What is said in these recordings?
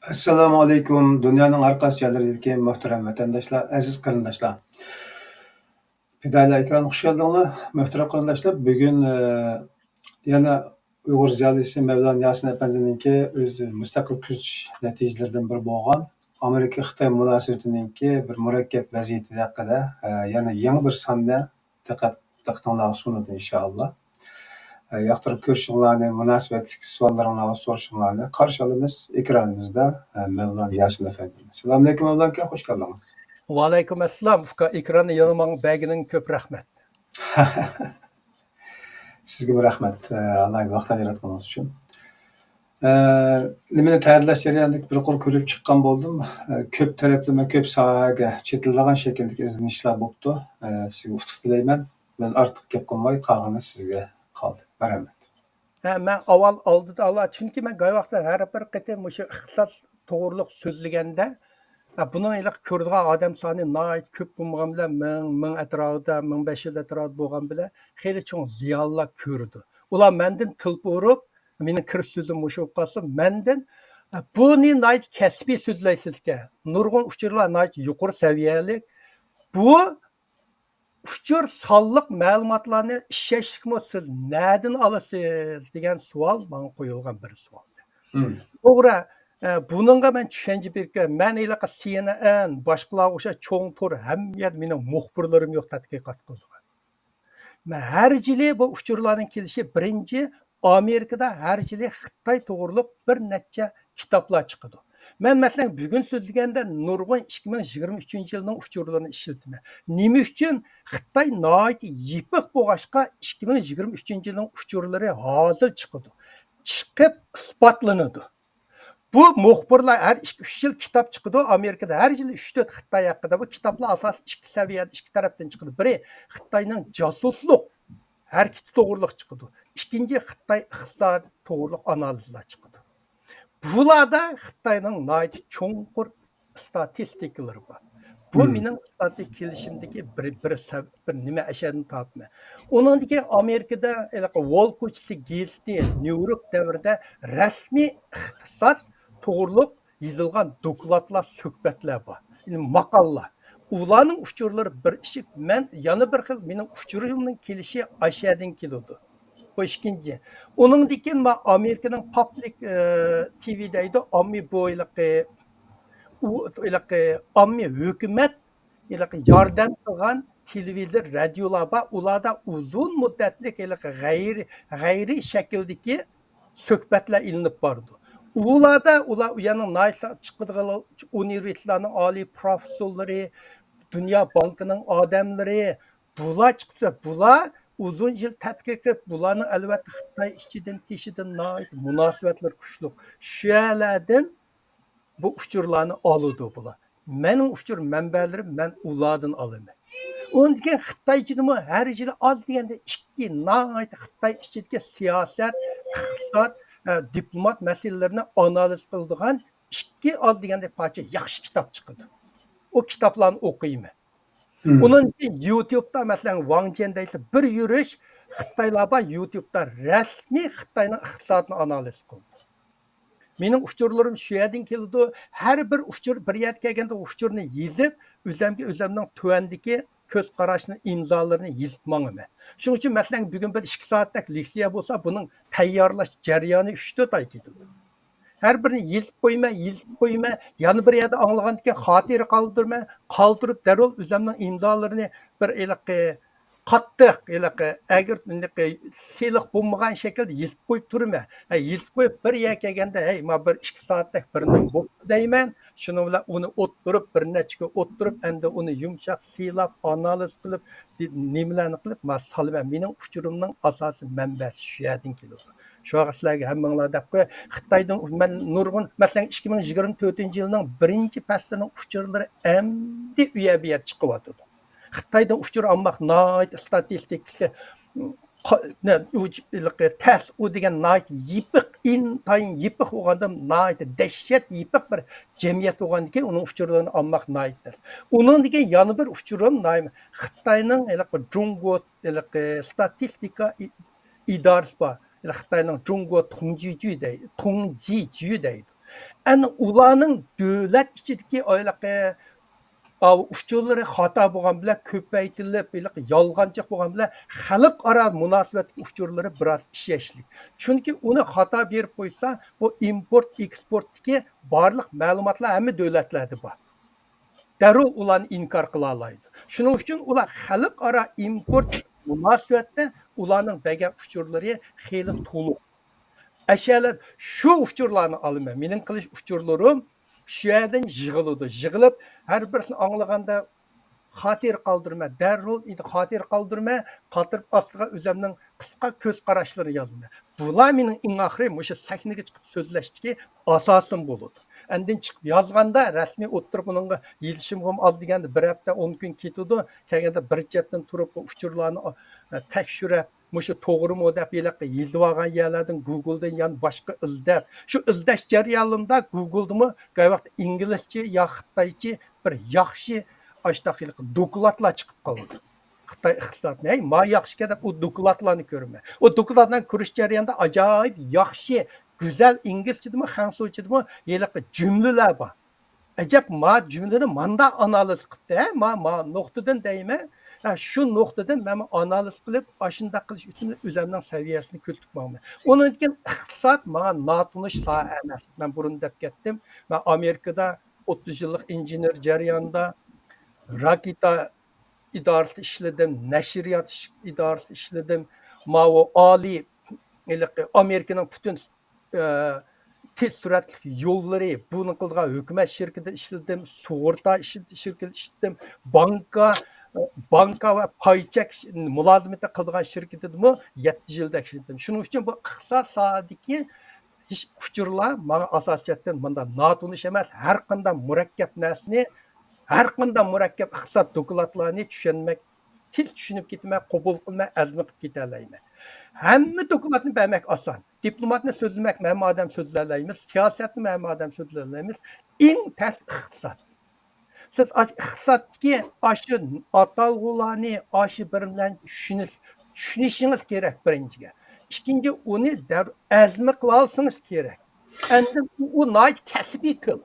Assalomu alaykum. Dunyoning har qaysi joylaridagi muhtaram vatandoshlar, aziz qarindoshlar. Fidoylar ekranga xush keldinglar. Muhtaram qarindoshlar, bugun yana Uyg'ur ziyolisi Mavlon Yasin afandininki o'zi mustaqil kuzatish natijalaridan biri bo'lgan Amerika-Xitoy munosabatiningki bir murakkab vaziyati haqida yana yangi bir sonni diqqatinglarga sunadi inshaalloh. Yoqtirib ko'rishinglarni, munosabatli savollaringlarni sorishinglarni qarshi olamiz. Ekranimizda Mavlon Yasin afandi. Assalomu alaykum Mavlon aka, xush keldingiz. Vaalaykum assalom. Ekranni yanıman bəginin köp rəhmət. Sizga bir rahmat. Allohga vaqt ajratganingiz uchun. Nimani tayyorlash jarayonida bir qo'l ko'rib chiqqan bo'ldim. Ko'p taraflama, ko'p sohaga chetilgan shakldagi izlanishlar bo'libdi. Sizga utuq tilayman. Men ortiq gap qilmay, qolgani sizga qoldi. Rahmat. Mən aval aldı Allah. Çünki mən qay vaxtlar hər bir qətim şu ixtisas toğruluq sözləgəndə bunun ilə ko'rdigan odam soni nihoyat ko'p bo'lgan bilan ming atrofida 1500 atrofida bo'lgan bilan xeyli cho'ng ziyonlar ko'rdi. Ular mendan tilp urib, mening kirish so'zim o'sha bo'lib qolsa, mendan buni nihoyat kasbiy so'zlaysizga, nurg'un uchurlar nihoyat yuqori saviyali. Bu uchur sonliq ma'lumotlarni ishlatishmi siz nereden olasiz degan savol menga qo'yilgan bir savol. To'g'ri, bununla ben düşünce berkəm. Mən elə CNN, başqalarına oxşar çoğ tor həmmət mənim muxbirlərim yox tədqiqat qıldılar. Mən hər yili bu uçurların kelişi birinci Amerikada hər yili Xitay toğruluq bir neçə kitablar çıxıdı. Mən məsələn bugün sözləgəndə nurgun 2023 yılının uçurlarını işiltmə. Nima üçün Xitay nəhayət yipiq boğaşqa 2023 yılının uçurları hazır çıxıdı. Çıxıb isbatlanıdı. Bu muxbirlar her 2-3 yıl kitap çıkıdı. Amerika'da her yıl 3-4 Xitay hakkında bu kitaplar asas iki seviyede, iki taraftan çıkıdı. Biri Xitay'ın casusluk, hareketi doğruluk çıkıdı. İkinci Xitay iqtisadi doğruluk analizler çıkıdı. Bunlarda Xitay'ın nəhayət çoğunqur statistikaları var. Bu mening statistik kelishimdagi bir nima ashadini topma. Onundaki Amerika'da Wall ko'chasi gazeti New York davrida rasmiy ixtisos to'g'riliq yozilgan dokladlar, suhbatlar bor. Maqollar. Ularning uchurlari bir ishik. Men yana bir xil mening uchurimning kelishi ashadin keladi. Bu ikkinchi. Onundaki Amerika'nın public TV'deydi. Ammi bo'ylaqi ammi hükümet yardım qilgan televizor, radiolar bor. Ularda uzun muddatlik g'ayri shakldagi suhbatlar ilinib bordi. Ular yana naysa chiqadigan universitetlarning oliy professorlari, Dünya Bankı'nın adamları, bular chiqdi. Bular uzun yıl tədqiq qilib, bularning albatta Xitoy ichidan teshidan munosabatlar kuchli. Shu yerlardan bu uçurlarını alıdı bular. Mənim uçur mənbələrim mən ulardan alıram. Onun üçün Xitaycılımı hər yıl az deyəndə iki nəhayət Xitay içindəki siyasət, iqtisad, diplomat məsələlərini analiz qıldığan iki az deyəndə parça yaxşı kitab çıxdı. O kitablarını oxuyum. Onun üçün YouTube'da məsələn Wang Jian deyilsə bir yürüyüş Xitaylar var YouTube'da rəsmi Xitayın iqtisadını analiz qıldı. Mening uçurlarım şu yerden keldi. Her bir uçur bir yerga kelganda uçurni yezib, özümning tuvandagi ko'z qarashini imzolarini yezib manaman. Shuning uchun masalan bugun bir 2 soatlik leksiya bo'lsa, buning tayyorlash jarayoni 3-4 oy ketadi. Her birini yezib qo'yma, yana bir yerda anglagandan keyin xotira qoldirib darrov o'zimning imzolarini bir qattiq agar seliq bo'lmagan shaklda yezib qo'yib turma. Yezib qo'yib bir yer kelganda ma bir 2 soatlik birini bo'pti deyman. Shuni bilan uni o'ttirib bir necha kun o'ttirib endi uni yumshoq silab analiz qilib nimalarni qilib solman. Mening uchurimning asosiy manbasi shu yerdan keladi. Shu sizlarga hammanglar deb qo'y. Xitoydan men nurg'un masalan 2024-yilning 1-faslining uchurlari endi uyabiya chiqyapti. Xitoydan uchur olmoq nəhayət statistikasi təs u degan nəhayət yipiq, intayin yipiq bo'lganda nəhayət dəhşət yipiq bir jamiyat bo'lgandan keyin uning uchurlarini olmoq nəhayət təs. Uning degan yana bir uchurim Xitoyning Jungo statistika idorasi bor. Xitoyning Jungo Tongji deydi. Ana ularning davlat ichidagi uchurlari xato bo'lgan bilan ko'paytirilib, yolg'onchiq bo'lgan bilan xalqaro munosabat uchurlari biroz ishashlik. Chunki uni xato berib qo'ysa, bu import eksportdagi barliq ma'lumotlar hamma davlatlarda bor. Darrov ularni inkor qila oladi. Shuning uchun ular xalqaro import munosabatda ularning bergan uchurlari xeyli to'liq. Әшәләр şu uçurlarını alıma. Mening qilish uçurlarim şu yerdan yig'iladi. Yig'ilib, har birisini anglaganda xotir qoldirma, darrol xotir qoldirma, qotirib ostiga o'zimning qisqa ko'z qarashlarini yozaman. Bular mening eng oxiri o'sha sahnaga chiqib so'zlashdagi asosim bo'ladi. Andin chiqib yozganda rasmiy o'tirib buningga yelishimim oz deganda bir hafta 10 kun ketadi. Kelganda bir chetdan turib bu uçurlarni tekshirib Muşu to'g'rimi deb yozib olgan yerlardan Google'dan yan boshqa izlab, shu izlash jarayonida Google'dimi qay vaqt inglizcha yo xitoycha bir yaxshi ashtaqiliq dokladlar chiqib qoldi. Xitoy iqtisodni, ma yaxshi deb o dokladlarni ko'raman. O dokladlarni ko'rish jarayonida ajoyib yaxshi, go'zal inglizchadimi, fransuzchadimi yeliq jumlalar bor. Acaba ma cümleni manda analiz qilibdi, ma nuqtadan deyman. Şu nuqtadan men analiz qilib, ashunda qilish uchun o'zimning saviyasini ko'tarmoqman. Onun uchun iqtisod menga notunish soha emas. Men burun deb ketdim. Men Amerikada 30 yillik injener jarayonida raketa idorasida ishladim, nashriyot idorasida ishladim. Mao oliy Amerikaning butun tez süratli yolları, bunu qilgan hukumat şirketida ishladim, sug'urta şirketida ishladim, banka va paychak mulozimati qilgan shirkatidami 7 yilda ishladim. Shuning uchun bu iqtisod sohadagi uchurlar menga asosiyatdan bunda notunish emas, har qanday murakkab narsani, har qanday murakkab iqtisod dokladlarini tushunmak, til tushunib ketmay, qabul qilmay, azmi qilib keta olmayman. Hamma dokladni bermak oson. Diplomatni so'zlamak hamma odam so'zlaymiz, siyosatni hamma odam so'zlaymiz. Eng tez iqtisod. Siz iqtisodga shu atalg'ularni shu bir bilan tushunishingiz kerak birinchiga. Ikkinchi uni azmi qila olsangiz kerak. Endi u noit kasbiy til.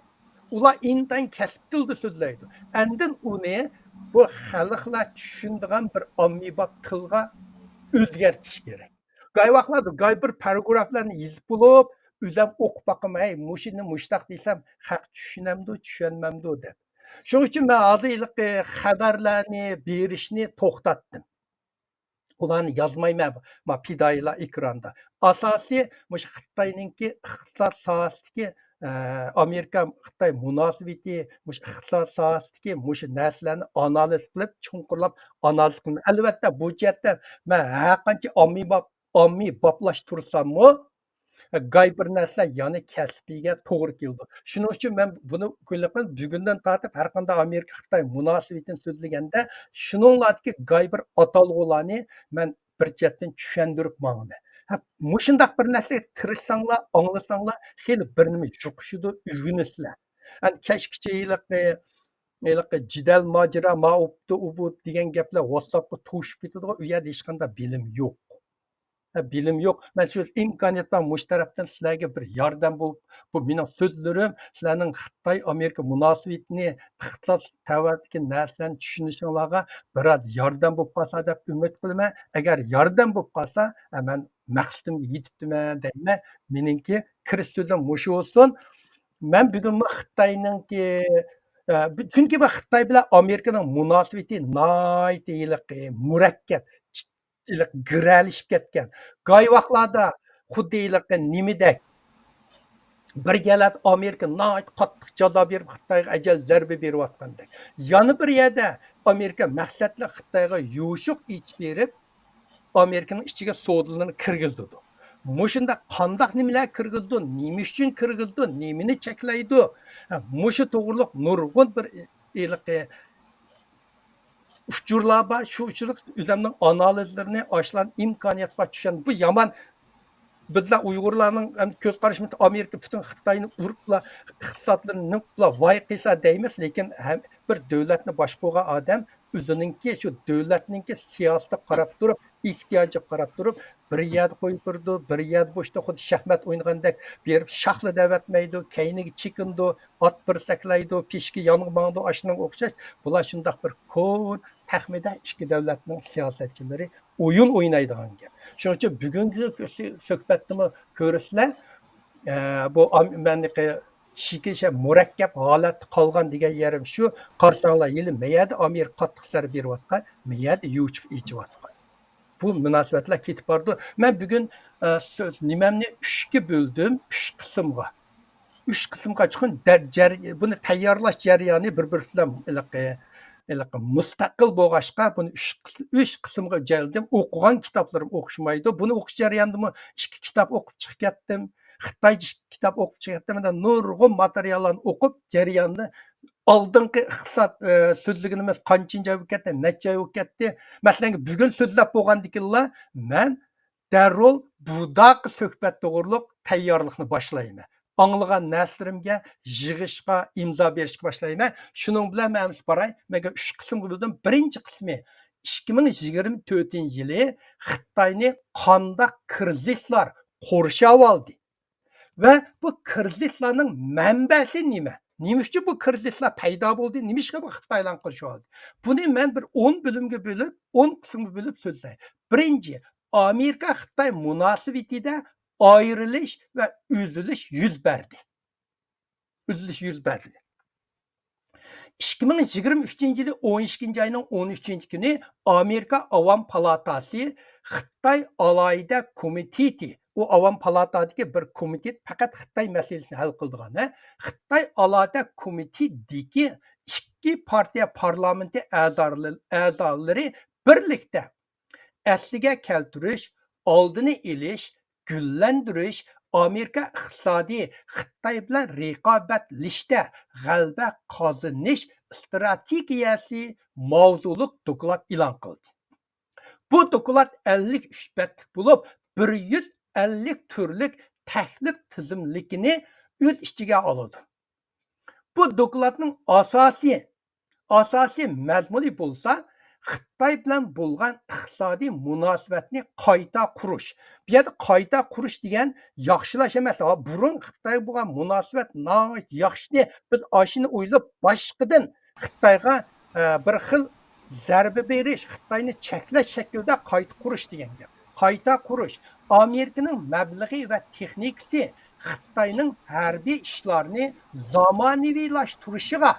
Ular intan kasb tilda so'zlaydi. Endi uni bu xalqlar tushunadigan bir ommabop tilga o'zgartirish kerak. Qay vaqtlarda qay bir paragraflarni yozib bo'lib, o'zim o'qib boqmay, mushuni mushtaq desam, haq tushunamdi, tushunmamdi deb. Shuning uchun men hozirlik xabarlarni berishni to'xtatdim. Ularni yozmayman, fidoyilar ekranda. Asosiy mush Xitoyningki iqtisod sohasidagi Amerika Xitoy munosabati, mush iqtisod sohasidagi mush narsalarni analiz qilib, chunqurlab analiz qildim. Albatta bu yerda men har qancha ommiy boplashtirsammi, qay bir narsa yana kasbiga to'g'ri keldi. Shuning uchun men buni bugundan tortib har qanday Amerika Xitoy munosabatini so'zlaganda shuninglardagi qay bir atalg'ularni men bir chetdan tushuntirib mangman. Mushundaq bir narsa tirishsanglar, anglasanglar, xeyli bir nima yuqishidi, uyg'unisizlar. Kashkicha jidal mojaro, maubdi ubud degan gaplar WhatsAppga to'shib ketadi, u yerda hech qanday bilim yo'q. Bilim yo'q. Men shu imkoniyatdan mush tarafdan sizlarga bir yordam bo'lib, bu mening so'zlarim sizlarning Xitoy Amerika munosabatini, iqtisod tavadagi narsalarni tushunishinglarga biroz yordam bo'lib qolsa deb umid qilaman. Agar yordam bo'lib qolsa, men maqsadimga yetibdiman deyman. Meningki kirish so'zim mush bo'lsin. Men bugun Xitoyningki chunki bu Xitoy bilan Amerikaning munosabati nihoyat murakkab, giralishib ketgan. Qay vaqtlarda xuddi nimidek bir galat Amerika nihoyat qattiq jazo berib Xitoyga ajal zarba beryotgandek. Yana bir yerda Amerika maqsadli Xitoyga yushuq ichib berib Amerikaning ichiga savdolarni kirgizdi. Mushunda qandaq nimalar kirgizdi, nima uchun kirgizdi, nimani cheklaydi. Mushu to'g'riliq nurg'un bir uchurlar bor, shu uchurlik o'zimning analizlarini ashlan imkoniyat bor tushun. Bu yomon bizlar Uyg'urlarning ko'z qarashimiz Amerika butun Xitoyni uriblar, iqtisodlarini voy qilsa deymiz, lekin bir davlatni boshqargan odam o'zininki shu davlatninki siyosatiga qarab turib, ehtiyojiga qarab turib bir yerda qo'yib turdi, bir yerda bo'shda xuddi shaxmat o'ynagandek berib shahla davatmaydi, keyniga chekindi, ot bir saklaydi, peshki yonmangdi, ashunga o'xshash. Bular shundoq bir ko'n taxmida ikki davlatning siyosatchilari o'yin o'ynaydigan gap. Shuning uchun bugungi suhbatni ko'rasizlar, bu meniki tishikisha murakkab holatda qolgan degan yerim shu. Qarsanglar yili miyada Amerika qattiq zarba beryapti, miyada yuchiq ichyapti. Bu münasibətlər ketib bardı. Mən bugün nimamni 3 böldüm, 3 qismga. 3 qismga çıxın, bunu tayyorlash jarayoni bir-biri bilan mustaqil bo'lg'ashqa buni 3 qismga joyladim. O'qigan kitoblarim o'xshamaydi. Buni o'qish jarayonida 2 kitob o'qib chiqib ketdim. Xitoycha kitob o'qib chiqib ketdim. Nurg'un materiallarni o'qib jarayonni oldingi iqtisod so'zligimiz qanchincha bo'lib ketdi, necha bo'lib ketdi. Masalan, bugun so'zlab bo'lgandikinlar, men darrol budoq suhbat to'g'riliq tayyorlikni boshlayman. Anglagan narslarimga yig'ishga, imzo berishga boshlayman. Shuning bilan men boray. Menga 3 qismga bo'ldim. Birinchi qismi 2024-yili Xitoyni qanday krizislar qurshab oldi va bu krizislarning manbasi nima? Nima uchun bu krizislar paydo bo'ldi? Nima ishga bu Xitoylar qurshab oldi? Buni men bir 10 bo'limga bo'lib, 10 qismga bo'lib so'zlay. Birinchi, Amerika Xitoy munosabatida ayrilish va uzilish yuz berdi. 2023-yili 12-oyning 13-kuni Amerika Avam palatasi Xitoy alayida komiteti, o Avam palatadagi bir komitet faqat Xitoy masalasini hal qildigan. Xitoy alayida komitetdagi 2 partiya parlamenti a'zolari birlikda asliga keltirish, oldini olish, gullantirish, Amerika iqtisodiy Xitoy bilan raqobatlashishda g'alaba qozonish strategiyasi mavzuliq doklad e'lon qildi. Bu doklad 53 betlik bo'lib, 150 turlik taklif tizimlikini o'z ichiga oladi. Bu dokladning asosiy mazmuni bo'lsa, Xitoy bilan bo'lgan iqtisodiy munosabatni qayta qurish. Bu yerda qayta qurish degan yaxshilash emas. Burun Xitoy bo'lgan munosabat yaxshi. Biz ashini o'ylab boshqadan Xitoyga bir xil zarba berish, Xitoyni cheklash shaklida qayta qurish degan gap. Qayta qurish Amerikaning mablag'i va texnikasi Xitoyning harbiy ishlarini zamonaviylashtirishiga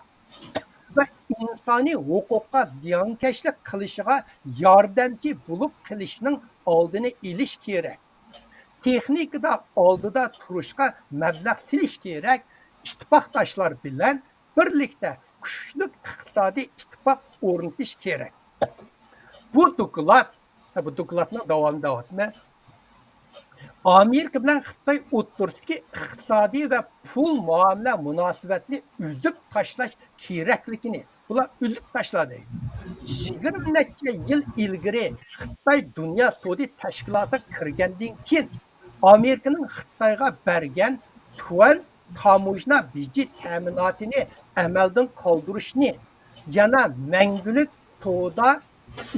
va insoniy huquqqa ziyonkashlik qilishiga yordamchi bo'lib qilishning oldini olish kerak. Texnikada oldida turishga mablag' silish kerak. İttifoqdoshlar bilan birlikda kuchli iqtisodiy ittifoq o'rnatish kerak. Bu dokladning davomida Amerika bilan Xitoy o'rtasidagi iqtisodiy va pul muomala munosabatini uzib tashlash kerakligini bular uzib tashladi. 20 necha yil ilgari Xitoy Dunyo savdo tashkilotiga kirgandan keyin Amerikaning Xitoyga bergan tuvan tamojna beji ta'minotini amaldan qoldirishni yana mangulik to'da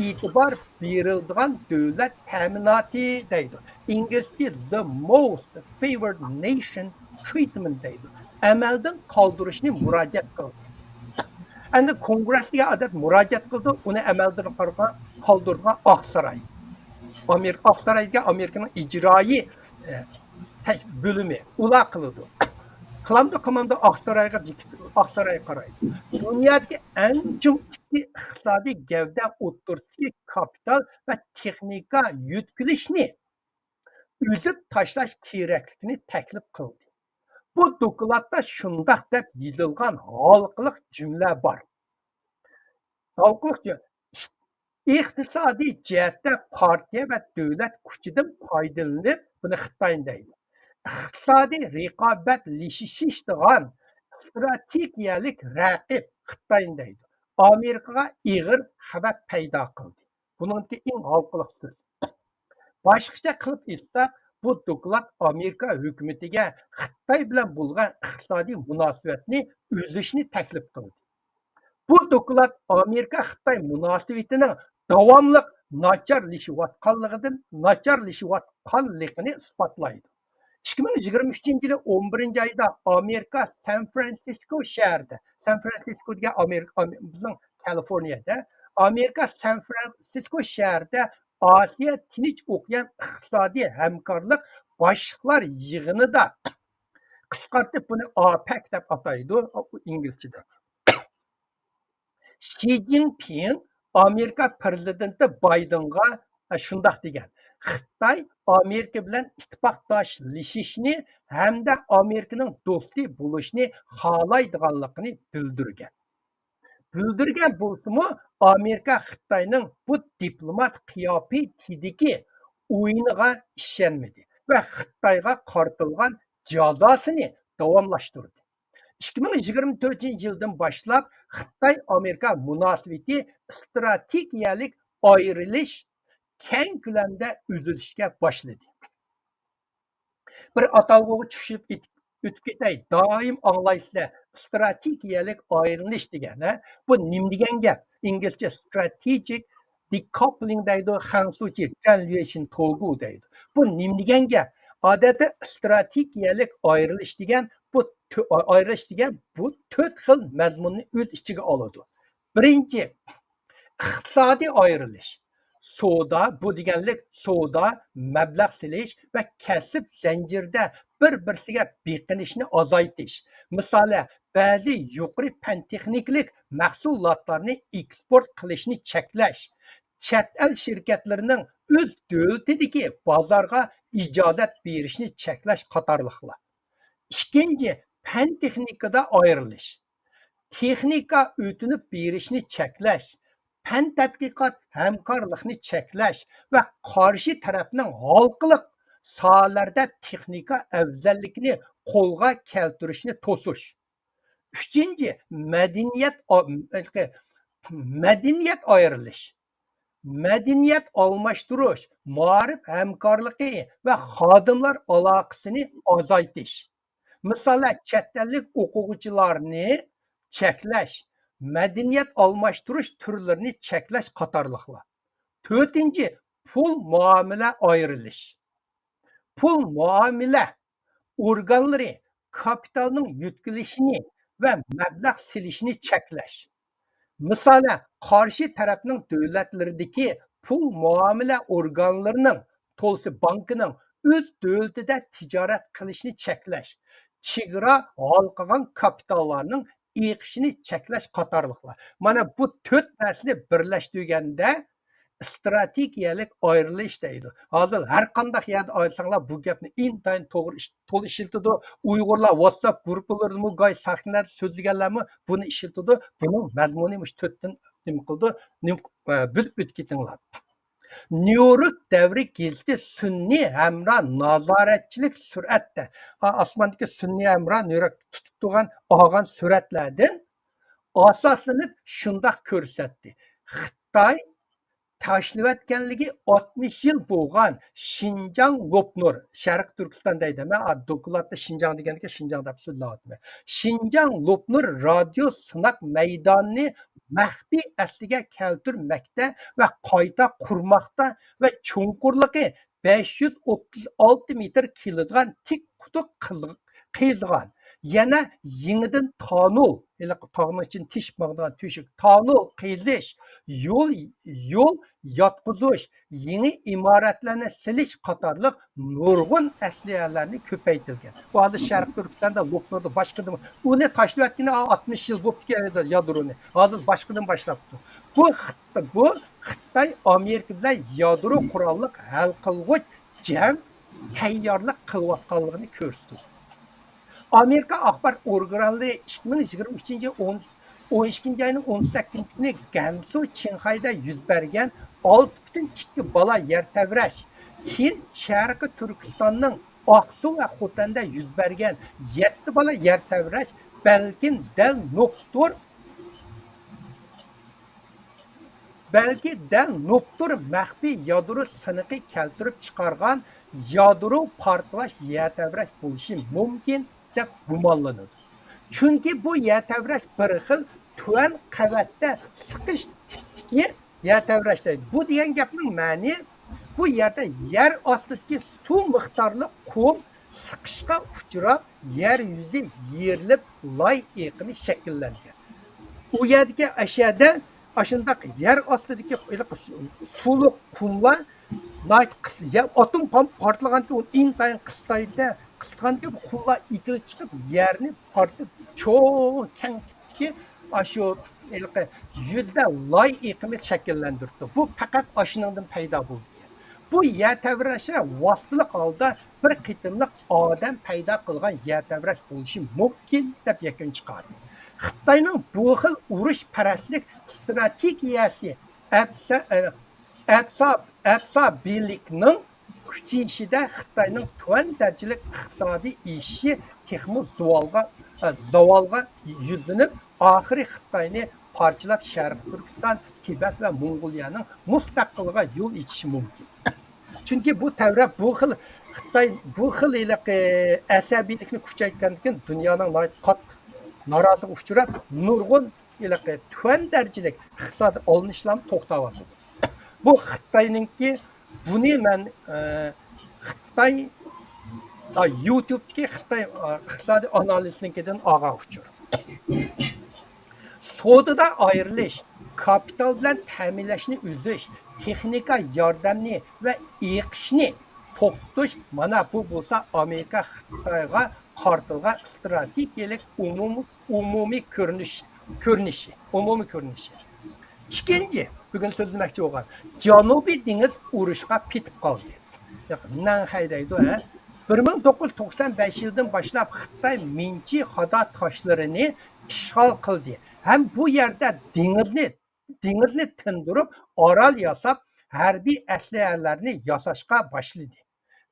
e'tibor beriladigan davlat ta'minoti deydi. İngilizce the most favored nation treatment deydi. Amaldan qoldirishni murojaat qildi. Endi kongressga adat murojaat qildi, uni amaldan qoldirgan Oqsaroy. Oqsaroyga Amerikaning ijroiy bo'limi ular qildi. Qilmadi Oqsaroy qaraydi. Dunyodagi eng chong iqtisodiy gavda o'rtasidagi kapital va texnika yutkilishni uzib tashlash kerakligini taklif qildi. Bu dokladda shundoq deb yozilgan halqiliq jumla bor. İqtisodiy jihatda partiya va davlat kuchidan foydalanib, buni Xitoy deydi. İqtisodiy raqobatlashishdigan strategiyalik raqib Xitoy deydi. Amerikaga ig'ir xavf paydo qildi. Buningki eng halqiliq so'z. Boshqacha qilib aytsak, bu doklad Amerika hukumatiga Xitoy bilan bo'lgan iqtisodiy munosabatni uzishni taklif qildi. Bu doklad Amerika Xitoy munosabatini davomli nacharlashyotganligini isbotlaydi. 2023 yılı 11. ayda Amerika San Francisco şehrinde, San Francisco degan bizim Kaliforniyada, Amerika San Francisco şehrinde Asiya Tinch Okean iqtisodiy hamkorlik boshliqlar yig'inida qisqartib buni APEC deb ataydi inglizchada. Xi Jinping Amerika prezidenti Baydenga shundoq degan. Xitoy Amerika bilan ittifoqdoshlikni hamda Amerikaning do'sti bo'lishni xohlaydiganligini bildirgan. Bildirgan bo'lsa-mu, Amerika Xitoyning bu diplomat qiyofatidagi o'yiniga ishonmadi va Xitoyga qartilgan jazosini davomlashtirdi. 2024 yıldan başlap Xitay Amerika münasebeti stratejik ayrılış keng ko'lamda uzilishga başladı. Bir atalgıga tushib o'tib ketay. Doim anglaysizlar stratejik ayrılış degani bu nim degan gap. İngilizce strategic decoupling deydi, Hansuchi translation togu deydi. Bu nim degan gap. Odatda stratejik ayrılış degan bu to'rt xil mazmunni o'z ichiga oladi. Birinchi, iqtisodiy ayrilish. Savdo, bu deganlik savdo, mablag' silish va kasb zanjirida bir-birsiga beqinishni azaytish. Masalan, ba'zi yuqori fan texniklik mahsulotlarni eksport qilishni cheklash, chet el shirkatlarining o'z davlatidagi bozorga ijozat berishni cheklash qatorliqlar. İkinci, fan texnikada ayrılış. Texnika ötünüp berişini çekleş, fan tədqiqat hamkorlikni çekleş ve karşı tarafning halkılık sahalarda texnika afzallikni qo'lga keltirishni to'sish. Üçüncü, medeniyet ayrılış. Medeniyet almashtirish, ma'rif hamkorligi ve xodimlar aloqasini azaytish. Mesela chet ellik o'quvchilarni cheklash, madaniyat almashtirish turlarini cheklash qatorliqlar. To'rtinchi, pul muomala ayrilish. Pul muomala organlari kapitalning yutkilishini va mablag' silishini cheklash. Masalan, qarshi tarafning davlatlaridagi pul muomala organlarining, to'lsi bankining o'z davlatida tijorat qilishni cheklash. Chegara halqagan kapitallarning eqishini cheklash qatorliqlar. Mana bu to'rt narsani birlashtirganda stratejik ayrilish deydi. Hozir har qanday yerda aytsanglar bu gapni intayin to'g'ri ishiltidi. Uyg'urlar WhatsApp gruppalarida g'oy sahnalar so'zlaganlarmi buni ishiltidi. Buning mazmuni mush to'rtdan nima qildi? Bilib o'tketinglar. Nyu-York davri gazeti sunniy hamra nazoratchilik suratda. Osmondagi sunniy hamra Nyu-York tutib turgan olgan suratlardan asoslanib shundoq ko'rsatdi. Xitoy tashlab 60 yil bo'lgan Xinjiang Lopnur, Sharq Turkiston deydi. Men dokladda Xinjiang deganiga Xinjiang deb so'zlayapman. Xinjiang Lopnur radio sinaq maydonini maxfiy asliga keltirmoqda va qayta qurmoqda va cho'nqurligi 536 metr keladigan tik qutuq qizg'an. Yana yenidan tonul, tog'ning için tishmoqdan teshik, tonul qizish, yo'l yotqizish, yeni imoratlarni silish qatorliq nurg'un asliyalarni ko'paytirgan. Bu hozir Sharq Turkistonda Lopnurda boshqadan uni tashlayotgani 60 yil bo'lib ketgan yadroni. Hozir boshqadan boshlabdi. Bu Xitoy Amerika bilan yadro qurolliq hal qilg'ich jang tayyorlik qilayotganligini ko'rsatdi. Amerika axborot organlari 2023 yil 12 ayning 18 kuni Gansu, Qinghayda yuz bergan 6,2 bala yer tevrash, Hin Sharqi Turkistonning Oqsu va Xotanda yuz bergan 7 bala yer tevrash, balki dal noktur maxfiy yadro siniqi keltirib chiqargan yadro portlash yer tevrash bo'lishi mumkin deb gumonlanadi. Chunki bu yer tevrash bir xil tuvan qavatda siqish tipdagi yer tevrashlaydi. Bu degan gapning ma'ni bu yerda yer ostidagi suv miqdorli qum siqishga uchrab yer yuzi yerilib loy eqimi shakllangan. U yerdagi ashada ashundaq yer ostidagi suvli qumlar atom portlagandan keyin intayin qisqandan keyin qumlar ekilib chiqib yerni portib cho'ng kenglikki shu yuzda loy eqimi shakllantirdi. Bu faqat ashundan paydo bo'ldi. Bu yer tevrashlar vositalik holda bir qitimliq odam paydo qilgan yer tevrash bo'lishi mumkin deb yakun chiqardi. Xitoyning bu xil urush parastlik strategiyasi absobiylikning kuchayishida Xitoyning tuvan darajalik iqtisodiy ishi texmo zavolga yuzlanib, oxiri Xitoyni parchalab Sharq Turkiston, Tibet va Mongoliyaning mustaqilligiga yo'l ichishi mumkin. Chunki bu tavra bu xil Xitoy bu xil asabiylikni kuchaytgandan keyin dunyoning qattiq noroziga uchrab, nurg'un tuvan darajalik iqtisodiy olinishlar to'xtayapti. Bu Xitoyninki buni men Xitoy YouTube'dagi Xitoy iqtisodiy analiznikidan olgan uchur. Sodada ayrilish, kapital bilan ta'minlashni uzish, texnika yordamni va eqishni to'xtatish mana bu bo'lsa Amerika Xitoyga qartilgan strategiyalik umumiy ko'rinishi. Ikkinchi, bugun so'zlamoqchi bo'lgan Janubiy dengiz urushga ketib qoldi. Nanxaydaydi, 1995 yildan boshlab Xitoy Minchi hado toshlarini ishg'ol qildi. Ham bu yerda dengizni tindirib, orol yasab, harbiy aslahalarni yasashga boshladi.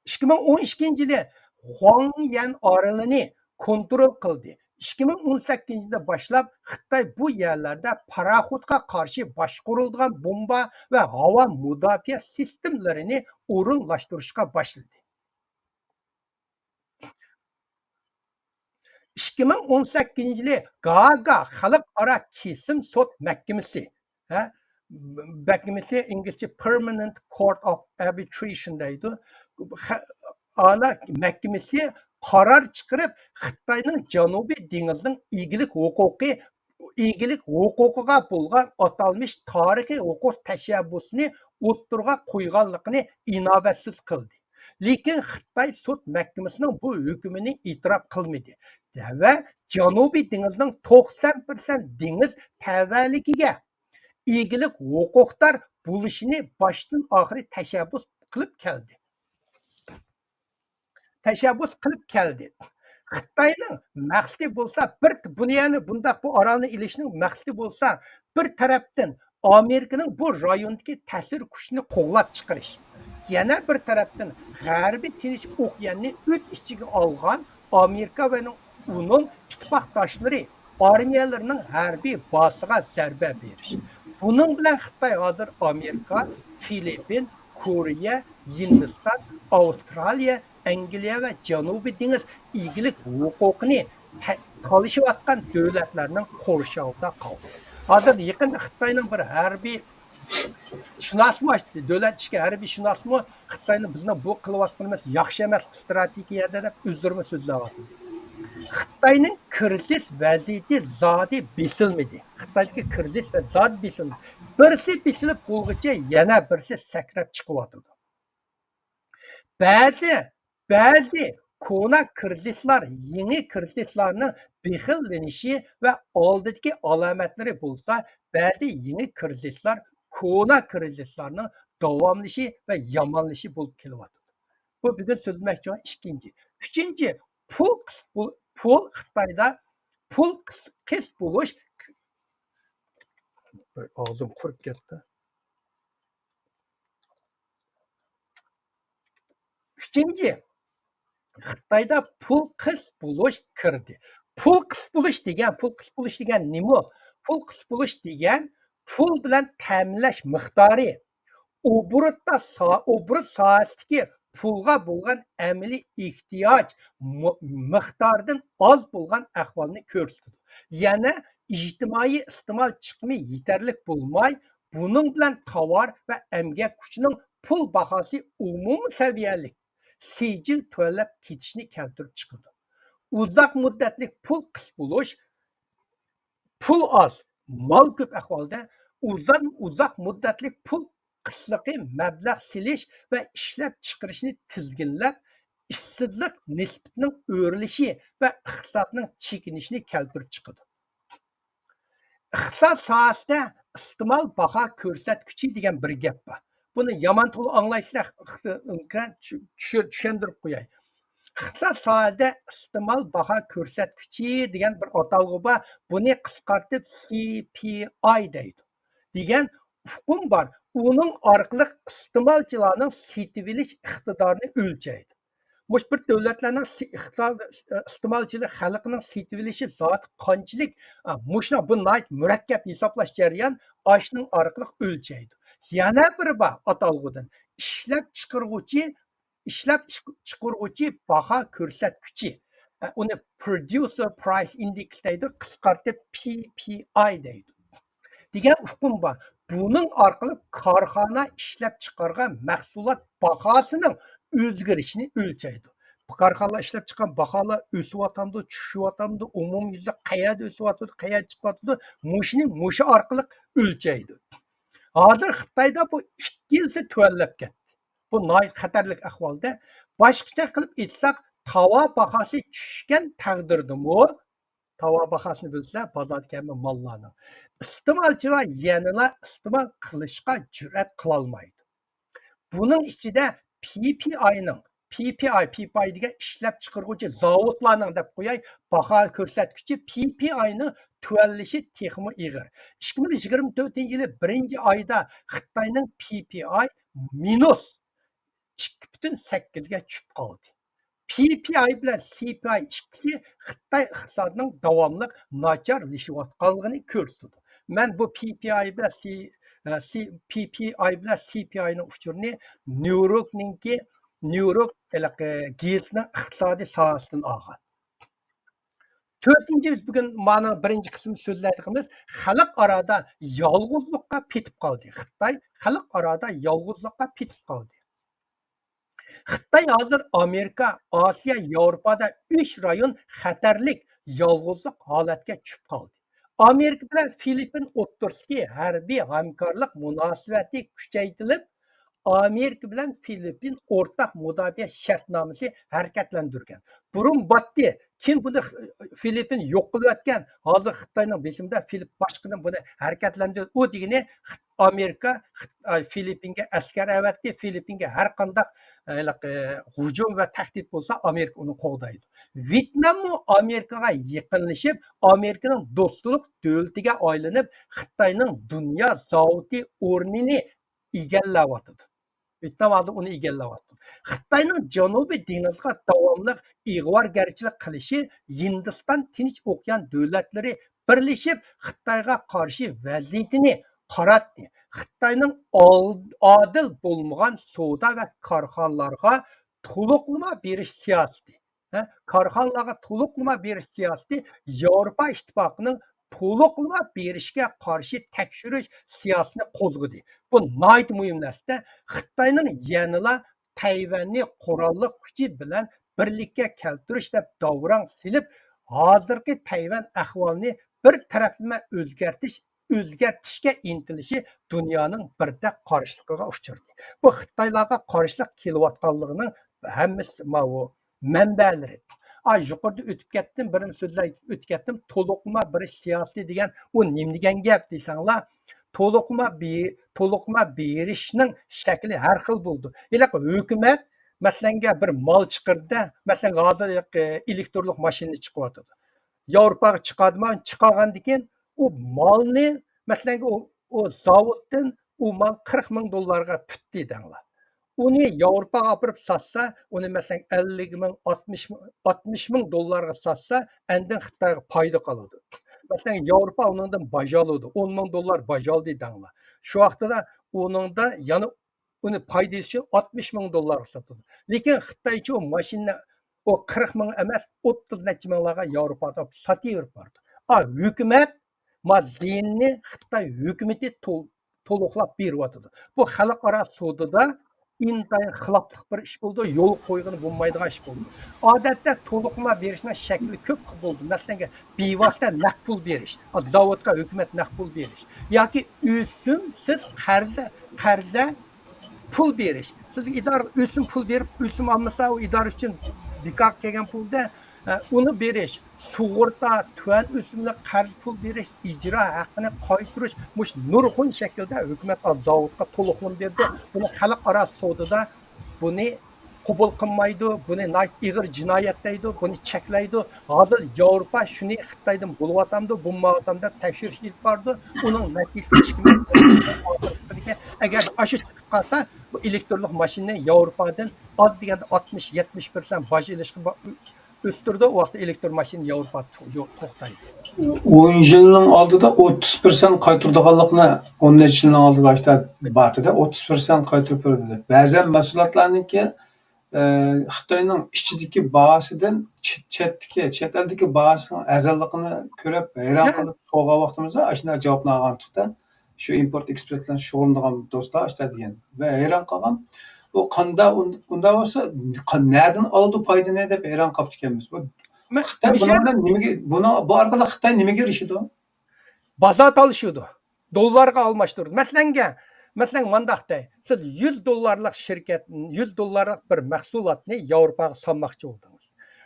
2012-yili Huangyan orolini kontrol qildi. 2018-yilda boshlab Xitoy bu yerlarda paraxodga qarshi boshqarilgan bomba va havo mudofaa sistemlarini o'rinlashtirishga boshladi. 2018-yili Gaaga xalqaro kesim sud mahkamasi İngilizce Permanent Court of Arbitration deydi. Ala mahkamasi qaror chiqarib, Xitoyning Janubiy dengizning egilik huquqiga bo'lgan atalmış tarixiy huquq tashabbusini o'ttirga qo'yganligini inobatsiz qildi. Lekin Xitoy sud mahkamasining bu hukmini e'tirof qilmadi va Janubiy dengizning 90% dengiz tavalligiga egilik huquqlar bo'lishini boshdan oxiri tashabbus qilib keldi. Xitoyning maqsadi bo'lsa bu orolni ilishning maqsadi bo'lsa bir tarafdan Amerikaning bu rayondagi ta'sir kuchini qo'llab chiqarish, yana bir tarafdan G'arbiy Tinch okeanini o'z ichiga olgan Amerika va uning ittifoqdoshlari armiyalarining harbiy bosiga zarba berish. Bunun bilan Xitoy hozir Amerika, Filippin, Koreya, Hindiston, Avstraliya, Angliya va Janubiy dengiz egilik huquqini talashayotgan davlatlarning qo'rshovida qoldi. Hozir yaqinda Xitoyning bir harbiy shunosmi, davlat ichki harbiy shunosmi Xitoyning bizni bu qilayotganimiz yaxshi emas strategiyada deb o'zlari so'zlayapti. Xitoyning krizis vaziyati zodi besilmadi. Xitoydagi krizis va zod besilmadi. Birisi besilib bo'lguncha yana birisi sakrab chiqyapti. Ba'zi kona krizislar, yeni krizislarning bexillanishi va oldidagi alomatlari bo'lsa, ba'zi yeni krizislar kona krizislarning davomlashi va yomonlashi bo'lib kelyapti. Bu bugun so'zlamoqchi bo'lgan ikkinchi. Uchinchi, pul Xitoyda pul qis bo'lish og'zim qurib ketdi. Uchinchi, Xitoyda pul qis bo'lish kirdi. Pul qis bo'lish degan nima? Pul qis bo'lish degan pul bilan ta'minlash miqdori. Obrut sohasidagi pulga bo'lgan amaliy ehtiyoj miqdoridan oz bo'lgan ahvolni ko'rsatadi. Yana ijtimoiy iste'mol chiqimi yetarli bo'lmay, Bunun bilan tovar va emgak kuchining pul bahosi umumiy saviyalik sijil to'lab ketishni keltirib chiqadi. Uzoq muddatli pul qis bo'lish, pul oz, mol ko'p ahvolda uzoq muddatli pul qisliqi mablag' silish va ishlab chiqarishni tizginlab, ishsizlik nisbatining o'rilishi va iqtisodning chekinishini keltirib chiqadi. Iqtisod sohasida iste'mol baho ko'rsatkichi degan bir gap bor. Buni yomon to'g'ri anglaysizlar, tushuntirib qo'yay. Iqtisod sohasida iste'mol baho ko'rsatkichi degan bir atalg'u bor. Buni qisqartib CPI deydi. Degan hukm bor. Uning orqali iste'molchilarning sotib olish iqtidorini o'lchaydi. Mush bir davlatlarning iste'molchilik xalqining sotib olishi zoti qanchalik mushna bu murakkab hisoblash jarayon ashning orqali o'lchaydi. Yana bir bor atalg'udan ishlab chiqaruvchi baho ko'rsatkichi. Uni producer price index deydi, qisqartib PPI deydi. Degan hukm bor. Buning orqali korxona ishlab chiqargan mahsulot bahosining o'zgarishini o'lchaydi. Bu korxonalar ishlab chiqqan baholar o'syapti, tushyapti, umumyuzda qayerda o'syapti, qayerda chiqyapti, mushi orqali o'lchaydi. Hozir Xitoyda bu 2 yilda to'lab ketdi. Bu nihoyat xatarli ahvolda. Boshqacha qilib aytsak, tovar bahosi tushgan taqdirdami, tovar bahosini bilsa, bozordagi mollarning iste'molchilar yanada iste'mol qilishga jur'at qila olmaydi. Buning ichida PPI degan ishlab chiqaruvchi zavodlarning deb qo'yay, baho ko'rsatkichi PPIni tuvallishi texmi ig'ir. 2024-yili 1-oyda Xitoyning PPI minus 2,8 ga tushib qoldi. PPI bilan CPI ikkisi Xitoy iqtisodining davomli nacharlashayotganligini ko'rsatdi. Men bu PPI bilan CPIning uchurini Newyork gazetining iqtisodiy sohasidan olgan. 4-biz bugun mana birinchi qismni so'zlaydiganimiz xalqaro yolg'izlikqa petib qoldi. Xitoy xalqaro yolg'izlikqa petib qoldi. Xitoy hozir Amerika, Osiyo, Yevropada 3 rayon xatarlik yolg'izlik holatga tushib qoldi. Amerika bilan Filippin o'rtasidagi harbiy hamkorlik munosabati kuchaytirilib, Amerika bilan Filippin o'rtaq mudofaa shartnomasi harakatlantirgan. Burun batdi. Kim buni Filippin yo'q qilayotgan? Hozir Xitoyning besimida Filipp boshqadan buni harakatlantirdi. U degani Amerika Filippinga askar avatdi. Filippinga har qanday hujum va tahdid bo'lsa, Amerika uni qo'g'daydi. Vyetnam Amerikaga yaqinlashib, Amerikaning do'stlik davlatiga aylanib, Xitoyning dunyo zavodi o'rnini egallayapti. Vyetnam hozir uni egallayapti. Xitoyning Janubiy dengizga davomli ig'vorgarchilik qilishi Hindiston Tinch okean davlatlari birlashib Xitoyga qarshi vaziyatini qaratdi. Xitoyning adil bo'lmagan savdo va korxonalarga to'liqlama berish siyosati. Korxonalarga to'liqlama berish siyosati Yevropa ittifoqining to'liqlama berishga qarshi tekshirish siyosatini qo'zg'adi. Bu nihoyat muhim narsa. Xitoyning yanada Tayvanni qurolli kuchi bilan birlikka keltirish deb davrang silib, hozirgi Tayvan ahvolini bir taraflama o'zgartishga intilishi dunyoning birda qarshiligiga uchirdi. Bu Xitoylarga qarshilik kelayotganligining hammasi manbalari. Yuqorida o'tib ketdim, birini so'zlay o'tib ketdim. To'liqma bir siyosiy degan u nima degan gap desanglar, to'liqma berishning shakli har xil bo'ldi. Hukumat masalan bir mol chiqardi, masalan hozir elektronlik mashina chiqyapti. Yevropaga chiqadimi, chiqargandan keyin u molni masalan o zavoddan u mal $40,000 tutdi denglar. Uni Yevropaga olib satsa, uni masalan $60,000 satsa, endi Xitoyga foyda qoladi. Masalan Yevropa undan bajaladi, $10,000 bajaldi denglar. Shu vaqtda uningda yana uni foydasi $60,000 sotadi. Lekin Xitoycha o mashina o 40,000 emas, 30 necha minglarga Yevropada sotib bordi. Hukumat mazinni Xitoy hukumati to'liqlab beryotidi. Bu xalqaro sudida intayin xiloflik bir ish bo'ldi, yo'l qo'yg'ini bo'lmaydigan ish bo'ldi. Odatda to'liqma berishning shakli ko'p bo'ldi. Masalan, bevosita naqd pul berish, zavodga hukumat naqd pul berish yoki siz qarza pul berish. Siz idora o'sim pul berib, o'sim olmasa, u idora uchun bekor kelgan pulda uni berish, sug'urta, tuvan o'simli qarz pul berish, ijro haqini qaytarish, mush nurg'un shaklda hukumat zavodga to'liqlam berdi. Buni xalqaro sudida buni qabul qilmaydi, buni ig'ir jinoyat deydi, buni cheklaydi. Hozir Yevropa shuni Xitoydan bo'lyapti, bo'lmayapti tekshirish ilib bordi. Uning natijasi agar aşı chiqib qolsa, bu elektrlik mashinani Yevropadan oz deganda 60-70% boj ilishga o'stirdi. O vaqtda elektr mashina Yevropa to'xtaydi. 10 yilning oldida 30% qaytardiganlikni 10 yilning oldida işte batida 30% qaytarib berdi. Ba'zan mahsulotlarningki Xitoyning ichidagi bahosidan chet eldagi bahosining azalligini ko'rib hayron qolib so'g'a vaqtimizda ashuna javobni olganlikda shu import eksport bilan shug'ullangan do'stlar işte degan va hayron qolgan. Bu qanda unda bo'lsa nereden oldi foydani deb hayron qolib ekanmiz. Bu Xitoy buni bu orqali Xitoy nimaga erishadi? Bozor talışıyordu. Dollarga almashtirdi. Masalan, mandaqday, siz $100 şirket, $100 bir mahsulotni Yevropaga solmoqchi bo'ldingiz.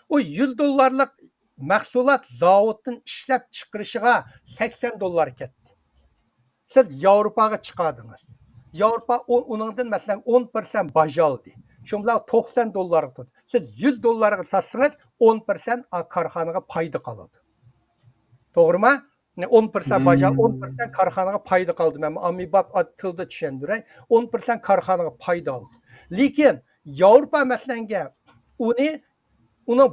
O $100 mahsulot zavoddan ishlab chiqarishiga $80 ketdi. Siz Yevropaga chiqardingiz. Yevropa uningdan masalan 10% boj oldi. Shunlar $90 turdi. Siz $100 satsangiz 10% korxonaga foyda qoladi. To'g'rimi? 10% baja, 10% korxonaga foyda qoldi. Men amibab tilda tushundiray. 10% korxonaga foyda oldi. Lekin Yevropa masalanga uni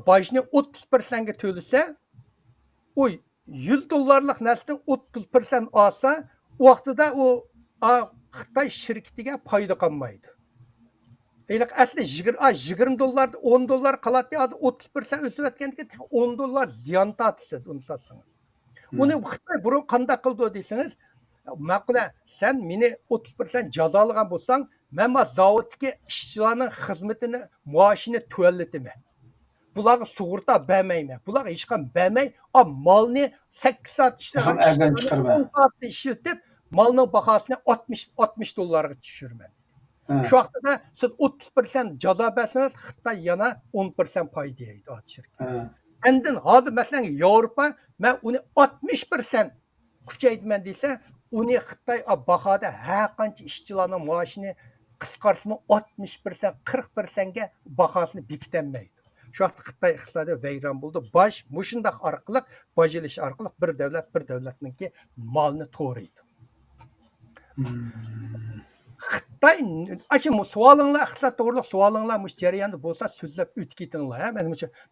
bojni 30% ga to'lasa, u $100 narsani 30% olsa, vaqtida u Xitoy shirkatiga foyda qolmaydi. Asli $20 $10 qoladi, hozir 30% o'sib o'tgandan $10 ziyon tortasiz uni satsangiz. Uni Xitoy burun qanday qildi desangiz, ma'qula, sen meni 30% jazolagan bo'lsang, men bu zavoddagi ishchilarning xizmatini, maoshini to'lataman. Bularga sug'urta bermayman. Bularga hech qanday bermay, malni 8 soat ishlagan ishlatib, malning bahosini $60 ga tushiraman. Shu vaqtda siz 30% jazo bersangiz, Xitoy yana 10% foyda yeydi shirkat. Endin hozir masalan Yevropa men uni 60% kuchaytiraman desa, uni Xitoy bahoda har qancha ishchilarning maoshini qisqartishni 60%, 40% ga bahosini bekitolmaydi. Shu vaqt Xitoy iqtisodiy vayron bo'ldi. Boj mushundaq orqali boj ilish orqali bir davlatningki molni to'g'raydi. Xitoy aşı savolinglar, iqtisod to'g'riliq savolinglar mush jarayonda bo'lsa so'zlab o'tib ketinglar. Men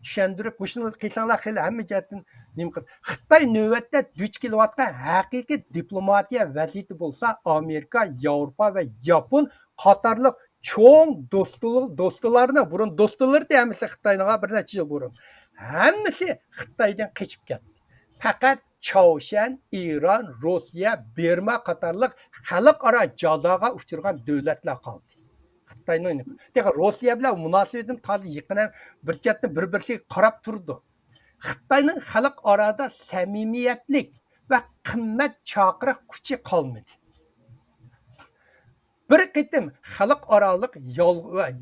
tushuntirib, mushuni qilsanglar xeyli hamma jihatdan nima qilib. Xitoy navbatda duch kelayotgan haqiqiy diplomatiya vaziyati bo'lsa, Amerika, Yevropa va Yapon qatorliq cho'ng do'stlarni burun do'stlar deymiz Xitoyga bir necha yil burun. Hammasi Xitoydan qochib ketdi. Faqat Çavuşan, İran, Rossiya, Berma qatorliq xalqaro jazoga uchirgan davlatlar qoldi. Xitoyning Rossiya bilan munosabatim to'g'ri yaqin bir chetdan bir-biriga qarab turdi. Xitoyning xalqaro samimiyatlik va qimmat chaqiriq kuchi qolmadi. Bir qitim xalqaroliq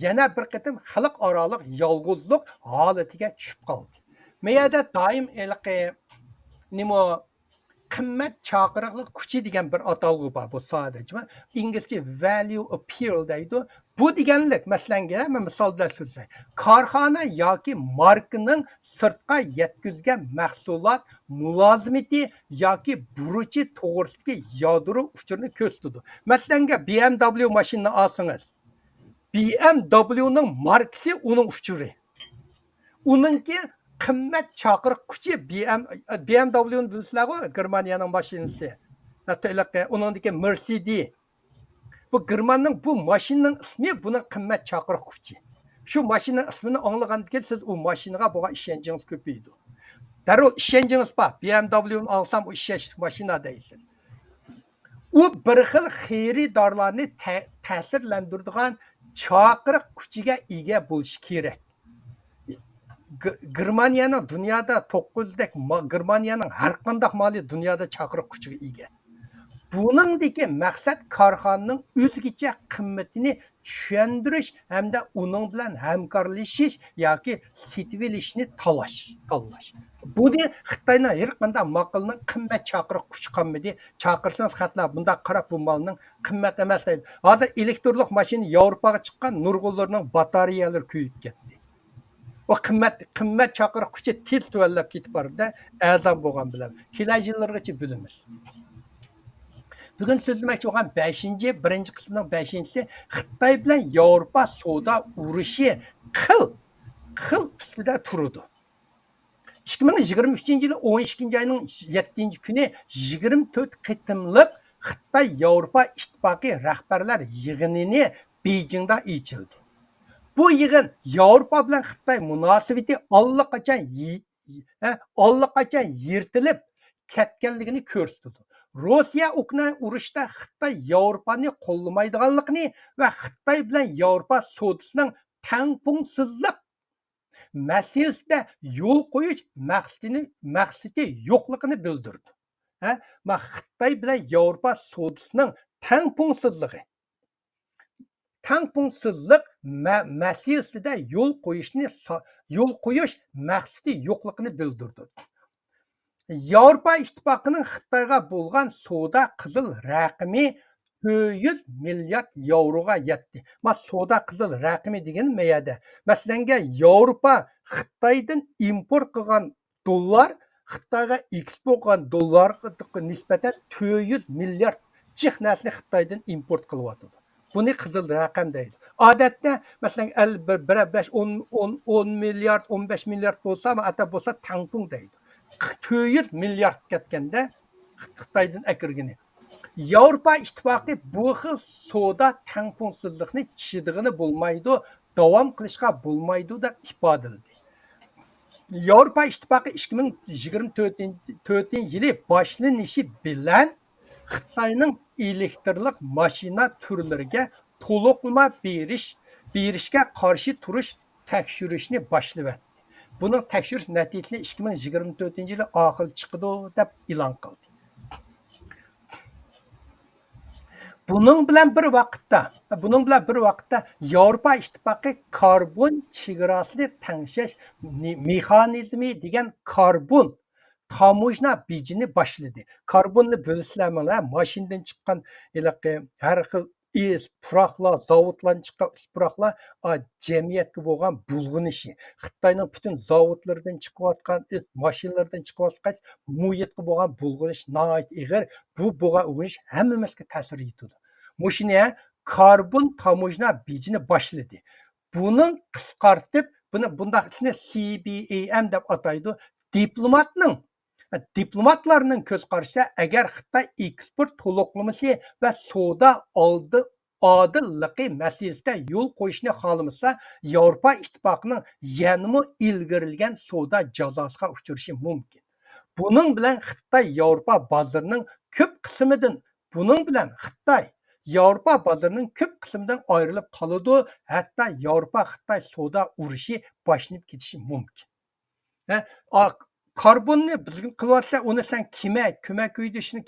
yana bir qitim xalqaroliq yolg'izlik holatiga tushib qoldi. Meyada doim nima qimmat chaqiriqlik kuchi degan bir atalg'u bor bu sadece. İngilizce value appeal deydi. Bu deganlik masalanga men misol bilan so'zlay. Korxona yoki markaning sirtqa yetkazgan mahsulot mulozimati yoki buruchi to'g'risidagi yadro uchurini ko'rsatadi. Masalanga BMW mashinani olsangiz, BMWning markasi uning uchuri. Uningki qimmat chaqiriq kuchi BMW'ning bilsizlar-ku, Germaniyaning mashinasi. Uningdagi Mercedes. Bu Germanning bu mashinaning ismi buni qimmat chaqiriq kuchi. Shu mashinaning ismini anglagandan keyin siz u mashinaga bo'lgan ishonchingiz ko'paydi. Darrov ishonchingiz bor. BMW'ni olsam u ishonchli mashina deysiz. u bir xil xaridorlarni ta'sirlantiradigan chaqiriq kuchiga ega bo'lishi kerak. Germaniyaning dunyoda 900dak Germaniyaning har qanday mali dunyoda chaqiriq kuchiga ega. Buningdagi maqsad korxonaning o'zgacha qimmatini tushundirish hamda uning bilan hamkorlashish yoki setib olishni tanlash. Buni Xitoyning har qanday maqolning qimmat chaqiriq kuchi qolmadi. Chaqirsangiz xatlar bunda qarab bu malning qimmat emas deydi. Hozir elektrlik mashina Yevropaga chiqqan nurg'unlarning batareyalari kuyib ketdi. O qimmat chaqiriq kuchi tez tuvallab ketib bordi. Azam bo'lgan bilan kelajillargacha bilamiz. Bugün sözlemek olan 1. kısmının 5'incisi Xitay bilen Avrupa soda uruşu kıl üstüde turudu. 2023 yılı 12. ayının 7. günü 24 kıtımlık Xitay Avrupa İttifakı rehberler yığınını Beijing'de içildi. Bu yığın Avrupa bilen Xitay münasebeti allaqachon yirtilib ketganligini ko'rsatdi. Rossiya Ukrayna urushda Xitoy Yevropani qo'llamaydiganligini va Xitoy bilan Yevropa sodasining tangpungsizlik masalasida yo'l qo'yish maqsadi yo'qligini bildirdi. Va Xitoy bilan Yevropa sodasining tangpungsizlik masalasida yo'l qo'yish maqsadi yo'qligini bildirdi. Avrupa İttifakı'nın Xitayga bo'lgan soda qizil raqami 400 milyard yevroga yetdi. Soda qizil raqami degan mayada. Masalan, Avrupa Xitoydan import qilgan dollar Xitoyga eksport qilgan dollarga nisbatan 400 milyard jiq narsa Xitoydan import qilyapti. Buni qizil raqam deydi. Odatda masalan 10 milyard 15 milyard bo'lsa, ata bo'lsa tangpung deydi. 400 milyard ketganda Xitoydan akirgini. Avrupa İttifakı bu xil soda tangpungsizlikni chidig'ini bo'lmaydi, davom qilishga bo'lmaydi deb ifodaladi. Avrupa İttifakı 2024 yili boshlanishi bilan Xitoyning elektrlik mashina turlariga to'liqlama berishga qarshi turish tekshirishni boshladi. Bunun tekshirish natijasini 2024 yili oxir chiqadi deb e'lon qildi. Bunun bilan bir vaqtda Avrupa İttifakı karbon chegarasini tangshash mexanizmi degan karbon tamojna bejini boshladi. Karbonni bilsizlarmi, mashinadan chiqqan har xil puroqlar, zavodlardan chiqqan puroqlar jamiyatga bo'lgan bulg'unishi. Xitoyning butun zavodlaridan chiqayotgan, mashinalardan chiqayotgan muhitga bo'lgan bulg'unish nihoyat ig'ir. Bu bo'lgan o'g'inish hammamizga ta'sir etadi. Mushina karbon tamojna bejini boshladi. Buni qisqartib, bundaqni CBAM deb ataydi. Diplomatlarning ko'z qarashida agar Xitoy eksport to'liqlamasi va soda odilligi masalasida yo'l qo'yishni xohlamasa, Avrupa İttifakıning yanmi ilgirilgan soda jazosiga uchrashi mumkin. Buning bilan Xitoy Avrupa bozorining ko'p qismidan ayrilib qoladi, hatto Avropa-Xitoy soda urushi boshlanib ketishi mumkin. Karbonni bizga qilyapsa, uni sen ko'mak uydishni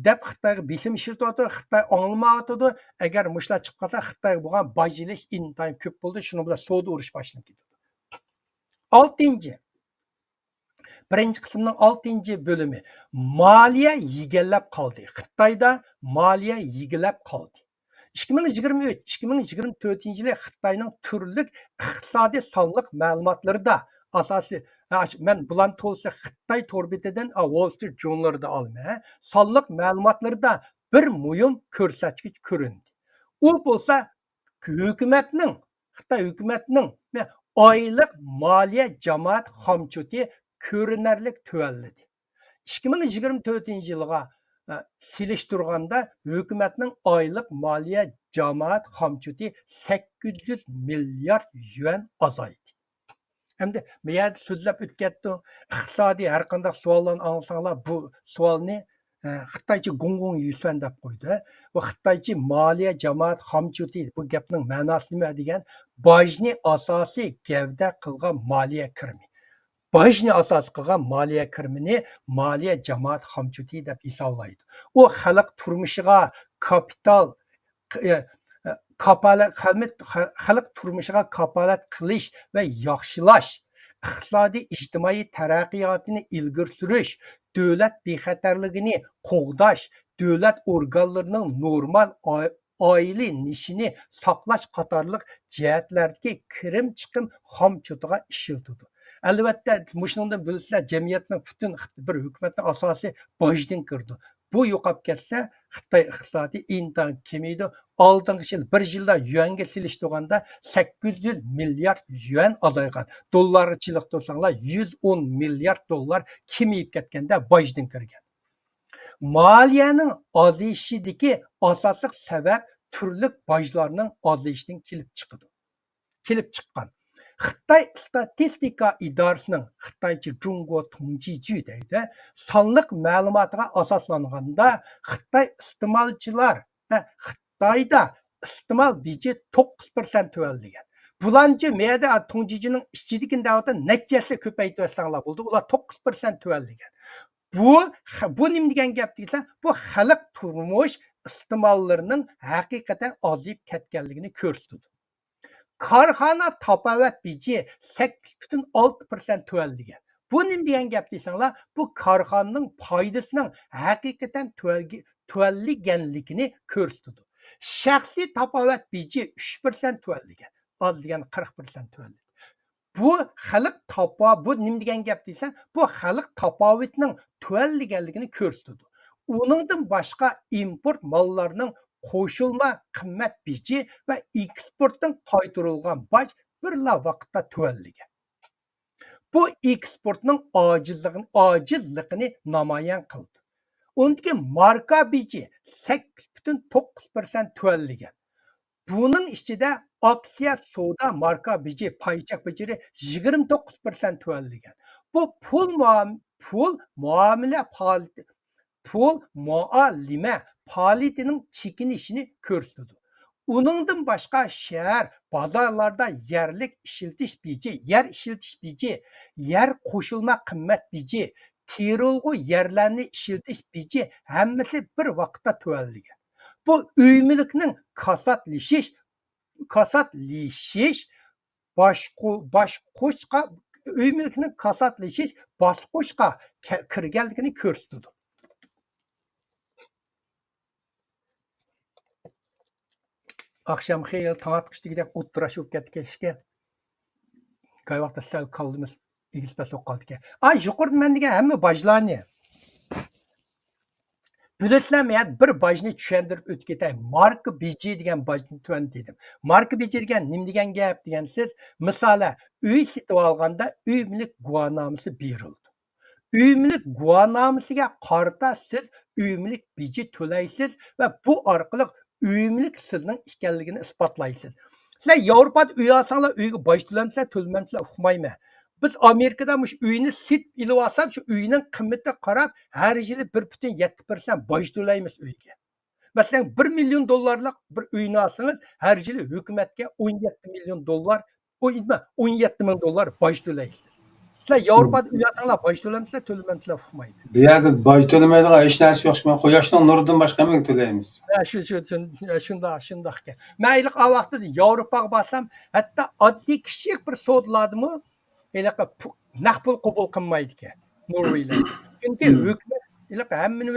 deb Xitoyga besim ishirtadi, Xitoy anglamayotdi. Agar mushlar chiqib qolsa, Xitoyga bo'lgan bojilish intayin ko'p bo'ldi, shuni bilan soda urush boshlanib ketadi. 1. qismning 6 bölümü moliya yigallab qoldi. Xitoyda moliya yigallab qoldi. 2023-2024 yili Xitoyning turli iqtisodiy sonliq ma'lumotlarida asosiy men bulan to'lsa Xitoy torbetidan Wall Street Journal'da olma. Sonliq ma'lumotlarida bir muhim ko'rsatkich ko'rindi. U bo'lsa Xitoy hukumatining oylik moliya jamoat xomchoti ko'rinarli tuvalladi. 2024 yilga selishtirganda hukumatning oylik moliya jamoat xomchoti 800 milyard yuan azaydi. Endi bu yerda so'zlab o'tgatdi. Iqtisodiy har qanday savollarni anglasanglar bu savolni Xitoycha gongong yusan deb qo'ydi. Bu Xitoycha moliya jamoat xomchuti bu gapning ma'nosi nima degan? Bojni asosiy gavda qilgan moliya kirimi. Bojni asos qilgan moliya kirimini moliya jamoat xomchuti deb hisoblaydi. U xalq turmushiga kapital xalq turmushiga kapolat qilish va yaxshilash, iqtisodiy ijtimoiy taraqqiyotini ilgari surish, davlat bexatarligini qo'g'dash, davlat organlarining normal oila nishini saqlash qatorliq jihatlardagi kirim chiqim xomchutiga ishiltidi. Albatta, shundan bilsizlar, jamiyatning butun bir hukumatning asosi bojdan kirdi. Bu yo'qolib ketsa, Xitoy iqtisodi intan kemaydi. Oldingi yil bir yilda yuanga silishtirganda 800 milliard yuan azaygan. Dollarga chiliqtirsanglar 110 milliard dollar kemayib ketganda bojdan kirgan. Moliyaning ozayishidagi asosiy sabab turli bojlarning ozayishidan kelib chiqqan. Xitoy statistika idorasining Xitoycha Jungo Tongjiju deydi. Sonliq ma'lumotiga asoslanganda Xitoy iste'molchilar Xitoyda iste'mol beji 9% tuvaldigan. Bulanchi meyada Tongjijuning ichidagi davlatda nechasi ko'paytirsanlar bo'ldi. Ular 9% tuvaldigan. Bu nima degan gap desa, bu xalq turmush iste'mollarining haqiqatan ozib ketganligini ko'rsatadi. Korxona tapovat beji 8,6% tuvaldigan. Bu nima degan gap desanglar, bu korxonaning foydasining haqiqatan tuvalliganligini ko'rsatadi. Shaxsiy tapovat beji 3% tuvaldigan. Az degan 40% tuvaldigan. Bu xalq bu nima degan gap desa, bu xalq tapovatining tuvalliganligini ko'rsatadi. Uningdan boshqa import mollarining qo'shilma qimmat beji va eksportdan qaytarilgan boj birla vaqtda tuvalligan. Bu eksportning ojizligini namoyon qildi. Undagi marka beji 8,9% tuvalligan. Bunun ichida aksiya savdo marka beji paychaq bejiri 29% tuvalligan. Bu pul muomala faoliyatining chekinishini ko'rsatadi. Uningdan boshqa shahar, bozorlarda yer ishiltish beji, yer qo'shilma qimmat beji, terilg'u yerlarni ishiltish beji hammasi bir vaqtda tuvalligan. Bu uy mulkning bosqichga kirganligini ko'rsatadi. Akşam xeyli tanıtmıştık otturaş olub ketdi. Qay vaqtda sal qaldımız İngilizce soqqaldı ki. Ay yuqurdu men degan hamma bojlarni. Bilasizlarmi, bir bojni tushuntirib o'tib ketay. Marka beji degan bojni tuvan dedim. Marka beji degan nima degan gap degansiz, misol uy sotib olganda uy mulk guvohnomasi berildi. Uy mulk guvohnomasiga qarata siz uy mulk beji to'laysiz va bu orqali uy mulk sizning ekanligini isbotlaysiz. Sizlar Yevropada uy olsanglar, uyga boj to'lamsizlar, to'lamamsizlar, uqmayman. Biz Amerikada uyni sit ilib olsam, shu uyning qimmatiga qarab, har yili 1,7% boj to'laymiz uyga. Masalan, 1 million dollarlik bir uyni olsangiz, har yili hukumatga 17 million dollar, 17 ming dollar boj to'laysiz. Sizlar Yevropada uy olsanglar, boj to'lamsizlar, to'lamamsizlar, uqmaydi. Bu yerda boj to'lamaydigan hech narsa yo'q. Quyoshning nuridan boshqa nima to'laymiz? Shundoq. Mayli vaqtda Yevropaga borsam, hatto oddiy kichik bir savdolardimi naqd pul qabul qilmaydi ekan Norveylar. Chunki hukumat hammani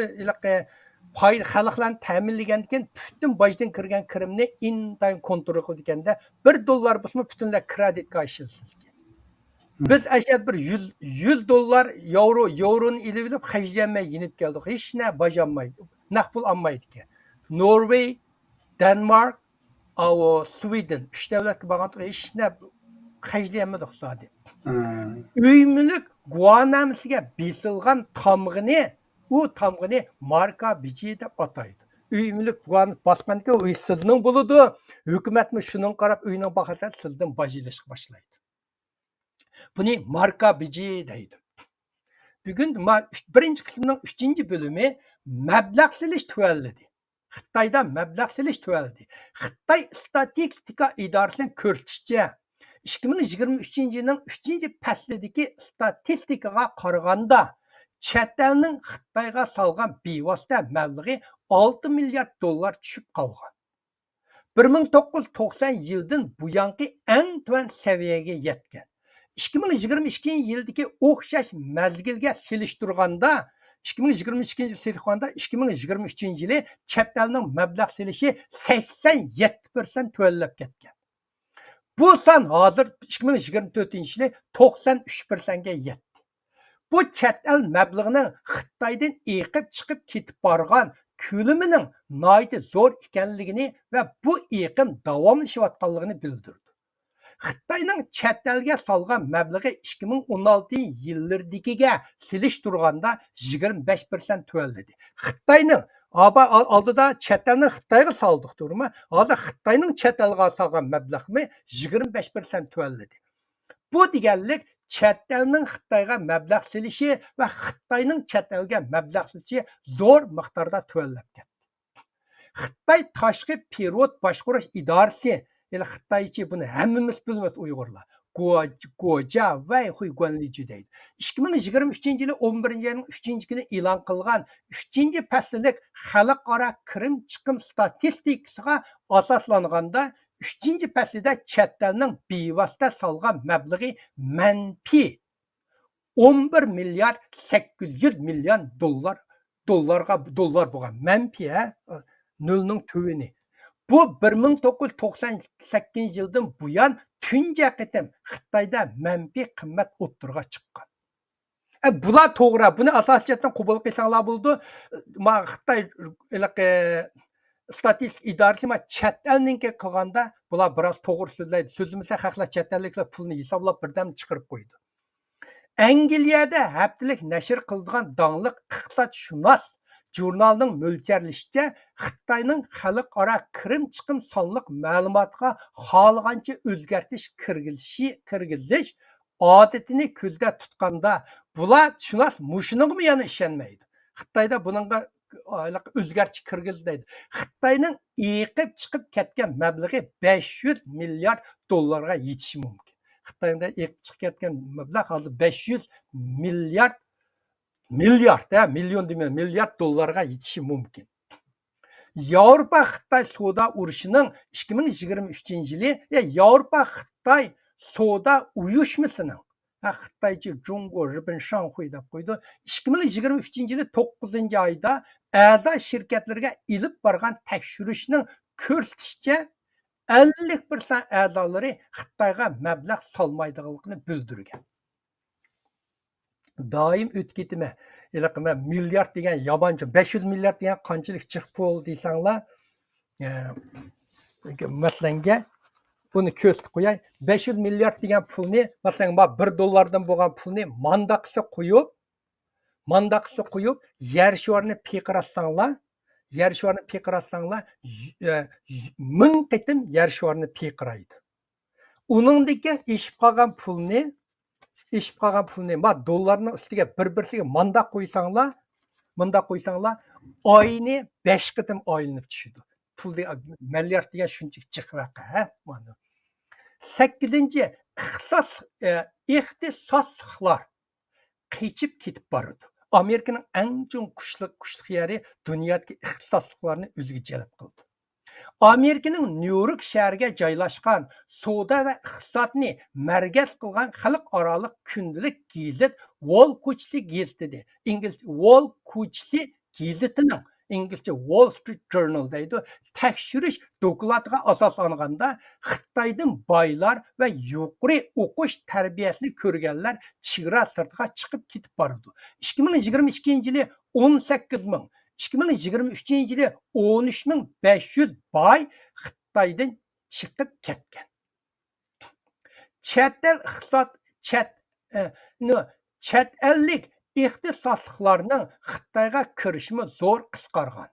xalqlarni ta'minlagandan keyin butun bojdan kirgan kirimni intayin kontrol qildi ekanda, $1 bo'lsa butunlay kreditga ishilsiz. Biz ashad bir 100 dollar yevroni ilib olib xajlanmay yinib keldik. Hech narsa bajonmaydi. Naqd pul olmaydi ekan. Norvey, Denmark, Sweden 3 davlatga borganda hech narsa xajlanmadik zodi. Uy mulk guvohnomasiga besilgan tamg'ini marka beji deb ataydi. Uy mulk guvohnomasi bosgandan keyin uy sizning bo'ladi. Hukumatmi shuning qarab uyning bahosini sizdan boj ilishga boshlaydi. Buni marka beji deydi. Bugun birinchi qismning 3-bölümü mablag' silish tuvalladi. Xitoyda mablag' silish tuvalladi. Xitoy statistika idorasining ko'rsatishicha 2023 yilning 3 faslidagi statistikaga qaraganda chet elning Xitoyga solgan bevosita mablag'i 6 milliard dollar tushib qolgan. 1990 yildan bu yangi eng tuvan seviyaga yetgan. 2022 yildagi o'xshash mazgilga selishtirganda 2022 yil selishtirganda 2023 yili chet elning mablag' selishi 87% tuvallab ketgan. Bu son hozir 2024 yili 93%ga yetdi. Bu chet el mablag'ining Xitoydan eqib chiqib ketib borgan ko'lamining noyda zo'r ekanligini va bu eqim davomlashayotganligini bildirdi. Xitoyning chet elga solgan mablag'i 2016 yillardagiga selishtirganda 25% tuvalladi. Xitoyning oldida chet elni Xitoyga soldik turma. Hozir Xitoyning chet elga solgan mablag'i 25% tuvalladi. Bu deganlik chet elning Xitoyga mablag' selishi va Xitoyning chet elga mablag' selishi zo'r miqdorda tuvallab ketdi. Xitoy tashqi periyod boshqarish idorasi, ya'ni Xitoycha buni hammamiz bilamiz Uyg'urlar. Goja va Huiguanliji deydi. 2023 yili 11 ayning 3-kuni e'lon qilgan 3-faslilik xalqaro kirim chiqim statistikasiga asoslanganda 3-faslida chet elning bevosita solgan mablag'i manfi 11 milliard 800 million dollar bo'lgan. Manfi nolning tuvini. Bu 1998 yildan buyon tunja qitim Xitoyda manfi qimmat o'ttirga chiqqan. Bular to'g'ri. Buni asosiyatdan qabul qilsanglar bo'ldi. Xitoy statistik idorasi chet elninki qilganda bular biroz to'g'ri so'zlaydi. So'zlamasa haqlar chet elliklar pulni hisoblab birdan chiqarib qo'ydi. Angliyada haftalik nashr qilgan dongliq iqtisodshunos jurnalning mo'ljallashicha Xitoyning xalqaro kirim chiqim sonliq ma'lumotga xohlagancha o'zgartirish kirgizish odatini ko'zda tutganda bular shunos mushuninga yana ishonmaydi. Xitoyda buningga o'zgartirish kirgizdi. Xitoyning eqib chiqib ketgan mablag'i 500 milliard dollarga yetishi mumkin. Xitoyda eqib chiqib ketgan mablag' hozir 500 milliard milliard dollarga yetishi mumkin. Yevropa Xitoy savdo urushining 2023 yili Yevropa Xitoy savdo uyushmasining Xitoycha Jungo Ribin Shanxuy deb qo'ydi. 2023 yili 9 oyda a'zo shirkatlarga ilib borgan tekshirishning ko'rsatishicha 50% a'zolari Xitoyga mablag' solmaydiganligini bildirgan. Doim o'tib ketimi. Milliard degan yabanchi 500 milliard degan qanchalik chiqib bo'ldi desanglar, masalanga buni ko'rsatib qo'yay. 500 milliard degan pulni, masalan, $1 bo'lgan pulni mandaqisi qo'yib, yer shuarni piqiratsanglar, 1000 qitim yer shuarni piqiraydi. Uningdan eshib qolgan pulni dollarning ustiga bir-birsiga mandaq qo'ysanglar, oyni 5 qitim oylanib tushadi. Pulni milliard degan shunchaki chiqvaqa, mana. 8-chi ixtisosliklar qichib ketib boradi. Amerikaning eng chong kuchli yeri dunyodagi ixtisosliklarni o'ziga jalb qildi. Amerikaning Nyu-York shahriga joylashgan savdo va iqtisodni markaz qilgan xalqaro kundalik gazet Wall Street gazeti, inglizcha Wall Street gazetining inglizcha Wall Street Journal deydi. Tekshirish doklatiga asoslanganda Xitoydan boylar va yuqori o'qish tarbiyasini ko'rganlar chegara sirtiga chiqib ketib boradi. 2022 yili 18 ming, 2023 yili 13.500 boy Xitoydan chiqib ketgan. Chet ellik ixtisosliklarning Xitoyga kirishimi zo'r qisqargan.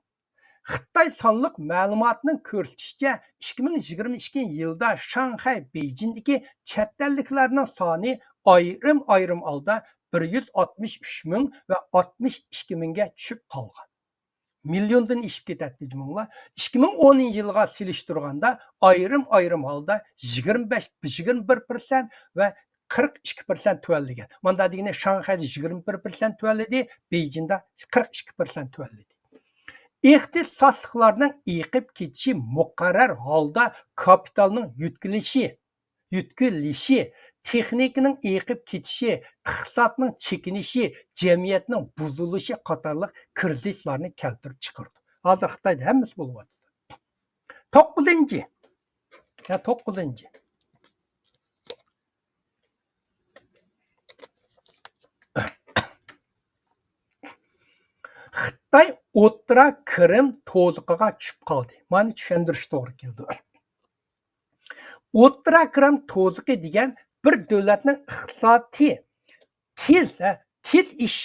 Xitoy sonliq ma'lumotining ko'rsatishicha 2022 yilda Shanxay, Beijingdagi chet elliklarning soni ayrim holda 163 ming va 62 mingga tushib qolgan. Milyondan işip ketadi jumla. 2010 yılga silishtirganda ayrım holda 25-21% ve 42% tövəlligen. Manda degene Şanxayda 21% tövəllidi, Beijingda 42% tövəllidi. İxtisaslıqlarning eqib ketishi muqarrar holda kapitalning yutkilishi, texnikaning eqib ketishi, iqtisodning chekinishi, jamiyatning buzilishi qatorliq krizislarni keltirib chiqardi. Hozir Xitoyda hammasi bo'lyapti. 9. 9. Xitoy O'rta Qrim to'ziqiga tushib qoldi. Mani tushuntirish to'g'ri keldi. O'rta Qrim to'ziqi degan bir davlatning iqtisodiy tez ish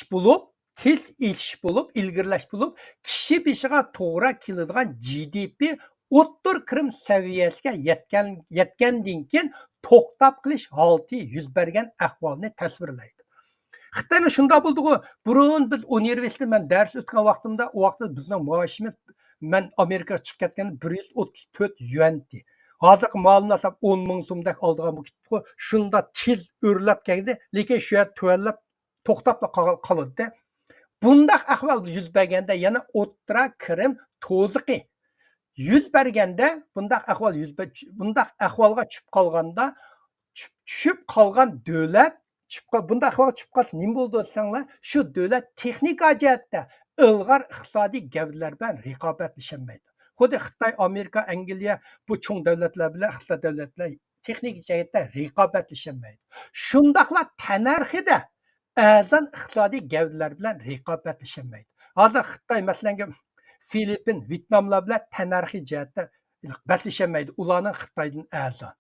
bo'lib, ilgirlash bo'lib, kishi beshiga to'g'ri keladigan GDP O'rta Qrim saviyasiga yetgandan keyin to'xtab qilish holati yuz bergan ahvolni tasvirlaydi. Xitoyda shunday bo'ldi-ku, burun biz universitetda men dars o'tgan vaqtimda, u vaqtda bizning maoshimiz men Amerikaga chiqib ketganda 134 yuanti. Hozirgi molni olsam 10 ming so'mdek oldigan bo'lib, shunda tez o'rlab keldi, lekin shu yer tuvallab to'xtab qoldi. Bundaq ahvol yuz berganda yana O'rta Qrim to'ziqi yuz berganda bundaq ahvolga tushib qolgan davlat bunda ahvol chiqib qolsa nima bo'ldi desanglar, shu davlat texnika jihatda ilg'or iqtisodiy gavdalar bilan raqobatlasholmaydi. Xuddi Xitoy, Amerika, Angliya bu cho'ng davlatlar bilan iqtisodiy davlatlar texnik jihatda raqobatlasholmaydi. Shundaqla tanarxida a'zon iqtisodiy gavdalar bilan raqobatlasholmaydi. Hozir Xitoy masalan Filippin, Vyetnamlar bilan tanarxiy jihatda raqobatlasholmaydi. Ularning Xitoydan a'zon.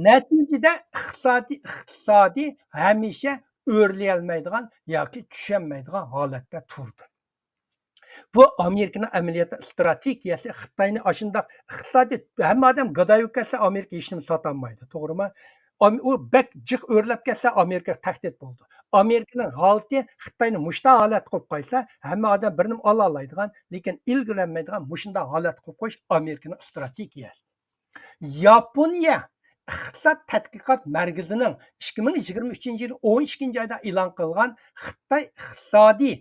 Natijada iqtisodiy hamisha o'rlayolmaydigan yoki tushunmaydigan holatda turdi. Bu Amerikaning amaliyotda strategiyasi Xitoyni ashundaq iqtisodiy hamma odam gadoy kelsa Amerika hech nima sotolmaydi, to'g'rimi? U bak jiq o'rlab kelsa Amerika tahdid bo'ldi. Amerikaning holati Xitoyni mushta holat qilib qo'ysa, hamma odam bir nima ola oladigan, lekin ilgilanmaydigan mushunda holat qilib qo'yish Amerikaning strategiyasi. Yaponiya iqtisod tadqiqot markazining 2023-yil 12-oyda e'lon qilgan Xitoy iqtisodiy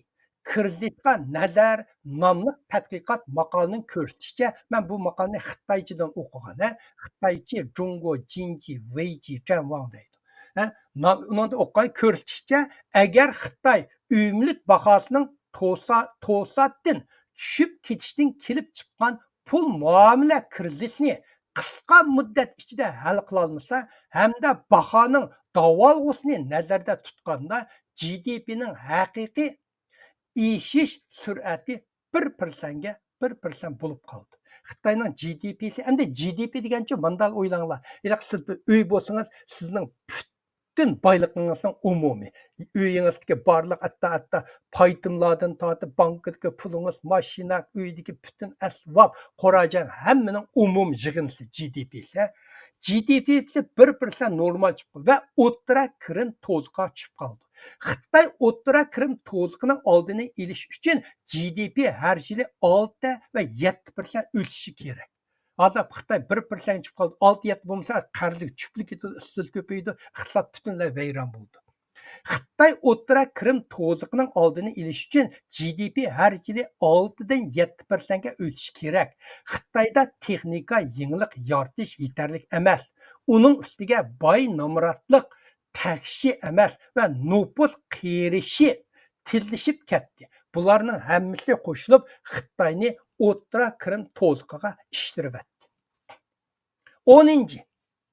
krizisga nazar nomli tadqiqot maqolining ko'rsatishicha, men bu maqolani Xitoychadan o'qigan, Xitoycha Jungo Jinji Weiji Zhenwang deydi. Uni o'qigan ko'rsatishicha, agar Xitoy uyumlik bahosining to'satdan tushib ketishdan kelib chiqqan pul muomala krizisini qisqa muddat ichida hal qila olmasa, hamda bahoning davolg'usini nazarda tutganda GDPning haqiqiy eshish sur'ati 1%ga 1% bo'lib qoldi. Xitoyning GDP'si, endi GDP degancha mandal o'ylanglar. Siz uy bo'lsangiz, sizning bütün boyliqingizning umumi, uyingizdagi barliq hatta paytimlardan tortib bankadagi pulingiz, mashina, uydagi bütün asbob, qorajan hammaning umum yig'indisi GDP'si. GDP'si 1% normal chiqdi va O'rta Qrim to'ziqiga tushib qoldi. Xitoy O'rta Qrim to'ziqining oldini olish uchun GDP har yili 6 va 7% o'sishi kerak. Hozir Xitoy 1% chiqib qoldi, 6-7 bo'lmasa qarzi tushib ketadi, issiq ko'paydi, iqtisod butunlay vayron bo'ldi. Xitoy O'rta Qrim to'ziqining oldini olish uchun GDP har yili 6 dan 7%ga o'sishi kerak. Xitoyda texnika yenilik yaratish yetarli emas. Uning ustiga boy nomratlik takshi emas va nupus qerishi tezlashib ketdi. Bularning hammasi qo'shilib Xitoyni O'rta Qrim to'ziqiga ishtirib etdi. 10.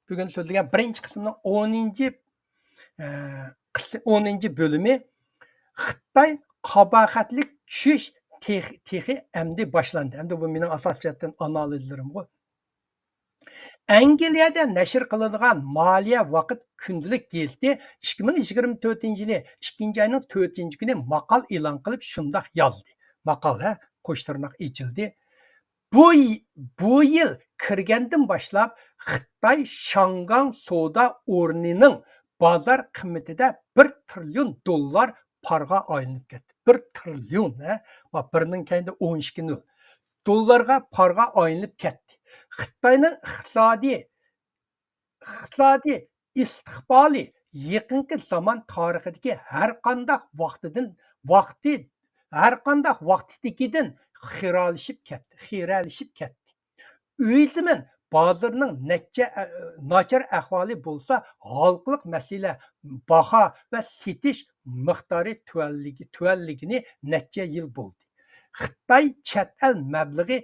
Bugun so'zlagan birinchi qismning 10 bölümü Xitoy qabohatlik tushish texi endi boshlandi. Endi bu mening asosiyatdan analizlarim bu. Angliyada nashr qilingan Moliya vaqt kundalik gazeti 2024-yili 2-oyning 4-kuni maqol e'lon qilib shunday yozdi. Maqola qo'shtirnoq ichildi. Bu yil kirgandan boshlab Xitoy Shangang savdo o'rnining bozor qiymatida $1 trillion parga aylanib ketdi. 1 trillion, birinin kayında 12 nol dollarga parga aylanib ketdi. Xitoyning iqtisodiy istiqboli yaqinqi zaman tarixidagi har qanday vaqtidagidan xiralashib ketdi. Üyüzümün bazarının nachar ahvoli bo'lsa, halqılık məsələ baha və setiş miqdarı tuvalligini necha yil bo'ldi. Xitoy chet el mablag'i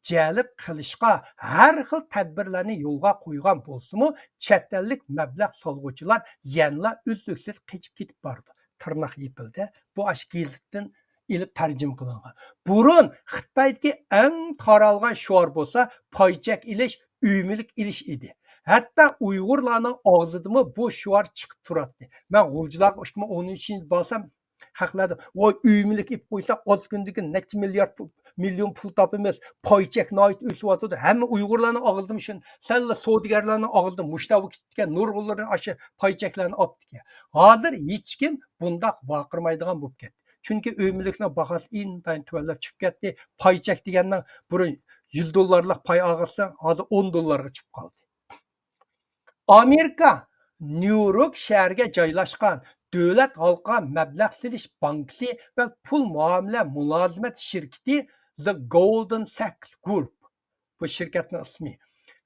jalb qilishga har xil tadbirlarni yo'lga qo'ygan bo'lsa-mu, chet ellik mablag' solg'uvchilar yanla uzluksiz qechib ketib bordi. Tirnoq yepildi. Bu ashgillikdan ilib tarjim qilingan. Burun Xitoydagi eng taralgan shuar bo'lsa, paychak ilish, uymilik ilish edi. Hatta Uyg'urlarning og'zidami bu shuar chiqib turadi. Men g'uljilarga 2013-yil bo'lsam haqladi. Voy uymilik ip qo'ysa, oz kundagi necha million pul topamiz. Paychak noit o'syotdi. Hamma Uyg'urlarning og'zidami shun. Salla savdogarlarning og'zida mushtavik ketgan nurg'ullarning aşı paychaklarni opdi. Hozir hech kim bundaq vaqirmaydigan bo'lib ketdi. Çünkü ömürlükle bahası intayin tüvellep çıkıp gitti. Payçek degenden burun $100 pay ağırsa hazır $10 çıkıp kaldı. Amerika New York şehirge caylaşkan Devlet Halka Meblağ Silish Bankası ve pul muamele mülazimet şirketi The Golden Sachs Group. Bu şirketin ismi.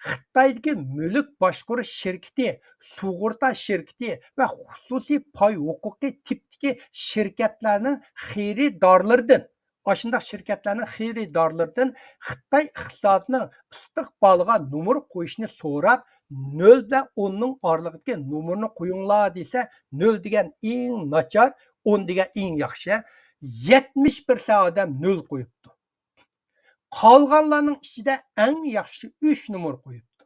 Xitoydagi mülk boshqarish şirketi, sug'urta şirketi ve xususiy pay huquqi tipdagi şirketlarning xaridorlaridan, ashundaq şirketlarning xaridorlaridan Xitoy iqtisodining istiqboliga nomer qo'yishni so'rab, 0 bilan 10 ning oralig'idagi nomerni qo'yinglar desa, 0 degan eng nachar, 10 degan eng yaxshi, 71 odam 0 qo'yibdi. Qolganlarning ichida eng yaxshi 3 nomer qo'yibdi.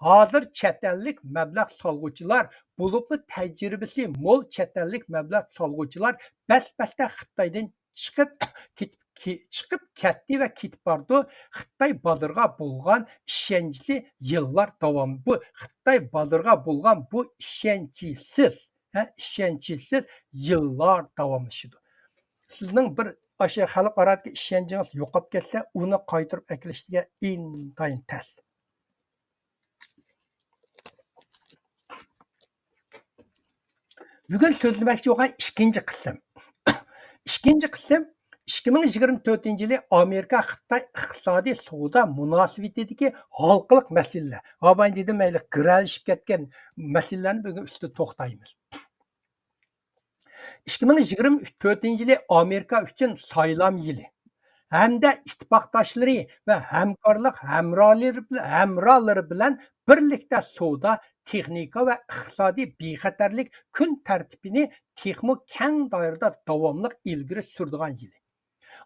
Hozir chet ellik mablag' solg'uvchilar, bo'lib tajribasi mo'l chet ellik mablag' solg'uvchilar bas-basda Xitoydan chiqib ketdi va ketib bordi. Xitoy bozorga bo'lgan ishonchli yillar davom. Bu Xitoy bozorga bo'lgan bu ishonchsiz yillar davomlashadi. Sizning bir aşı xalqaradagi ishonchingiz yo'qolib ketsa, uni qaytarib aklashga intayin tez. Bugun so'zlamoqchi bo'lgan ikkinchi qism. Ikkinchi qism 2024-yili Amerika Xitoy iqtisodiy savdo munosabatidagi halqılık masalalar. Abayn dedim, mayli qiralishib ketgan masalalarni bugun ustida to'xtaymiz. 2024-yili Amerika uchun saylam yili. Hamda ittifoqdoshlari va hamkorlik hamrohlari bilan birlikda savdo, texnika va iqtisodiy bexatarlik kun tartibini texmo keng doirada davomli ilgari suradigan yili.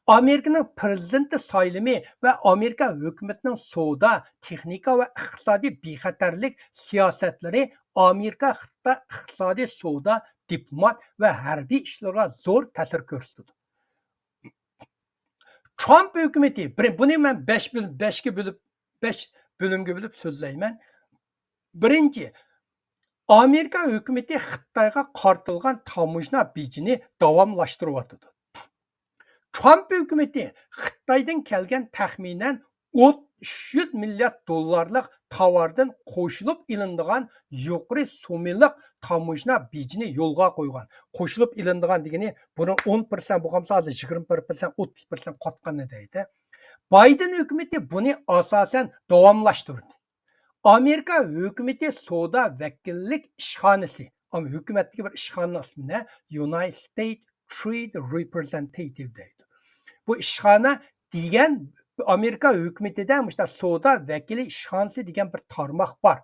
Amerikaning prezidenti saylimi va Amerika hukumatining savdo, texnika va iqtisodiy bexatarlik siyosatlari Amerika Xitoy iqtisodiy savdo, diplomat ve harbiy ishlarga zo'r ta'sir ko'rsatdi. Trump hükümeti, buni men 5 bölümge bölüp so'zlayman. Birinchi, Amerika hükümeti Xitoyga qartilgan tamojna bejini davomlashtiryapti. Trump hükümeti Xitoydan kelgan taxminan 300 milliard dollarlik tovardan qo'shilib ilindigan yuqori summalik tamojna bejini yo'lga qo'ygan. Qo'shilib ilindigan degani buni 10% bo'lgansa, 21%, 30% qotqani deydi. Biden hükümeti buni asosan davomlashtirdi. Amerika hükümeti savdo vakillik ishxonasi, hukumatdagi bir ishxona ismi United States Trade Representative deydi. Bu ishxona degan Amerika hükümetida savdo vakili ishxonasi degan bir tarmoq bor.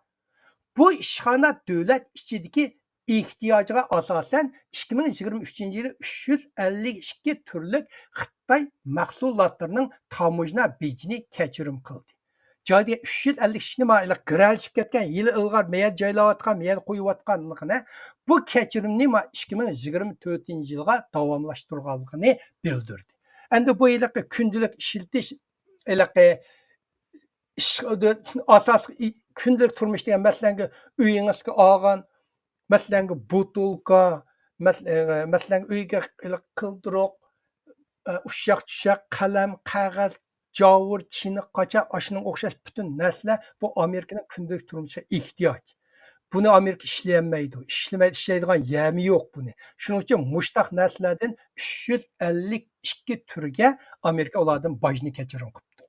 Bu ishxona davlat ichidagi ehtiyojiga asosan 2023-yili 352 turlik Xitoy mahsulotlarining tamojna bejini kechirim qildi. Joyda 352 nima qiralishib ketgan, yili ilg'or meyat joylayotgan, meyat qo'yayotganligini, bu kechirimni 2024-yilga davomlashtirganligini bildirdi. Endi bu yilgi kundalik ishiltish asos kundalik turmush degan masalan uyingizga olgan, masalan butulka, masalan uyga qildiroq ushshaq tushshaq qalam qog'oz javur chini qocha ashunga o'xshash butun narsalar bu amerikaning kundalik turmushiga ehtiyoj. Buni Amerika ishlayolmaydi. Ishlaydigan yami yo'q buni. Shuning uchun mushtaq narsalardan 352 turga Amerika ulardan bojni kechirim qilibdi.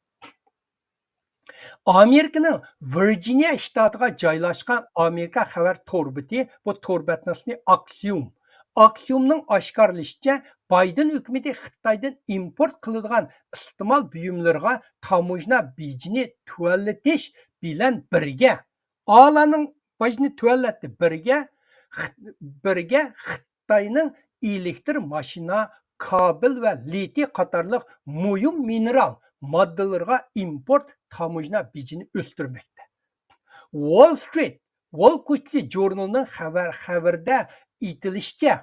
Amerikaning Virginia shtatiga joylashgan Amerika xabar torbiti bu torbatning ismi Axiom. Axiomning oshkorlashicha Biden hukumati Xitoydan import qiladigan iste'mol buyumlariga tamojna bejini tuallatish bilan birga olaning bojni tuallatdi birga Xitoyning elektr mashina, kabel va litiy qatorliq muhim mineral moddalarga import tamojna bejini o'stirmoqda. Wall Street jurnalining xabarida aytilishicha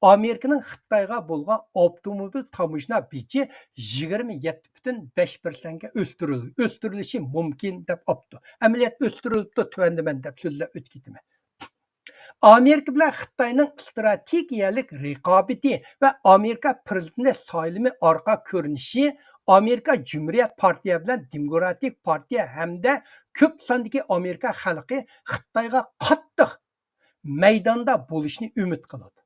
Amerikaning Xitoyga bo'lgan avtomobil tamojna beji 27,5% ga o'stirilishi mumkin deb opti. Amaliyot o'stirilibdi tuvandiman deb so'zlab o'tkidiman. Amerika bilan Xitoyning strategiyalik raqobati va Amerika prezidenti saylimi orqa ko'rinishi Amerika Cumhuriyet Partiya bilan Demokratik Partiya hamda ko'p sondagi Amerika xalqi Xitoyga qattiq maydonda bo'lishni umid qiladi.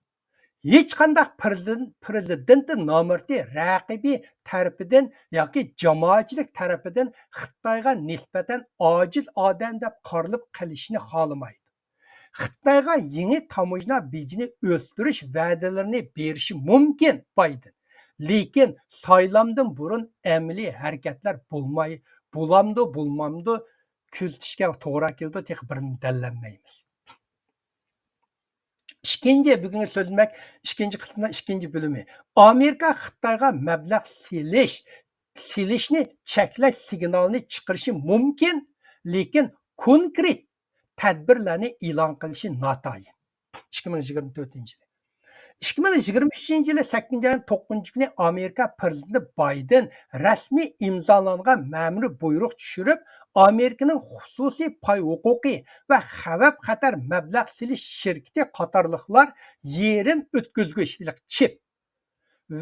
Hech qanday prezident nomorti raqibi tarafidan yoki jamoatchilik tarafidan Xitoyga nisbatan ojiz odam deb qarilib qolishni xohlamaydi. Xitoyga yangi tamojna bejini o'stirish va'dalarini berishi mumkin Biden. Lekin saylamdan burun amaliy harakatlar bo'lmamdi kuzatishga to'g'ri keldi, tek birini dallanmaymiz. Bugungi so'zlamak ikkinchi qismda ikkinchi bo'limi. Amerika Xitoyga mablag' silishni cheklash signalini chiqarishi mumkin, lekin konkret tadbirlarni e'lon qilishi notayin. 2024-yil. 2023-yil 8-ayning 9-kuni Amerika prezidenti Biden rasmiy imzolangan ma'muriy buyruq tushirib, Amerikaning xususiy pay huquqi va xavf xatar mablag' silish shirkati qatorliqlar yerim o'tkazgich chip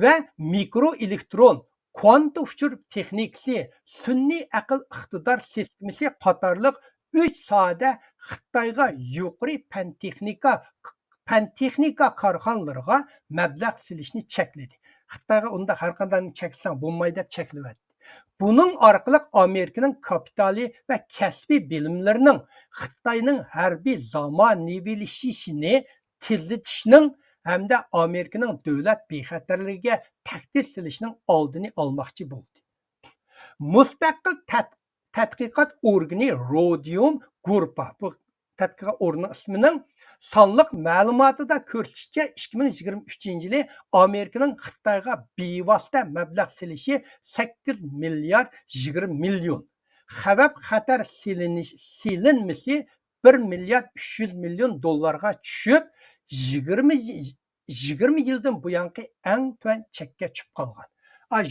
va mikroelektron kvant uchur texnikasi, sun'iy aql iqtidor sistemasi qatorliq 3 sohada Xitoyga yuqori fan texnika korxonalariga mablag' silishni chekladi. Xitoyga unda har qanday cheklasang bo'lmaydi deb chekladi. Buning orqali Amerikaning kapitali va kasbiy bilimlarining Xitoyning harbiy zamonaviylashishini tezlatishning hamda Amerikaning davlat bexatarligiga tahdid silishning oldini olmoqchi bo'ldi. Mustaqil tadqiqot organi Rodium Groupa bu tadqiqot organi ismining sonliq ma'lumotida ko'rsatishicha 2023-yili Amerikaning Xitoyga bevosita mablag' silishi 8 milliard 20 million. Xavf xatar silinmasi 1 milliard 300 million dollarga tushib 20 yildan buyangi eng tuvan chekka tushib qolgan.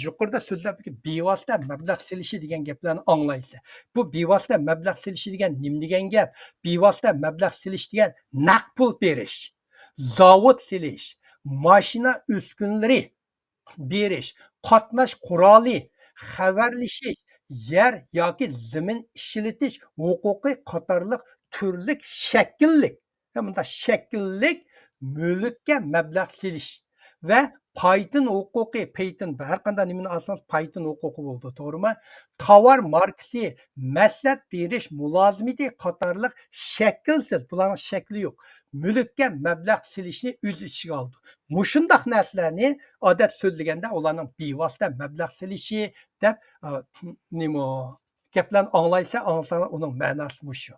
Yuqorida so'zlab bevosita mablag' silishi degan gaplarni anglaysiz. Bu bevosita mablag' silishi degan nima degan gap? Bevosita mablag' silish degan naqd pul berish, zavod silish, mashina uskunalari berish, qatnash quroli, xabarlashish, yer yoki zamin ishlatish huquqi qatorliq turli shakllik mulkka mablag' silish va patent huquqi, har qanday nimani olsangiz patent huquqi bo'ldi, to'g'rimi? Tovar markasi, maslahat berish mulozimati qatorliq shaklsiz, bularning shakli yo'q, mulkka mablag' silishni o'z ichiga oldi. Mushundaq narsalarni odat so'zlaganda ularning bevosita mablag' silishi deb gaplarni anglaysa, uning ma'nosi shu.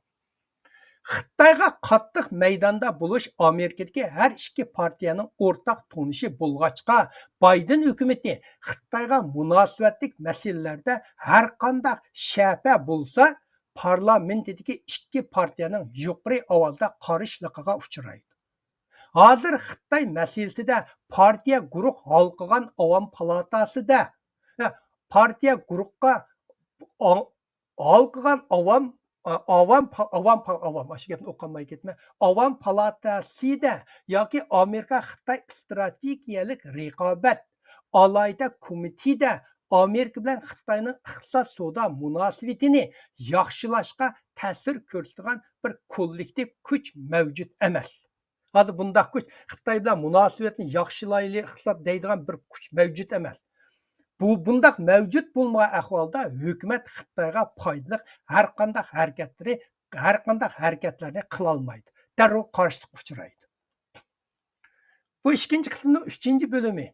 Xitoyga qattiq maydonda bo'lish Amerikadagi har ikki partiyaning o'rtaq tonishi bo'lg'achqa, Biden hukumati Xitoyga munosabatlik masalalarda har qanday shafa bo'lsa, parlamentdagi ikki partiyaning yuqori ovozda qarshiligiga uchraydi. Hozir Xitoy masalasida partiya guruh hal qilgan avom palatasida partiya guruhga hal qilgan avam shu gapni o'qolmay ketma. Avam palatasida yoki Amerika Xitoy strategiyalik raqobat alayda komitida Amerika bilan Xitoyning iqtisod savdo munosabatini yaxshilashga ta'sir ko'rsatgan bir kollektiv kuch mavjud emas. Hozir bundaq kuch Xitoy bilan munosabatni yaxshilayli iqtisod deydigan bir kuch mavjud emas. Bundaq mavjud bo'lmagan ahvolda hukumat Xitoyga foydali har qanday harakatlarni qila olmaydi. Darrov qarshilik uchraydi. Bu ikkinchi qismning 3-bo'limi.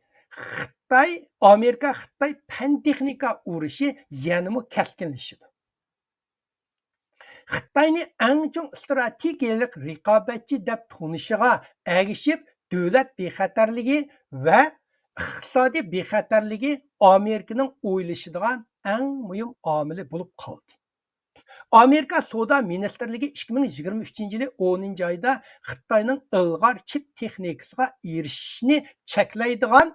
Amerika Xitoy fan texnika urushi yanada keskinlashadi. Xitoyni eng chong strategiyalik raqobatchi deb tanishiga ergishib, davlat bexatarligi va iqtisodiy bexatarligi Amerikaning o'ylashadigan eng muhim omili bo'lib qoldi. Amerika savdo ministrligi 2023-yili 10-oyda Xitoyning ilg'or chip texnikasiga erishishni cheklaydigan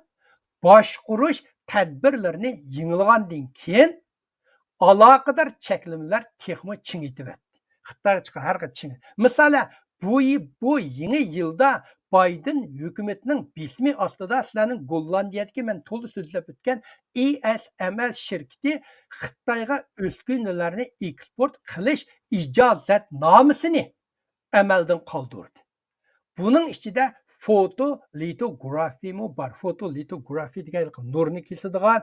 boshqurish tadbirlarini yengilgandan keyin aloqador cheklamalar texmo chingitibdi. Xitoyga har qancha. Masalan, bu yeni yilda Biden hukumatining bismi ostida sizlarning Gollandiyadagi men to'liq so'zlab o'tgan ASML shirkati Xitoyga uskunalarni eksport qilish ijozatnomasini amaldan qoldirdi. Buning ichida fotolitografiya bor. Fotolitografiya degan nurni kesadigan,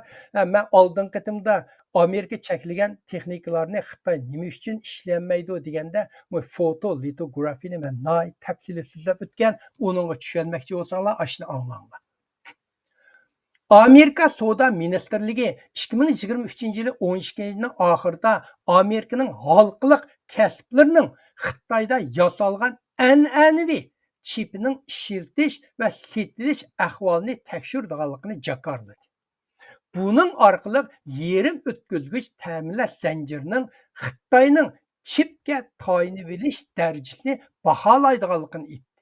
men oldin qatimda Amerika cheklagan texnikalarni Xitoy nima uchun ishlanmaydi deganda, bu fotolitografiyani men tafsili so'zlab o'tgan, uningga tushunmoqchi bo'lsanglar, ashni anglanglar. Amerika savdo ministrligi 2023-yili 12-oyning oxirida Amerikaning xalqliq kasblarining Xitoyda yasalgan an'anaviy chipining ishlatilish va setilish ahvolini tekshirganligini jakarladi. Buning orqali yerim o'tkazgich ta'minlash zanjirining Xitoyning chipga tayinib olish darajasini baholaydiganligini aytdi.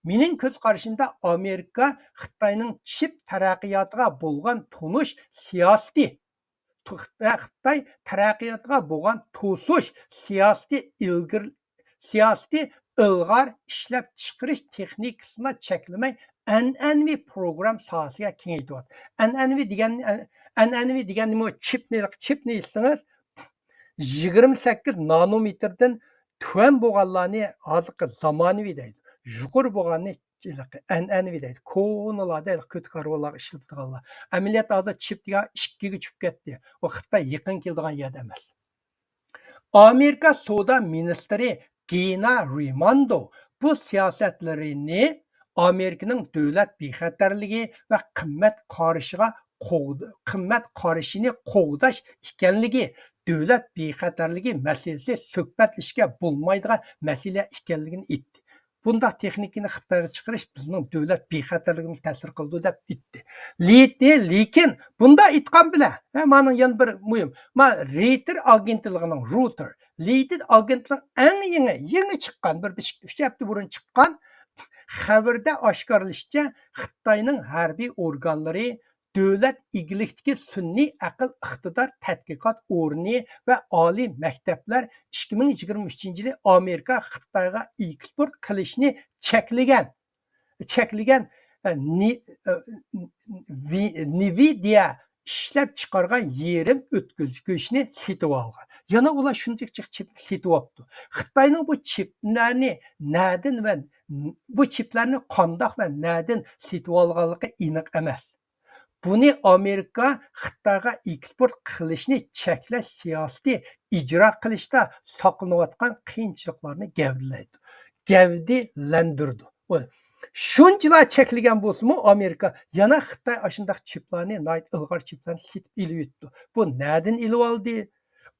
Mening ko'z qarashimda Amerika Xitoyning chip taraqqiyotiga bo'lgan tunish siyosati, Xitoy taraqqiyotiga bo'lgan to'sish siyosati ilg'or ishlab chiqarish texnikasini cheklamay an'anaviy program sohasiga kengaytiryapti. An'anaviy degan nima? Chipni eshitsangiz 28 nanometrdan tuvan bo'lganlarni hozirgi zamonaviy deydi. Yuqori bo'lganni an'anaviy deydi. Ko'nalarda ko'tkarvolar ishlatilganlar. Amaliyot hozir chip degan 2 ga tushib ketdi. U Xitoy yaqin keladigan yer emas. Amerika savdo ministri Gina Raimondo bu siyosatlarini Amerikaning davlat bexatarligi va qimmat qarishini qo'g'dash ekanligi, davlat bexatarligi masalasi suhbatlashishga bo'lmaydigan masala ekanligini aytdi. Bundaq texnikani Xitoyga chiqarish bizning davlat bexatarligimizga ta'sir qildi deb aytdi. Lekin bunda aytgan bilan, mana yana bir muhim. Reuters agentligining Reuters agentligining eng yangi chiqqan bir 3 hafta burun chiqqan xabarda oshkorlashicha, Xitoyning harbiy organlari davlat egilikdagi sun'iy aql iqtidor tadqiqot o'rni va oliy maktablar 2023-yili Amerika Xitoyga eksport qilishni cheklagan Nvidia ishlab chiqargan yerim o'tkazgichni setib olgan. Yana ular shunchalik chipni setib olibdi. Xitoyning bu chiplarni bu chiplarni qandoq va nadan setib olganligi aniq emas. Buni Amerika Xitoyga eksport qilishni cheklash siyosati ijro qilishda saqlanayotgan qiyinchiliklarni gavdilandirdi. Shunchalar cheklagan bo'lsa-mu, Amerika yana Xitoy ashundaq chiplarni, ilg'or chiplarni setib elib Bu nadan elib oldi?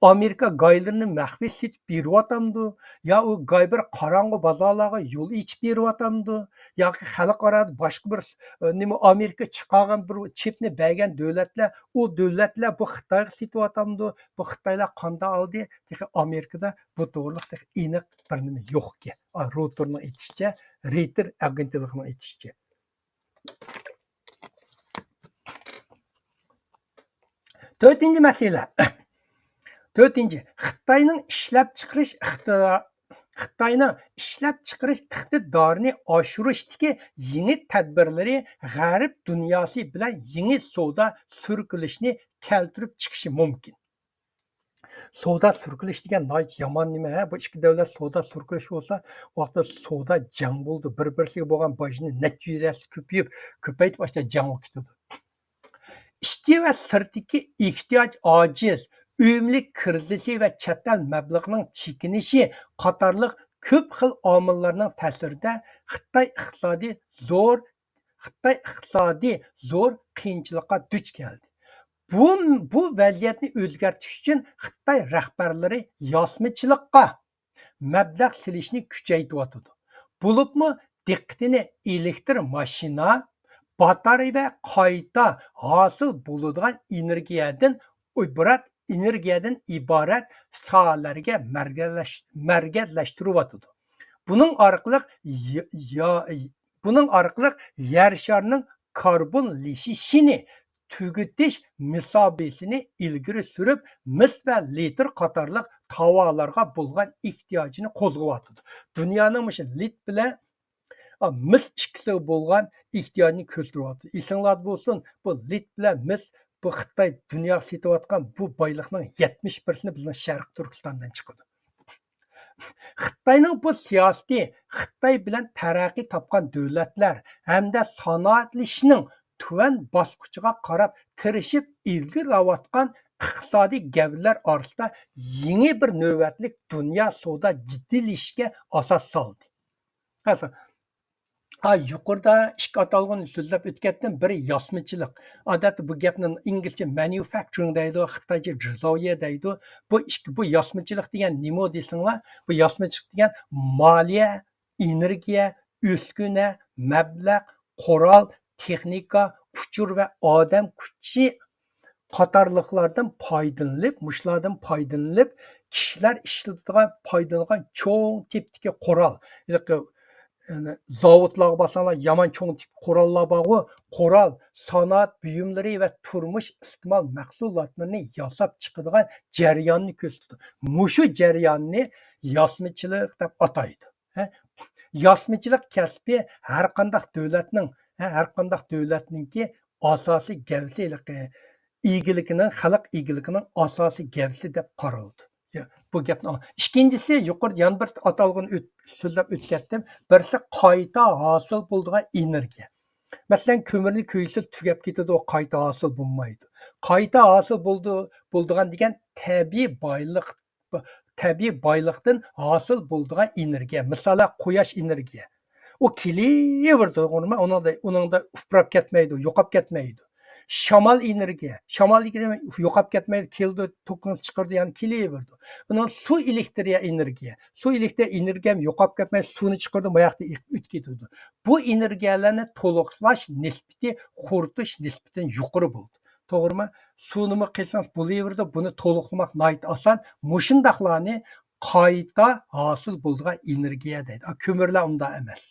Amerika gaylarını maxfiy setib beryaptımdı, ya o gay bir qarang'u bozorlarga yo'l ichib beryaptımdı, yoki xalqaro boshqa bir nima Amerika chiqargan bir chipni bergan davlatlar, o davlatlar bu Xitoyga setyaptımdı, bu Xitoylar qanday oldi? Amerikada bu to'g'riliq aniq bir nima yo'qki. Reutersning aytishicha, Reuters agentligining aytishicha. To'rtinchi masala. To'rtinchi, Xitoyning ishlab chiqarish iqtidorini oshirishdagi yangi tadbirlari G'arb dunyosi bilan yangi savdo surkilishni keltirib chiqishi mumkin. Savdo surkilish degan yomon nima? Bu ikki davlat savdo surkilish bo'lsa, u vaqtda savdo jang bo'ldi. Bir-birisiga bo'lgan bojni natijasi ko'payib boshqa jangga ketadi. İçki ve sırtdaki ihtiyaç aciz, uyumlik krizisi ve chet el mablag'ning chekinishi qatorliq ko'p xil omillarning ta'sirida Xitoy iqtisodiy zo'r qiyinchilikqa duch keldi. Bu vaziyatni o'zgartirish uchun Xitoy rahbarlari yosmichilikqa mablag' silishni kuchaytiryotdi. Bo'libmi diqqatini elektr mashina, batareya ve qayta hosil bo'ladigan energiyadan iborat sohalarga markazlashtiryotdi. Buning orqali yer sharining karbonlashishini tugutish misobasini ilgari surib, mis va litr qatorliq tovarlarga bo'lgan ehtiyojini qo'zg'ayotdi. Dunyoning lit bilan mis ikkisi bo'lgan ehtiyojni ko'rsatyapti. Esinglarda bo'lsin, bu lit bilan mis, bu Xitoy dunyoga setayotgan bu boylikning 70% bizning Sharq Turkistondan chiqadi. Xitoyning bu siyosati Xitoy bilan taraqqiy topgan davlatlar hamda sanoatlashishning tuvan bosqichiga qarab tirishib ilgarilayotgan iqtisodiy gavlar orasida yangi bir navbatlik dunyo savdo jiddiylashishiga asos soldi. Yuqorida ikki atalg'ini so'zlab o'tgandan biri yosmichilik. Odatda bu gapni inglizcha manufacturing deydi, xitoycha jizoya deydi. Bu yosmichilik degan nima desinglar? Bu yosmichilik degan moliya, energiya, uskuna, mablag', qurol, texnika, uchur va odam kuchi qatorliqlardan foydalanib, kishilar ishlatadigan foydalangan cho'ng tipdagi qurol. Zavodlarga basanlar yaman cho'ng tip qurollar bor. Qurol, sanoat buyumlari va turmush iste'mol mahsulotlarini yasab chiqadigan jarayonni ko'rsatadi. Mushu jarayonni yosmichilik deb ataydi. Yosmichilik kasbi har qanday davlatningki asosiy gavsiligi, xalq egiligining asosiy gavsi deb qaraldi. Bu gapni. Ikkinchisi yuqorida yana bir atalg'ini so'zlab o'tgandim. Birisi qayta hosil bo'ladigan energiya. Masalan, ko'mirni kuysa tugab ketadi, o qayta hosil bo'lmaydi. Qayta hosil bo'ladigan degan tabiiy boylikdan hosil bo'ladigan energiya. Masalan, quyosh energiya. O kelaverdi, uningda ufrab ketmaydi, yo'qolib ketmaydi. Shamol energiya yo'qolib ketmaydi, keldi, to'qin chiqardi, ya'ni kelaverdi. Uning suv elektriya energiya yo'qolib ketmaydi, suvni chiqardi, bu yoqda o'tib ketadi. Bu energiyalarni to'liqlash nisbati quritish nisbatidan yuqori bo'ldi. To'g'rimi? Suvni qilsangiz bo'laverdi, buni to'liqlamak nihoyat oson. Mushundaqlarni qayta hosil bo'ladigan energiya deydi. Ko'mirlar unda emas.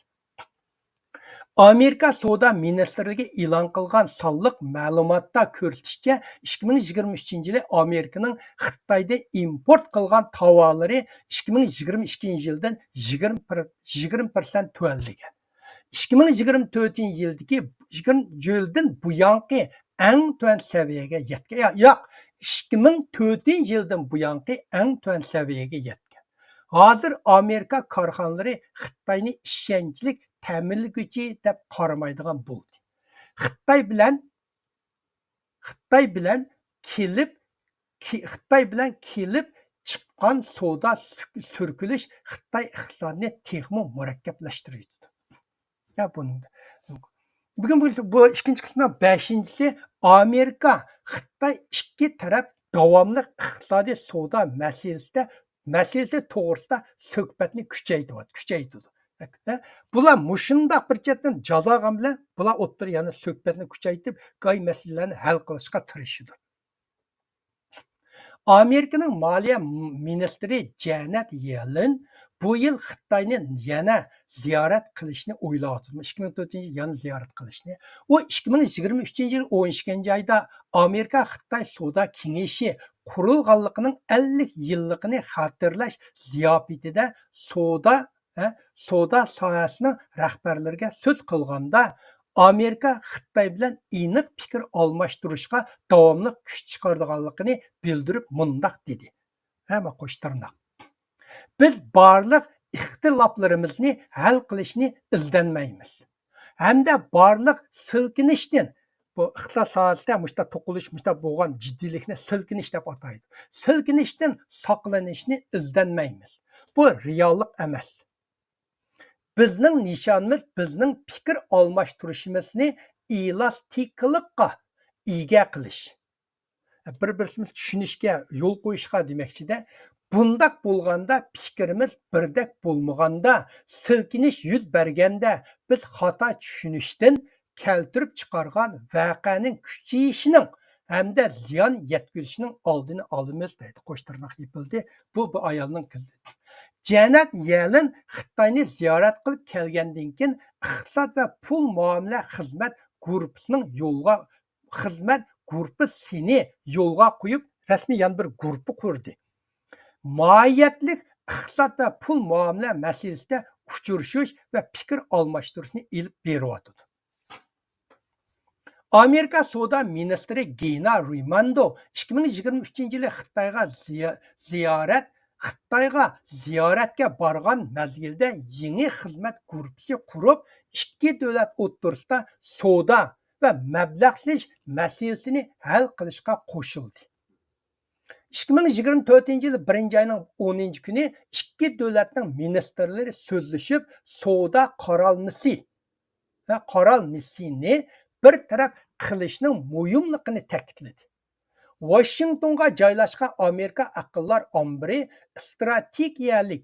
Amerika savdo ministrligi e'lon qilgan sonliq ma'lumotda ko'rsatishicha, 2023-yili Amerikaning Xitoydan import qilgan tovarlari 2022-yildan 20% tuvanlagan. 2024-yildan buyanqi eng tuvan saviyaga yetgan. Yo'q, 2004-yildan buyanqi eng tuvan saviyaga yetgan. Hozir Amerika korxonalari Xitoyni ishonchli ta'minlovchi deb qaramaydigan bo'ldi. Xitoy bilan kelib chiqqan savdo surkilish Xitoy iqtisodini texmo murakkablashtirdi. Bugun bu ikkinchi qismda 5-si Amerika Xitoy ikki taraf davomli iqtisodiy savdo masalasi to'g'risida suhbatni kuchaytirdi. Bular mushundaq bir chetdan jazogan bilan bular o'ttir yana suhbatni kuchaytirib, qo'y masalalarni hal qilishga tirishadi. Amerikaning moliya ministri Janet Yellen bu yil Xitoyni yana ziyorat qilishni o'ylayapti. 2004-yil yana ziyorat qilishni. U 2023-yil 12-oyda Amerika Xitoy savdo kengashi qurilganligining 50 yilligini xotirlash ziyofatida savdo sohasining rahbarlariga so'z qilganda Amerika Xitoy bilan aniq fikr almashtirishga davomli kuch chiqarganligini bildirib mundaq dedi. Hamma qo'shtirnoq. Biz barliq ixtiloflarimizni hal qilishni izlanmaymiz. Hamda barliq silkinishdan bu iqtisod sohasida mushta to'qilish, mushta bo'lgan jiddiylikni silkinish deb ataydi. Silkinishdan saqlanishni izlanmaymiz. Bu reallik emas. Bizning nishonimiz bizning fikr almashtirishimizni elastiklikqa ega qilish. Bir-birimizni tushunishga, yo'l qo'yishga demoqchida, bundaq bo'lganda fikrimiz birdek bo'lmaganda, silkinish yuz berganda biz xato tushunishdan keltirib chiqargan voqeaning kuchayishining hamda ziyon yetkazishining oldini olamiz deydi. Qo'shtirnoq yopildi. Bu ayolning qildi. Janet Yellen Xitoyni ziyorat qilib kelgandan keyin iqtisod va pul muomala xizmat guruhining xizmat guruhisini yo'lga qo'yib rasmiy yana bir guruh qurdi. Mohiyatlik iqtisod va pul muomala masalasida uchrashish va fikr almashtirishni ilib beryapti. Amerika savdo ministri Gina Raimondo 2023-yili Xitoyga ziyoratga borgan mezgilda yangi xizmat guruhi qurib, ikki davlat o'rtasida savdo va mablag' silish masalasini hal qilishga qo'shildi. 2024-yili 1-oyning 10-kuni ikki davlatning ministrlari so'zlashib, savdo qaralmasini bir taraf qilishning muhimligini ta'kidladi. Washingtonga joylashgan Amerika aqllar ombiri strategiyalik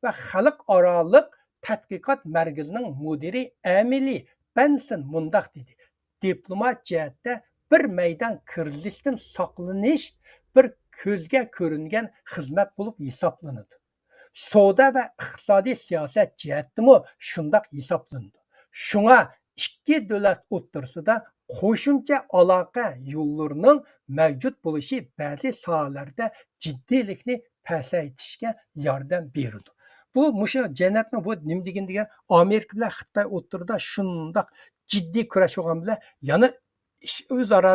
va xalqaro tadqiqot markazining mudiri Emily Benson mundaq dedi. Diplomat jihatda bir maydon krizisdan saqlanish bir ko'zga ko'ringan xizmat bo'lib hisoblanadi. Savdo va iqtisodiy siyosat jihatdimi shundaq hisoblanadi. Shunga ikki davlat o'rtasida qo'shimcha aloqa yo'llarining mavjud bo'lishi ba'zi sohalarda jiddiylikni pasaytishga yordam beradi. Bu mushu jannatning bu nima degan Amerika bilan Xitoy o'rtasida shundoq jiddiy kurashgan bilan yana o'zaro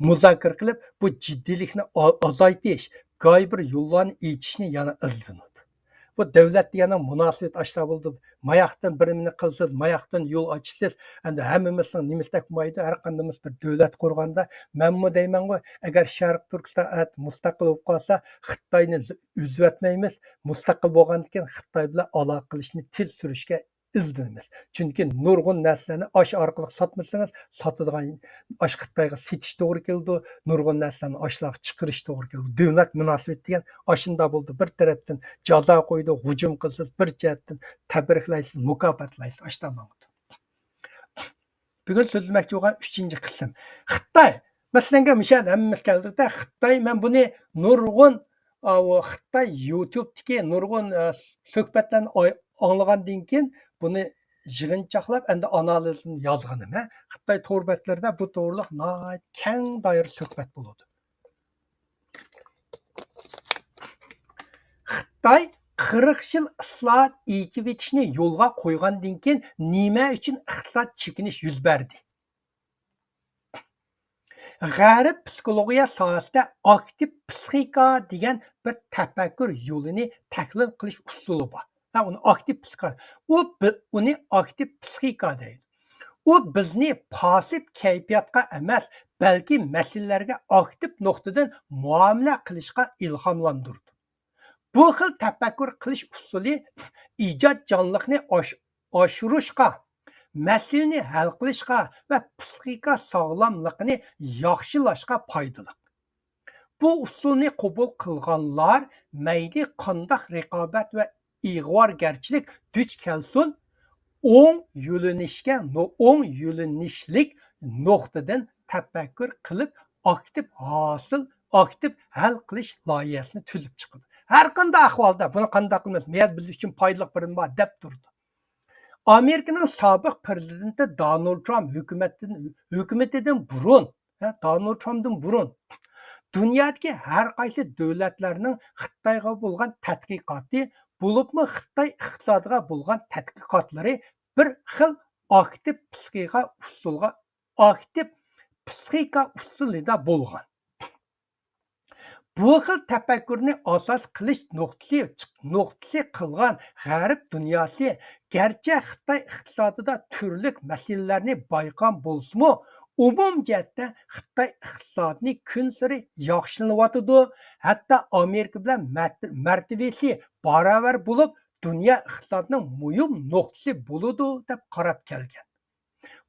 muzokara qilib bu jiddiylikni azaytish, go'y bir yo'llarni echishni yana izlanadi. Bu davlat yana munosabat ashta bo'ldi. Mayoqdan birini qilsiz, mayoqdan yo'l ochsiz. Endi hammamizning nimisdak mayda har qandayimiz bir davlat qurganda, menmi deyman-ku, agar Sharq Turkiston mustaqil bo'lib qolsa, Xitoyni uzatmaymiz. Mustaqil bo'lgandan keyin Xitoy bilan aloqa qilishni tez surishga izlanamiz. Chunki nurg'un narsalarni osh orqali sotmasangiz, sotadigan osh Xitoyga setish to'g'ri keldi. Nurg'un narsalarni oshlarga chiqarish to'g'ri keldi. Davlat munosabat degan oshinda bo'ldi. Bir tarafdan jazo qo'ydi, hujum qilsiz, bir jihatdan tabriklaysiz, mukofotlaysiz, ashtamamdi. Bugun so'zlamoqchi bo'lgan 3-qism. Xitoy masalan, mishan hammamiz keldikda Xitoy, men buni nurg'un Xitoy YouTube'dagi nurg'un suhbatlarni anglagandan keyin buni yig'inchoqlab endi analizini yozganim. Xitoy to'rbatlarida bu to'g'riliq keng doir suhbat bo'ladi. Xitoy 40 yil islohot etishni yo'lga qo'ygandan keyin nima uchun iqtisod chekinish yuz berdi? G'arb psixologiya sohasida aktiv psixika degan bir tafakkur yo'lini tahlil qilish usuli bor. Uni aktiv psixika. Uni aktiv psixika deydi. U bizni pasiv kayfiyatga emas, balki masalalarga aktiv nuqtadan muomala qilishga ilhomlantirdi. Bu xil tafakkur qilish usuli ijodjonlikni oshirishga, masalani hal qilishga va psixika sog'lomligini yaxshilashga foydali. Bu usulni qabul qilganlar mayli qanday raqobat va ig'vorgarchilik duch kelsin, o'ng yo'linishlik nuqtadan tafakkur qilib aktiv hal qilish loyihasini tuzib chiqadi. Har qanday ahvolda buni qanday qilamiz? Men biz uchun foydali bir nima deb turdi. Amerikaning sobiq prezidenti Donald Trump hukumatidan burun Dünyadagi har qaysi davlatlarning Xitoyga bo'lgan tadqiqoti, bo'libmi Xitoy iqtisodiga bo'lgan tadqiqotlari bir xil aktiv psixika usulida bo'lgan. Bu xil tafakkurni asos qilish nuqtasi qilgan G'arb dunyosi garchi Xitoy iqtisodida turli masalalarni bayqon bo'lsa-mu, umum jihatda Xitoy iqtisodini kun sari yaxshilanyotidi, hatto Amerika bilan martabasi barobar bo'lib, dunyo iqtisodining muhim nuqtasi bo'ladi deb qarab kelgan.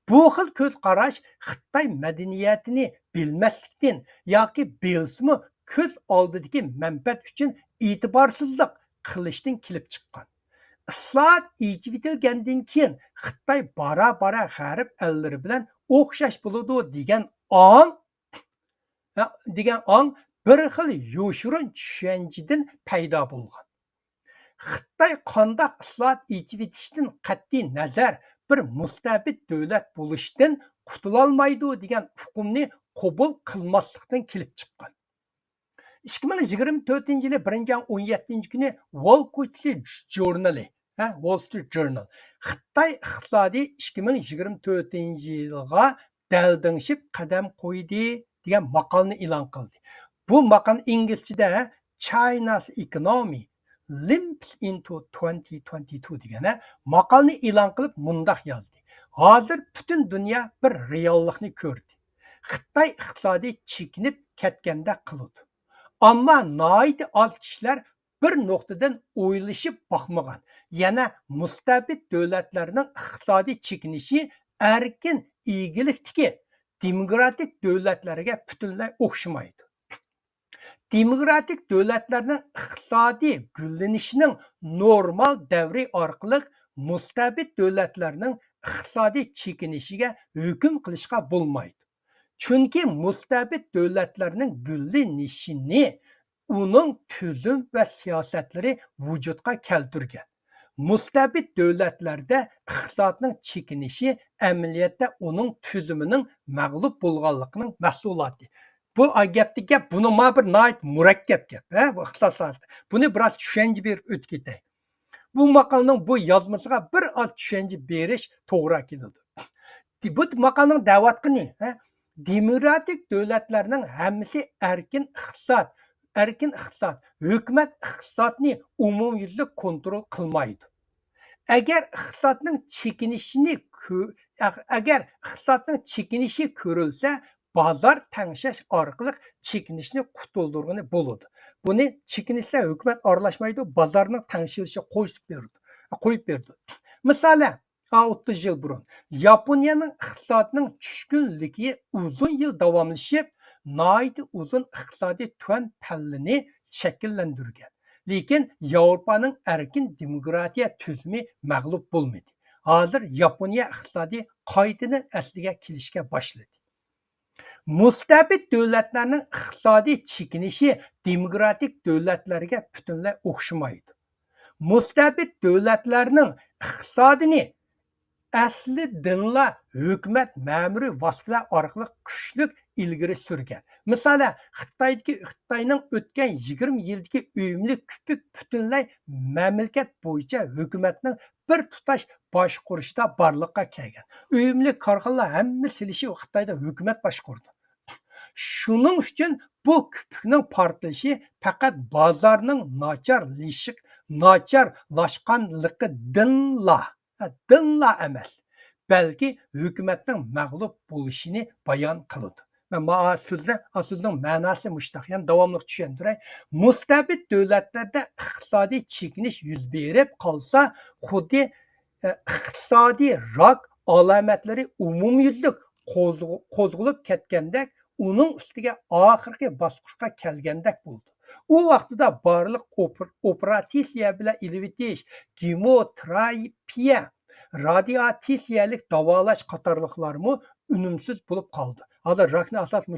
Bu xil ko'z qarash Xitoy madaniyatini bilmaslikdan yoki bilsimi ko'z oldidagi manfaat uchun e'tiborsizlik qilishdan kelib chiqqan. Islohot ichib etilgandan keyin Xitoy bora-bora G'arb ellari bilan o'xshash bo'ladi degan ong bir xil yoshirin tushunchadan paydo bo'lgan. Xitoy qandoq islohot ichib etishdan qat'iy nazar bir mustabid davlat bo'lishdan qutulolmaydi degan hukmni qabul qilmaslikdan kelib chiqqan. 2024-yili 1-17 kuni Wall Street Journal Xitoy iqtisodi 2024-yilga daldingshib qadam qo'ydi degan maqolani e'lon qildi. Bu maqol inglizchada China's economy limps into 2022 degani maqolni e'lon qilib mundaq yozdi. Hozir butun dunyo bir reallikni ko'rdi. Xitoy iqtisodi chekinib ketganda qiladi. Ammo noiti oz kishilar bir nuqtadan o'ylashib boqmagan. Yana mustabid davlatlarning iqtisodiy chekinishi erkin egilikdagi demokratik davlatlarga butunlay o'xshamaydi. Demokratik davlatlarning iqtisodiy gullanishining normal davri orqali mustabid davlatlarning iqtisodiy chekinishiga hukm qilishga bo'lmaydi. Chunki mustabid davlatlarning gullanishini uning tuzum va siyosatlari vujudga keltirgan. Mustabid davlatlarda iqtisodning chekinishi amaliyotda uning tuzumining mag'lub bo'lganligining mahsuloti. Bu gapdagi gap, buni bir nayt murakkab gap, bu iqtisod. Buni biroz tushuncha berib o'tib ketay. Bu maqolning bu yozmasiga bir oz tushuncha berish to'g'ri keladi. Bu maqolning da'vatqini, demokratik davlatlarning hammasi erkin iqtisod, hukumat iqtisodni umumyuzlik kontrol qilmaydi. Agar iqtisodning chekinishi ko'rilsa, bozor tangshash orqali chekinishni qutuldirgani bo'ladi. Buni chekinishsa hukumat aralashmaydi, bozorning tangshilishi qo'yib berdi. Masalan, 30 yil burun Yaponiyaning iqtisodining tushkunligi uzun yil davomlashib, noiti uzun iqtisodiy tuan pallini shakllantirgan. Lekin Yevropaning erkin demokratiya tuzumi mag'lub bo'lmadi. Hozir Yaponiya iqtisodi qaytadan asliga kelishga boshladi. Mustabid davlatlarning iqtisodiy chekinishi demokratik davlatlarga butunlay o'xshamaydi. Mustabid davlatlarning iqtisodini aslidanla hukumat ma'muriy vositalar orqali kuchli ilgari surgan. Masalan, Xitoyning o'tgan 20 yildagi uyumli ko'pik butunlay mamlakat bo'yicha hukumatning bir tutash boshqurishda borliqqa kelgan. Uyumli korxonalar hamma silishi Xitoyda hukumat boshqurdi. Shuning uchun bu ko'pikning portlashi faqat bozorning nacharlashganligidanla emas, balki hukumatning mag'lub bo'lishini bayon qiladi. So'zning ma'nosi mushtaq, yani davomli tushuntiray. Mustabid davlatlarda iqtisodiy chekinish yuz berib qolsa, xuddi iqtisodiy rak alomatlari umumyuzlik qo'zg'alib ketgandek, uning ustiga oxirgi bosqichga kelgandek bo'ldi. U vaqtida barliq operatsiya bilan ilivitish, kimyoterapiya, radiatsiyalik davolash qatorliqlarmi unumsiz bo'lib qoldi. Hozir rakni asosan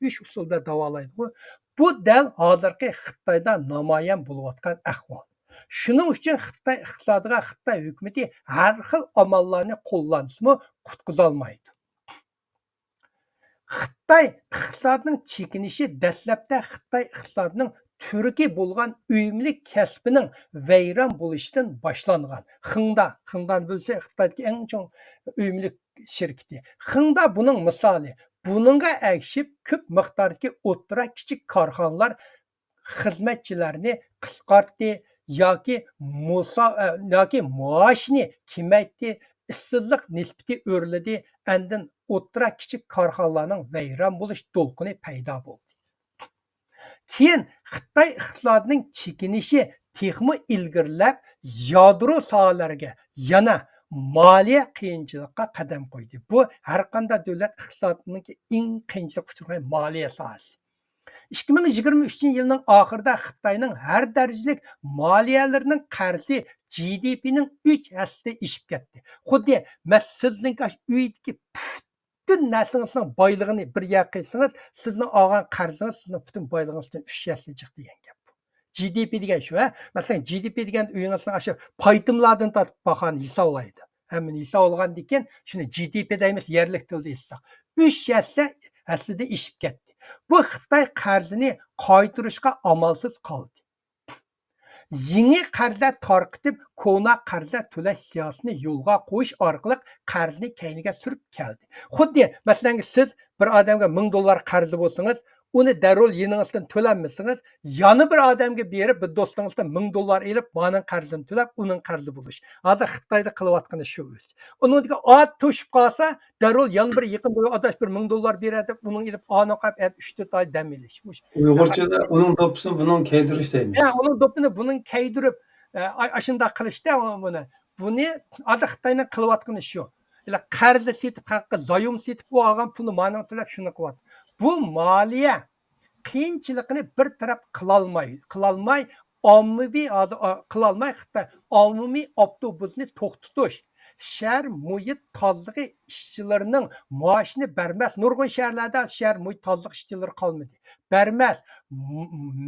3 usul bilan davolaydi. Bu dal hozirgi Xitoyda namoyon bo'layotgan ahvol. Shuning uchun Xitoy iqtisodiga Xitoy hukumati har xil amallarni qo'llansimi qutqizolmaydi. Xitoy iqtisodining chekinishi dastlabda Xitoy iqtisodining turki bo'lgan uyumlik kasbining vayron bo'lishidan boshlangan. Xingdan bo'lsa Xitoydagi eng chong uyumlik shirkati. Xingda buning misoli. Buningga ergashib ko'p miqdordagi o'rta kichik korxonalar xizmatchilarni qisqartdi yoki maoshni kamaytdi, ishsizlik nisbati o'rladi, andin o'rta kichik korxonalarning vayron bo'lish to'lqini paydo bo'ldi. Keyin Xitoy iqtisodining chekinishi texmi ilgirlab yadro sohalariga yana moliya qiyinchilikqa qadam qo'ydi. Bu har qanday davlat iqtisodining eng qiyinchilik uchragan moliya sohasi. 2023 yılının ahırda Xitayning har darajalik moliyalarning qarzi GDP'nin 3 hassa ishib ketdi. Xuddi sizning uydagi bütün narsanızın boyligini bir yer qilsangiz, sizning olgan qarzingiz sizning bütün boyligingizdan 3 hassa chiqdi degan gap. GDP degan shu, masalan GDP degan uyingizning shu paytimlardan tortib baxan hisoblaydi. Hammani hisoblagandan keyin shuni GDP deymiz, yerlik tilda hisob. 3 hassada ishib ketdi. Bu Xitoy qarzini qaytarishga amalsiz qoldi. Yeni qarzlar tarqitib, ko'na qarzlar to'lash siyosatini yo'lga qo'yish orqali qarzni keyniga surib keldi. Xuddi masalan siz bir odamga $1000 qarzi bo'lsangiz, uni darrol yeningizdan to'lanmasangiz, yana bir odamga berib, bir do'stingizdan $1000 elib, "Mening qarzimni to'lab, uning qarzi bo'lish." Hozir Xitoyda qilayotgani shu o'zi. Uningga ot to'shib qolsa, darrol yana bir yaqin bir odash bir $1000 beradi, uning elib aniqab 3-4 oy dam olish. Uyg'urchada uning do'ppisini buning keydirish deymiz. Ya, uning do'ppini buning keydirib, shunday qilishda buni. Buni Xitoyning qilayotgani shu. Qarzni setib, zoyum setib olgan pulni mana to'lab shuni qilyapti. Bu moliya qiyinchilikni bir taraf qilolmay ommaviy avtobusni to'xtatish, shahar muhit tozaligi ishchilarining maoshini bermas. Nurg'un shaharlarda shahar muhit tozalik ishchilari qolmadi. Bermas.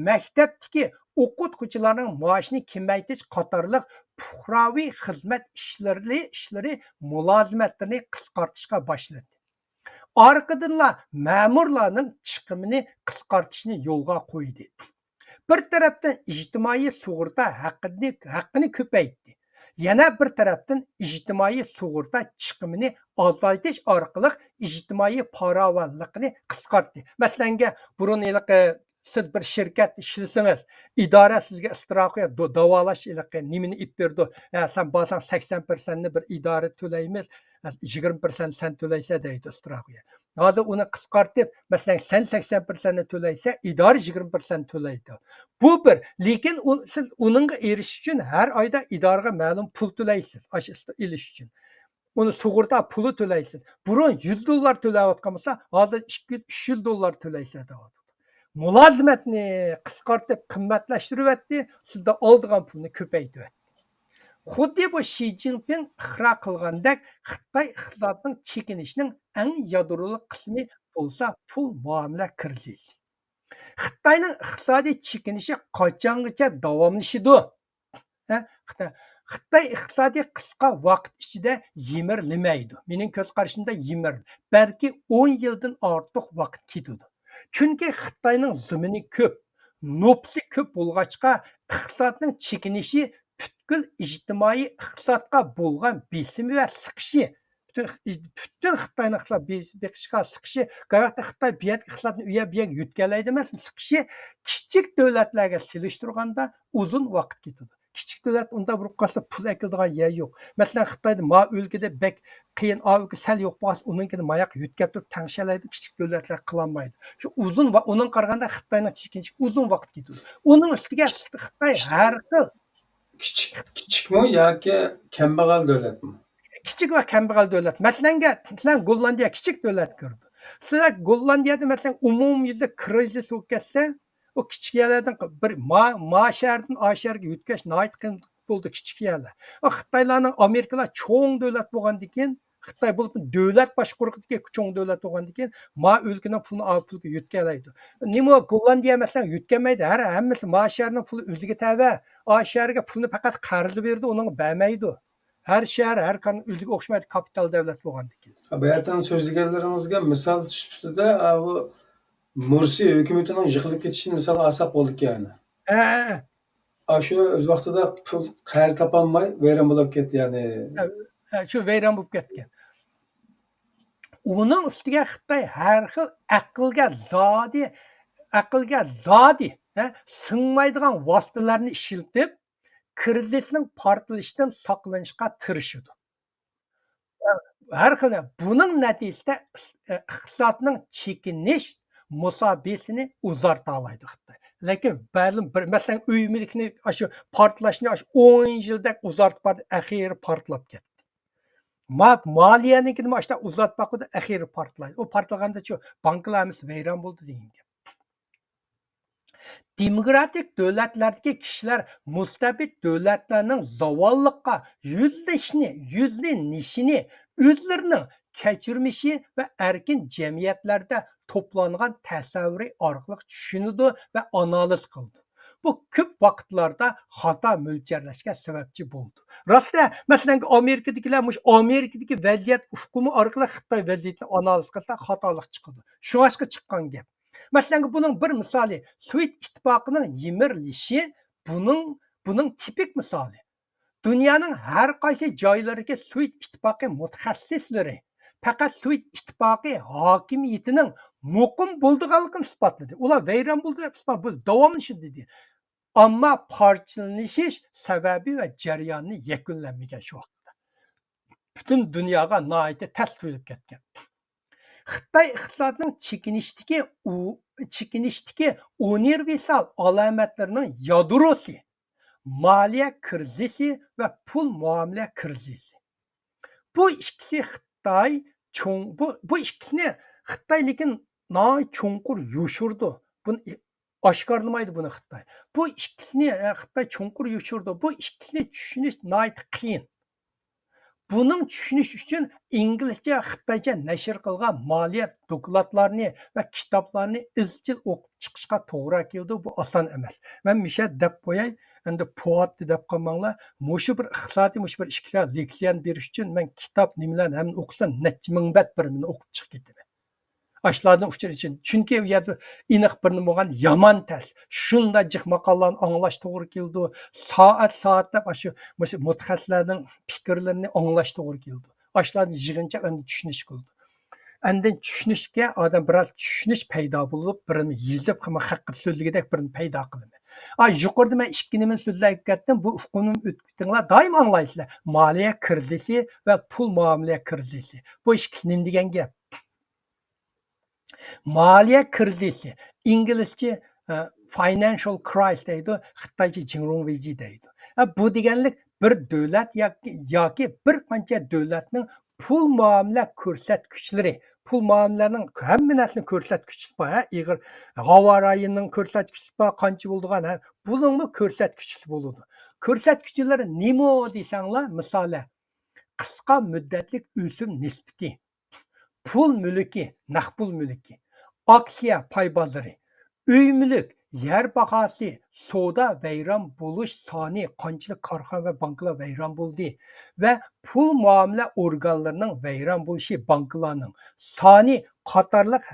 Maktabdagi o'qituvchilarning maoshini kamaytirish qatorliq fuqaroviy xizmat ishlari mulozimatlarini qisqartishga boshladi. Arkadanla ma'murlarning chiqimini qisqartishni yo'lga qo'ydi. Bir tarafdan ijtimoiy sug'urta haqqini ko'paytdi. Yana bir tarafdan ijtimoiy sug'urta chiqimini azaytish orqali ijtimoiy farovonlikni qisqartdi. Masalan, burun siz bir shirkat ishlasangiz, idora sizga istirahga davolash nimani ib berdi. Sen bo'lsang 80% ni bir idora to'laymiz, 20% sen to'laysa deydi istirahga. Hozir uni qisqartib, masalan sen 80% ni to'laysa, idora 20% to'laydi. Bu bir, lekin siz uningga erishish uchun har oyda idoraga ma'lum pul to'laysiz, ilish uchun. Uni sug'urta puli to'laysiz. Burun $100 to'layotgan bo'lsa, hozir $200-300 to'laysiz deyapti. Mulozimatni qisqartib qimmatlashtiryapti, sizda oldigan pulni ko'paytiryapti. Xuddi bu Xi Jinping ixro qilgandek, Xitoy iqtisodining chekinishining eng yadroliq qismi bo'lsa pul muomala krizisi. Xitoyning iqtisodiy chekinishi qachongacha davomlashadi? Xitoy iqtisodiy qisqa vaqt ichida yimirlamaydi. Mening ko'z qarashimda yimir. Balki 10 yildan ortiq vaqt ketadi. Chunki Xitoyning zimini ko'p, nopsi ko'p bo'lg'achqa iqtisodning chekinishi butkul ijtimoiy iqtisodga bo'lgan besimi va siqishi, butun Xitoyning iqtisodga siqishi, Xitoy iqtisodni uya yutkalaydi emas, siqishi kichik davlatlarga solishtirganda uzun vaqt ketadi. Kichik davlat unda bir qolsa pul ekiladigan yer yo'q. Masalan, Xitoyda ma o'lkada bek qiyin o'lka sal yo'q bo'lsa, uninkini mayoq yutkab turib tangshalaydi, kichik davlatlar qilolmaydi. Shu uzun va uning qaraganda Xitoyning chekinishi uzun vaqt ketadi. Uning ustiga Xitoy har xil kichikmi yoki kambag'al davlatmi? Kichik va kambag'al davlat. Masalan, Gollandiya kichik davlat ko'rdi. Sizlar Gollandiyada masalan umumyuzlik krizis o'tkazsa, o kichik yerlardan bir ma shahardan A shaharga yutkash nihoyat qiyin bo'ldi kichik yerlar. Xitoylarning Amerikalar cho'ng davlat bo'lgandan keyin, Xitoy bo'lib davlat boshqaruvdagi cho'ng davlat bo'lgandan keyin ma o'lkaning pulini A pulga yutkalaydi. Nima Gollandiya masalan yutkamaydi, hammasi ma shaharning puli o'ziga tava. A shaharga pulni faqat qarz berdi, uning bermaydi. Her şehir, her kan ülkəyə oxşamaydı kapital dövlət bolğandan. Bu yerden sözlügenlerimizge misal üstüde bu Mursi hükümetinin yıkılıp geçişini misal alsak olduk yani. Hə, Şu öz vaxtida pul qarz tapolmay vayron bo'lib ketdi yani. şu veyran bo'lib ketgan. Onun üstüge Xitay her xil aqlga zodi, sığmaydigan vasitələrini işiltib, krizisning portlashidan saqlanishga tirishidi. Her xil bunun natijasida iqtisodning chekinish musabesini uzarta oladi Xitoy. Lekin masalan uy mulkini shu portlashni 10 yilda uzartib bordi, axiri portlab ketdi. Maliyanikini mana uzatmoqda axiri portlaydi. O portlaganda shu bankalarimiz vayron bo'ldi degan gap. Demokratik davlatlardagi kishilar mustabid davlatlarning zavolliqqa yuzlanishini o'zlarining kechirmishi va erkin jamiyatlarda to'plangan tasavvuri orqali tushunadi va analiz qildi. Bu ko'p vaqtlarda xato mo'ljalashga sababchi bo'ldi. Rostda, masalan, Amerikadagi vaziyat ufqumi orqali Xitoy vaziyatini analiz qilsa xatolik chiqadi. Shunga chiqqan gap. Masalan, buning bir misoli Sovet ittifoqining yimirilishi buning tipik misoli. Dunyoning har qaysi joylariga Sovet ittifoqi mutaxassislari faqat Sovet ittifoqi hokimiyatining muqim bo'lganligini isbotladi. Ular vayron bo'ldi deb bu davomlashdi dedi. Ammo parchalanishish sababi va jarayonni yakunlanmagan shu vaqtda. Butun dunyoga nihoyatda tas tuyulib ketgan. Xitoy iqtisodining chekinishdagi universal alomatlarining yadrosi moliya krizisi va pul muomala krizisi. Bu ikkisi Xitoy lekin chunqur yushurdi. Buni oshkorlamaydi buni Xitoy. Bu ikkisini Xitoy chunqur yushurdi. Bu ikkisini tushunish nihoyat qiyin. Bunun tushunish uchun inglizcha, xitoycha nashr qilgan maliyat dokladlarni va kitoblarni izchil o'qib chiqishga to'g'ri keldi. Bu oson emas. Men misha deb qo'yay, endi poatni deb qolmanglar. Mushu bir iqtisodiy bir ishga leksiya berish uchun men kitob nimalarni hamma o'qisam necha ming bat birini o'qib chiqib ketaman. Ashlarni uchun için. Chunki u yerda aniq birini bo'lgan yomon tas. Shunda jiq maqollarni anglash to'g'ri keldi. Soatlab shu mutaxassislarning fikrlarini anglash to'g'ri keldi. Ashlarni yig'incha endi tushunish qildi. Endi tushunishga odam biroz tushunish paydo bo'lib, birini yezib, haqqa so'zligidek birini paydo qiladi. Yuqorida men ikki nima so'zlab ketdim. Bu ufquni o'tdinglar, doim anglaysizlar. Moliya krizisi va pul muomala krizisi. Bu ikkisi nima degan gap? Maliye krizisi, İngilizce financial crisis deydi, Xitoycha jinrongviji deydi. Bu deganlik bir davlat yoki bir qancha davlatning pul muomala ko'rsatgichlari, pul muomalaning hamma narsani ko'rsatgich bor, ig'ir havo rayonining ko'rsatgichi bor, qancha bo'ldigan, buningmi ko'rsatgich bo'ladi. Ko'rsatgichlari nima desanglar, misolan, qisqa muddatlik o'sim nisbati, pul mulki, naqd pul mulki, aksiya pay bozori, uy mulk, yer bahosi, savdo vayron bo'lish soni, qanchalik korxona va banklar vayron bo'ldi va pul muomala organlarining vayron bo'lishi, banklarning soni qatorliq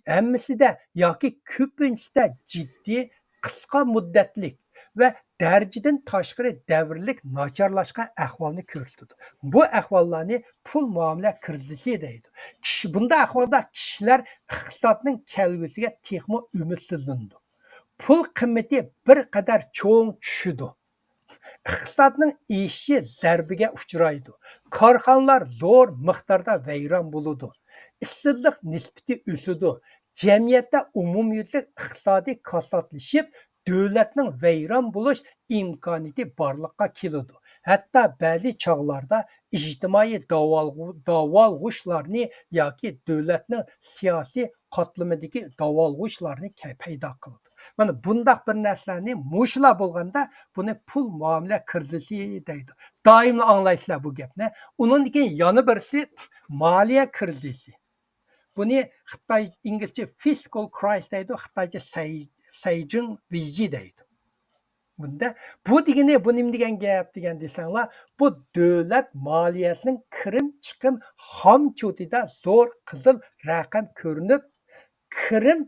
hammasida yoki ko'pinchada jiddiy qisqa muddatlik ve dərəcədən təşkil dəvrlik načarlaşqan əhvalını göstərdi. Bu əhvallarını pul müamilə krizisi deydi. Bunda əhvalda kişilər iqtisadının kəlgüsüge texmi ümitsizlindi. Pul qiyməti bir qədər çoğun düşüdü. İqtisadının işi zərbiga uçraydı. Karxanalar zor miqdarda vayron buludu. İşsizlik nisbati ösüdü. Cəmiyyətdə umumyüzlük iqtisadi kasatlaşıb devletinin vayron buluş imkaniyeti barlıqqa keladi. Hatta bazı çağlarda ictimai davalg'ushlarni yoki devletinin siyasi qatlamidagi davalg'ushlarni paydo qiladi. Mana bundaq bir narsalarni mushlar bo'lganda buni pul muomala krizisi deydi. Doim anglaysizlar bu gapni. Undan keyin yana birisi moliya krizisi. Buni Xitoy inglizcha fiscal crisis deydi, Xitoycha Seijing Viji deydi. Bunda bu degani bu nima degan gap degan desanglar, bu davlat moliyasining kirim chiqim xom cho'tida zo'r qizil raqam ko'rinib, kirim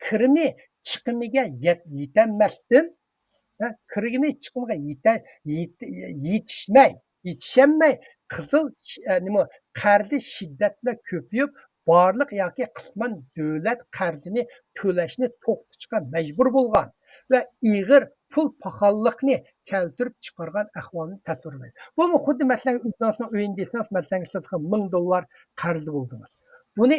kirimi chiqimiga yetolmasdan kirimi chiqimiga yetishmay qizil nima qarzi shiddatla ko'payib borliq yoki qisman davlat qarzini to'lashni to'xtatishga majbur bo'lgan va ig'ir pul paxalliqni keltirib chiqargan ahvolni tasvirlaydi. Bu xuddi masalan o'zingizni o'yin desangiz, masalan sizga $1000 qarzi bo'ldingiz. Buni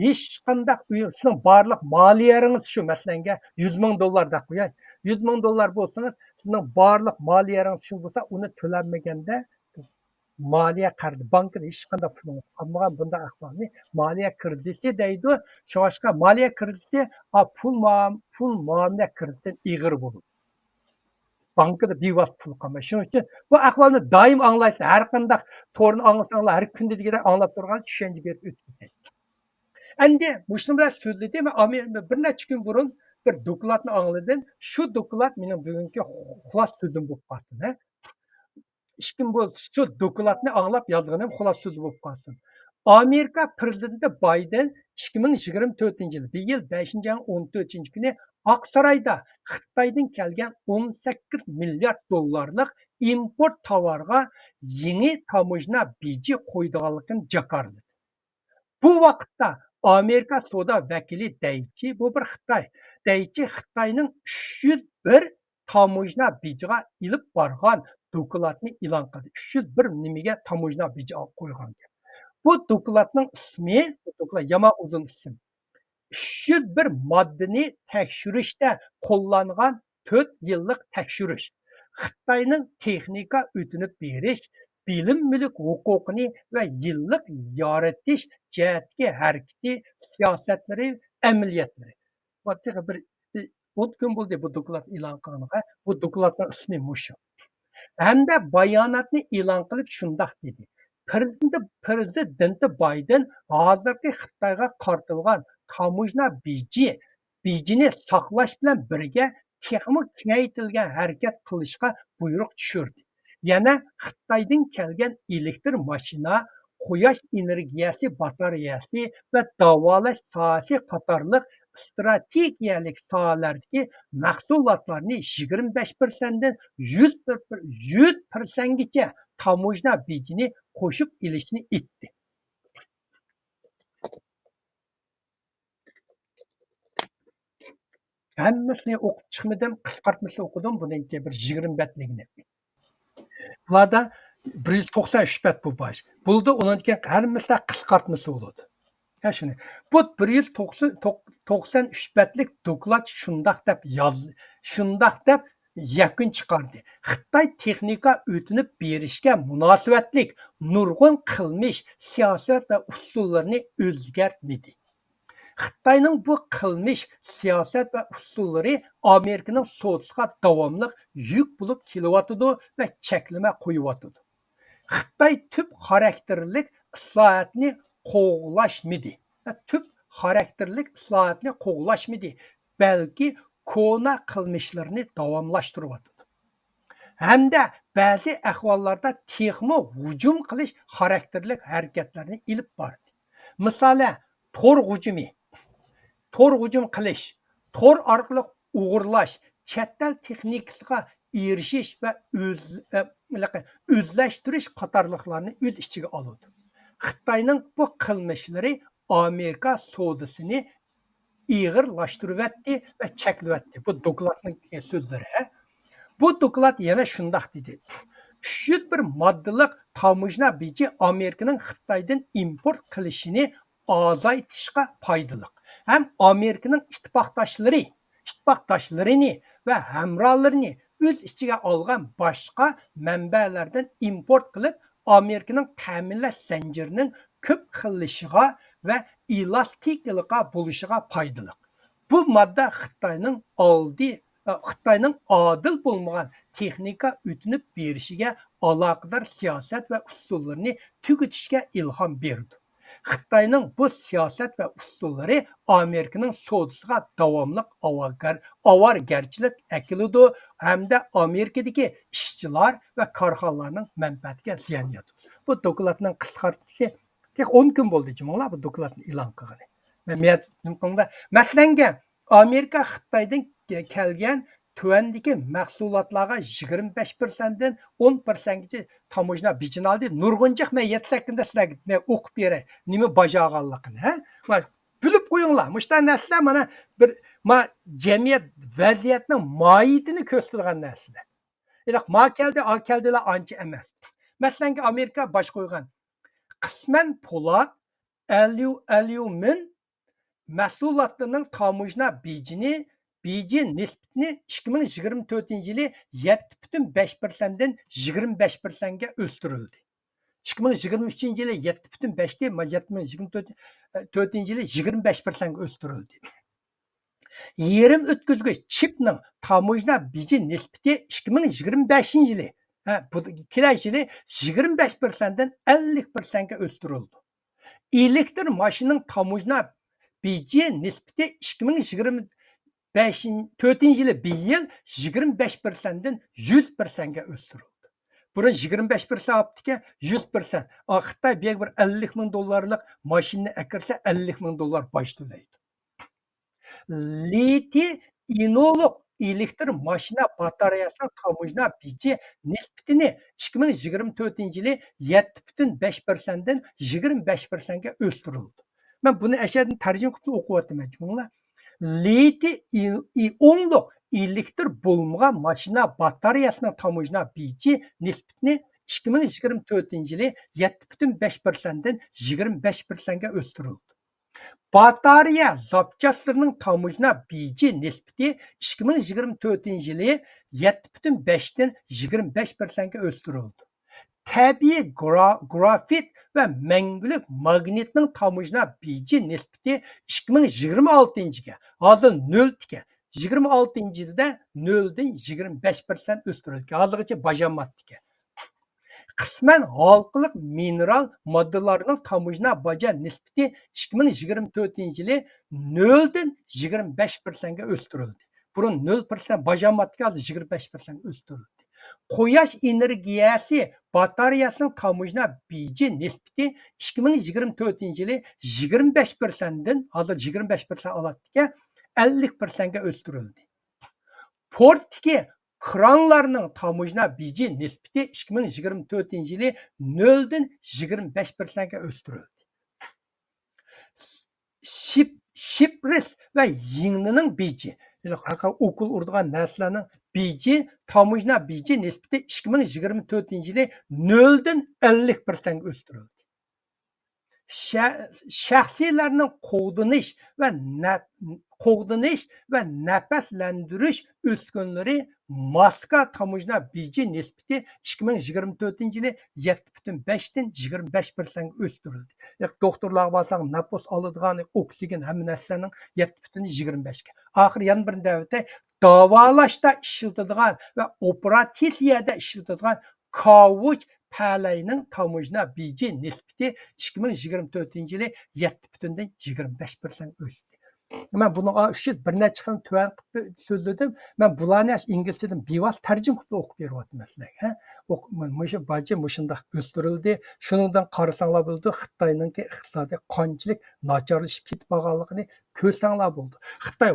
hech qanday sizning barliq moliyalaringiz shu masalanga $100,000 deb qo'yay. $100,000 bo'lsangiz, sizning barliq moliyalaringiz shu bo'lsa, uni to'lanmaganda moliya qarzi bankda hech qanday pulingiz qolmagan bunday ahvolni moliya krediti deydi. Shoshqa moliya krediti pul muomala kreditidan ig'ir bo'ladi. Bankada bevosita pul qolmaydi. Shuning uchun bu ahvolni doim anglaysiz. Har qanday to'g'rini anglasanglar, har kunda deganda anglab turgan tushuncha berib o'tdi. Endi mushuni bilan so'zladim. Bir necha kun burun bir dokladni angladim. Shu doklad mening bugungi xulos so'zim bo'lib qoldi. Ishkim bu shu dokladni anglab yozganim xulos so'z bo'lib qolsin. Amerika prezidenti Bayden 2024-yil, bu yil 5-14-kuni Oqsaroyda Xitoydan kelgan 18 milliard dollarlik import tovarga yangi tamojna beji qo'ydiganligini jakardi. Bu vaqtda Amerika savdo vakili deychi, bu bir Xitoy. Deychi Xitoyning 301 tamojna bejiga ilib borgan dokladni e'lon qildi. 301 nimaga tamojna beji qo'ygan. Bu dokladning ismi, doklad yomon uzun ism. 301 moddani tekshirishda qo'llangan 4 yillik tekshirish. Xitoyning texnika o'tinib berish, bilim mulk huquqini va yillik yoritish jihatdagi harakati, siyosatlari, amaliyotlari. Bir 10 kun bo'ldi bu doklad e'lon qilganiga. Bu dokladning ismi mushu. Hamda bayonotni e'lon qilib shundoq dedi. Prezidenti Bayden hozirgi Xitoyga qartilgan tamojna bejini saqlash bilan birga texnik kengaytirilgan harakat qilishga buyruq tushirdi. Yana Xitoydan kelgan elektr mashina, quyosh energiyasi batareyasi va davolash sohasi qatorliq strategiyalik sohalardagi mahsulotlarni 25%dan 100%gacha tamojna bejini qo'shib ilishni aytdi. Hammasini o'qib chiqmadim, qisqartmasini o'qidim. Bundan keyin bir 20 betligini. Bularda 193 bet bu baş. Buldu ondan keyin hammasida qisqartmasi bo'ladi. Ya shuni. Bu 193 betlik doklad shundaq deb yozdi. Shundaq deb yakun chiqardi. Xitoy texnika o'tinib berishga munosabatlik nurg'un qilmish siyosat va usullarini o'zgartmadi. Xitoyning bu qilmish siyosat va usullari Amerikaning savdosiga davomli yuk bo'lib kelyotidi va cheklama qo'yyotidi. Xitoy tub xarakterlik islohotni qo'g'lashmadi. Tub xarakterlik islohotni qo'g'lashmadi, balki ko'na qilmishlarni davomlashtiryotidi. Hamda ba'zi ahvollarda texmo hujum qilish xarakterlik harakatlarni ilib bordi. Masalan, tor hujum qilish, tor orqali o'g'irlash, chet el texnikasiga erishish va o'zlashtirish qatorliqlarni o'z ichiga oladi. Xitoyning bu qilmishlari Amerika savdosini ig'irlashtiryapti va cheklayapti. Bu dokladning so'zlari. Bu doklad yana shundoq dedi. 301 moddalik tamojna beji Amerikaning Xitoydan import qilishini azaytishga foydali. Hem Amerikaning ittifoqdoshlarini va hamrohlarini o'z ichiga olgan boshqa manbalardan import qilib, Amerikaning ta'minlash zanjirining ko'p xillashiga va elastikligiga bo'lishiga foydali. Bu modda Xitoyning adil bo'lmagan texnika o'tinib berishiga aloqador siyosat va usullarni tugatishga ilhom berdi. Xitoyning bu siyosat va usullari Amerikaning savdosiga davomli ovargarchilik akilidi hamda Amerikadagi ishchilar va korxonalarning manfaatiga ziyon yetadi. Bu dokladning qisqartmasi tek 10 kun bo'ldi jumonglar bu dokladni e'lon qilgani. Masalan, Amerika Xitoydan kelgan tuvandagi mahsulotlarga 25%dan 10%gacha tamojna bijin oldi. Nurg'unjiq men 7 kunda sizlarga o'qib beray. Nima bajarganligini, ha? Bilib qo'yinglar. Mushta narsalar mana bir jamiyat vaziyatining mohiyatini ko'rsatadigan narsalar. Ma keldilar ancha emas. Masalan, Amerika bosh qo'ygan qisman po'lat, alyumin mahsulotlarining tamojna beji nisbatini 2024-yili 7,5%dan 25%ga o'stirildi. 2023-yili 7,5'ti, 2024-yili 25%ga o'stirildi. Yerim o'tkazgich chipning tamojna beji nisbati 2025-yili kelasi yili 25%dan 50%ga o'stirildi. Elektr mashinaning tamojna beji nisbati 2024-yili bir yil 25%dan 100%ga o'stirildi. Burun 25% olibdiki 100%. Xitoy bir $50,000 mashinani akirsa $50,000 bosh to'laydi. Litiy-ionik elektr mashina batareyasining tamojna beji nisbatini 2024-yili 7,5%dan 25%ga o'stirildi. Men buni aşağıdan tarjima qilib o'qiyapman. Litiy-ionik elektr bo'lmagan mashina batareyasining tamojna beji nisbatini 2024-yili 7,5%dan 25%ga o'stirildi. Batareya zapchastlarining tamojna beji nisbati 2024-yili 7,5dan 25%ga o'stirildi. Tabiiy grafit va mangulik magnitning tamojna beji nisbati 2026-ga hozir 0'ga 26-yilda 0'dan 25% o'stirildi. Hozirgacha bajamatdi. Qisman halqiliq mineral moddalarning tamojna baja nisbati 2024-yili 0'dan 25%ga o'stirildi. Burun 0% bajamatga hozir 25% o'stirildi. Quyosh energiyasi batareyasining tamojna beji nisbati 2024-yili 25%dan hozir 25% oladiki 50%ga o'stirildi. Portdagi kranlarning tamojna beji nisbati 2024-yili 0'dan 25%ga o'stirildi. Shipris va yingnining beji o'qil urdigan narsalarning beji tamojna beji nisbati 2024-yili 0'dan 50%ga o'stirildi. Shaxsiylarning qo'g'dinish va nafaslantirish o'skunlari maska tamojna beji nisbati 2024-yili 7,5dan 25%ga o'stirildi. Doktorlarga borsak nafas oladigan oksigen hamma narsalarning 7,dan 25ga. Oxiri yana bir davlatda davolashda ishlatadigan va operatsiyada ishlatadigan kavuch palayning tamojna beji nisbati 2024-yili 7,dan 25% o'sdi. Men buni uchun bir necha xil tuvan qilib so'zladim. Men bularni inglizchadan bevos tarjima qilib o'qib beryapman sizlarga. Mushu baja mushundaq o'stirildi. Shuningdan qarasanglar bo'ldi, Xitoyninki iqtisodiy qanchalik nacharlashib ketib qolganligini ko'rsanglar bo'ldi. Xitoy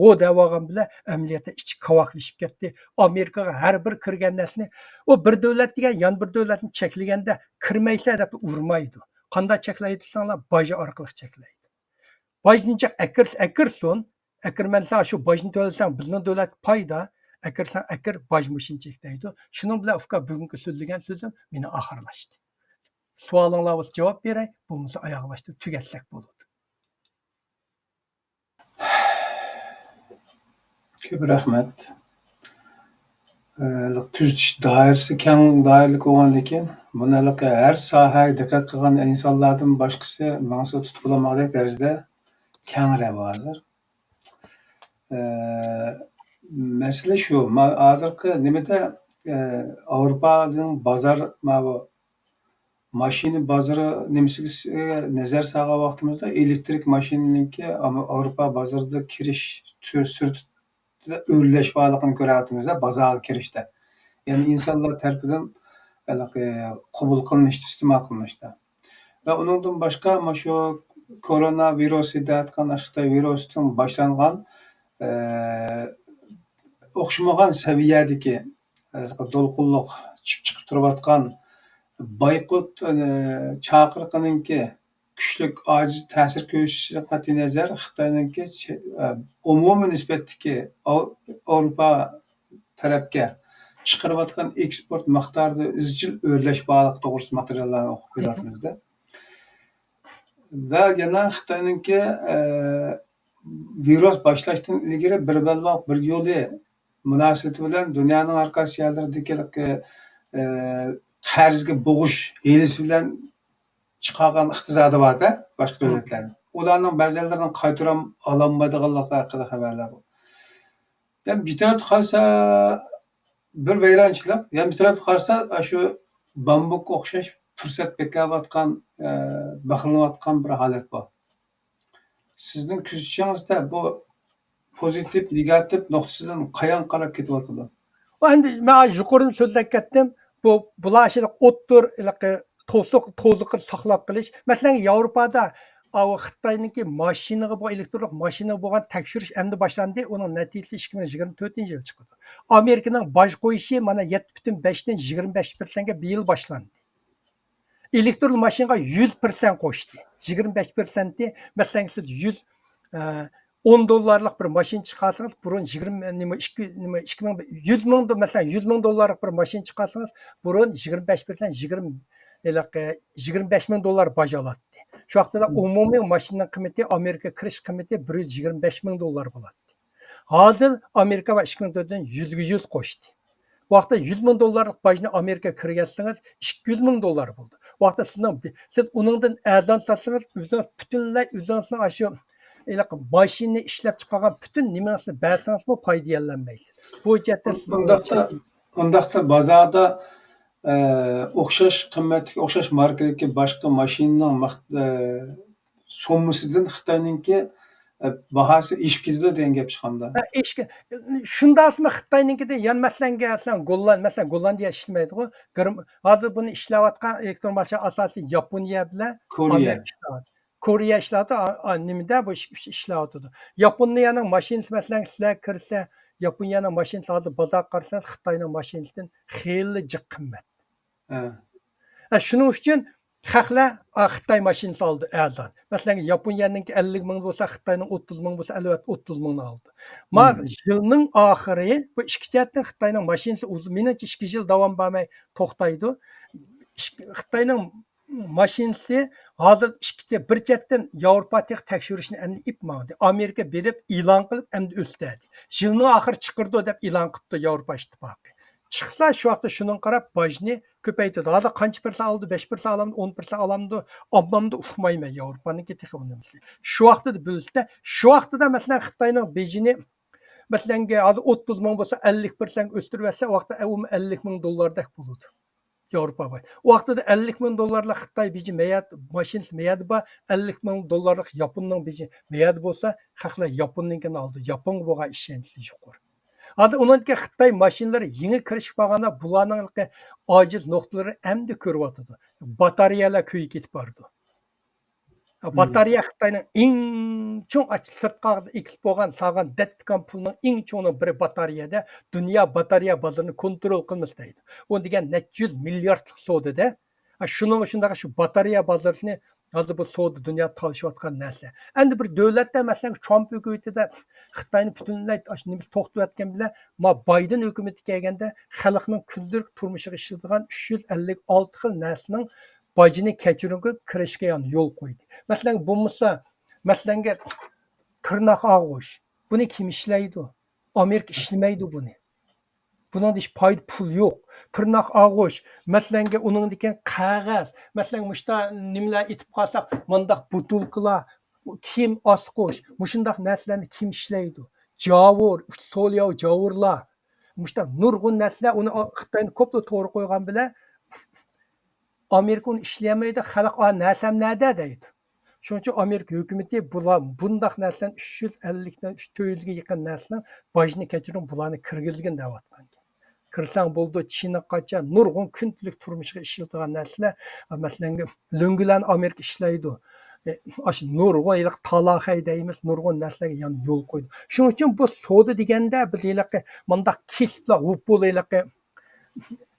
vo deb olgan bilan amaliyotda ichi qavoqlashib ketdi. Amerikaga har bir kirgan narsani o bir davlat degan yan bir davlatni cheklaganda kirmaysa deb urmaydi. Qanday cheklaydi desanglar, baja orqali cheklaydi. Bajnicha akirsun, akirmansan shu bajni to'lasang bizning davlat foyda, akirsan akir bajmushinchik deydi. Shuning bilan ufka bugungi so'zlagan so'zim meni oxirlashdi. Savolinglar bo'lsa javob beray, bo'lmasa oyoqlashtirib tugatsak bo'ladi. Ko'p rahmat. Kuzatish doirasi keng doiralik bo'lgandan keyin buni har sohaga diqqat qilgan insonlardan boshqasi ma'nosi tutib olmaydigan darajada kengrab hozir. Masala shu, hozirgi nimada Avropaning bozor mashina bozori nimasiga nazar solgan vaqtimizda elektrik mashinaniki Avropa bozorida kirish sur'atida o'rlashganligini ko'ryapmizda bozorga kirishda. Ya'ni insonlar tarafidan qabul qilinishda, iste'mol qilinishda. Va undan boshqa mana shu koronavirus deyotgan Xitoy virusidan boshlangan o'xshamagan saviyadagi to'lqinliq chiqib turayotgan Bayqut chaqiriqininki kuchlik ojiz ta'sir ko'rsatishidan qat'iy nazar Xitoyninki umumiy nisbatdagi Avropa tarafga chiqarayotgan eksport miqdorida izchil o'rlash bog'liq to'g'risida materiallarni o'qib ko'ryapmizda. Va yana Xitoyninki virus boshlashdan ilgari bir balvoq bir yo'li munosabati bilan dunyoning har qaysi yerlaridagi qarzga bo'g'ish hilasi bilan chiqargan iqtisodi bor-da boshqa davlatlarning. Ularning ba'zilaridan qaytaram ololmaydiganligi haqida xabarlar bor. Yani bir tarafdan qarasa bir vayronchilik, yana bir tarafdan qarasa shu bambukka o'xshash fursat beklayotgan, baxillayotgan bir holat bor. Sizning kuzatishingizda bu pozitiv, negativ nuqtasidan qayon qarab ketyapti? Endi men yuqorini so'zlab ketdim. Bular o'ttir to'siq saqlab qilish. Masalan, Yevropada Xitoyniki mashinaga bu elektron mashinaga bo'lgan tekshirish endi boshlandi. Uning natijasi 2024-yil chiqdi. Amerikaning boj qo'yishi mana 7.5 dan 25% ga bir yil boshlandi. Elektron mashinaga 100% qo'shdi. 25% masalan siz 10 dollarlık bir maşin çıkarsanız, burun 100 ming, mesela 100 ming dollarlık bir maşin çıkarsanız, burun 25 ming dollar baj aladı. Şu vaqtda umumiy maşinin kıymeti, Amerika kirish kıymeti 125 ming dollar bo'ladi. Hozir Amerika va 2004'den 100'e 100 qo'shdi. Bu vaqtda 100 ming dollarlık bajni Amerika kirgansiz 200 ming dollar bo'ldi. Bu vaqtda siz uningdan arzon satsangiz, butunlay o'zingizning shu mashina ishlab chiqargan butun nimasini bersangiz foyda olmaysiz. Bu jihatdan undaqda bozorda o'xshash qimmatga, o'xshash markadagi boshqa mashinaning sommasidan Xitoyninki bahosi oshib ketadi degan gap chiqqanda. Shundasmi Xitoyninkida yanmaslanga masalan Gollandiya ishlamaydi-ku. Hozir buni ishlayotgan elektron mashina asosiy Yaponiya bilan Koreya ishladi, nimada bu ishlayotdi. Yaponiyaning mashinasi masalan sizlar kirsa, Yaponiyaning mashinasi hozir bozorga qarasangiz Xitoyning mashinasidan xeyli jiq qimmat. Shuning uchun xalqlar Xitoy mashinasi oldi arzon. Masalan Yaponiyaning 50 ming bo'lsa, Xitoyning 30 ming bo'lsa, albatta 30 mingni oldi. Yilning oxiri bu ikki jihatdan Xitoyning mashinasi menimcha 2 yil davom bermay to'xtaydi. Xitoyning mashinasi hozir bir chetdan Yevropa tekshirishni endi ipmadi. Amerika berib e'lon qilib endi o'stadi. Yilning oxiri chiqirdi deb e'lon qildi Yevropa ittifoqi. Chiqsa shu vaqtda shuning qarab bojni ko'paytirdi. Hozir qancha % oldi? 5% olamdi, 10% olamdi. Ommamda uqmayman Yevropaniki texnologiyasi. Shu vaqtda bo'lsa, shu vaqtda masalan Xitoyning bejini masalan hozir 30 ming bo'lsa 50% o'stirib olsa, u vaqtda 50 ming dollardek bo'ladi. Yevropa boy. O vaqtda 50 ming dollarlik Xitoy beji mashinasi meyadi ba 50 ming dollarlik Yaponning beji meyadi bo'lsa, xalqlar Yaponningini oldi. Yaponga bo'lgan ishonchi yuqori. Hozir uningki Xitoy mashinalari yangi kirishib qolganda bularning ojiz nuqtalari endi ko'ryapti. Batareyalar kuyib ketib bordi. Batareya Xitoyning eng cho'ng sirtqa eksport bo'lgan sog'an datkan pulning eng cho'ng'i biri batareyada dunyo batareya bozorini kontrol qilmas deydi. U degan necha yuz milliardlik savdoda. Shuning shunday shu batareya bozorini hozir bu savdo dunyo talashayotgan narsa. Endi bir davlatda masalan Trump hukumatida Xitoyni butunlay to'xtatayotgan bilan Biden hukumati kelganda xalqning kunlik turmushiga ishlaydigan 356 xil narsaning bajini kechirinib kirishga yo'l qo'ydi. Masalan, bo'lmasa, masalanga tirnoq og'ish. Buni kim ishlaydi? Amerika ishlamaydi buni. Bundan hech foyda pul yo'q. Tirnoq og'ish, masalanga uningdan qog'oz, masalan, mushta nimalar etib qolsak, mundaq butulkalar, kim osqish, mushundaq narsalarni kim ishlaydi? Javur, soliyo javurlar. Mushta nurg'un narsalar uni Xitoyni ko'pda to'g'ri qo'ygan bilan Amerika uni ishlayolmaydi, xalq narsam nada deydi. Shuning uchun Amerika hukumati bundaq narsalarni 350 dan 400 ga yaqin narsalarni bojni kechiring, bularni kirgizgin deyotgan. Kirsang bo'ldi, Chiniqqacha nurg'un kunlik turmushga ishlatadigan narsalar, masalan, lo'ngilarni Amerika ishlaydi. Ash nurg'un talohay deymiz, nurg'un narsalarga yana yo'l qo'ydi. Shuning uchun bu savdo deganda biz mundaq kesiblar,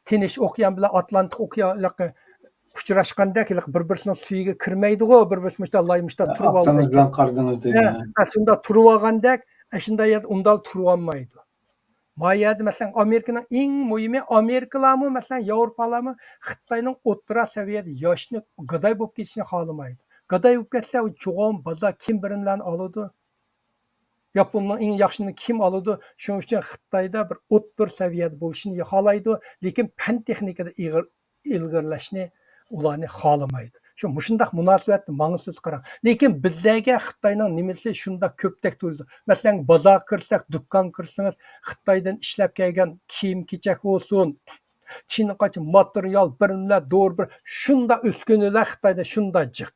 Tinch okean bilan Atlantik okeanlarga uchrashganda bir-birisining suyiga kirmaydi-ku, bir-birisi laymışda turib oldi. Aqdingiz bilan qardingiz degan. Shunda turib olgandek, shunda yerda undal turib olmaydi. Bu yerda masalan Amerikaning eng muhimi, Amerikalarmi, masalan Yevropalarmi Xitoyning o'rta saviyada yoshni gaday bo'lib ketishini xohlamaydi. Gaday bo'lib ketsa, u cho'g'on bozor kim birimlarni oladi? Yaponning eng yaxshisini kim oladi? Shuning uchun Xitoyda bir o'rta saviyada bo'lishini xohlaydi, lekin fan texnikada ilgirlashni ularni xohlamaydi. Shundaq munosabatni ma'nisiz qarang. Lekin bizlarga Xitoyning nimasi shunda ko'pdak tuyuldi. Masalan, bozor kirsak, do'kon kirsangiz, Xitoydan ishlab kelgan kiyim-kechak bo'lsin, Chiniqqacha material, birimlar, bir shunda uskunalar Xitoyda shunda jiq.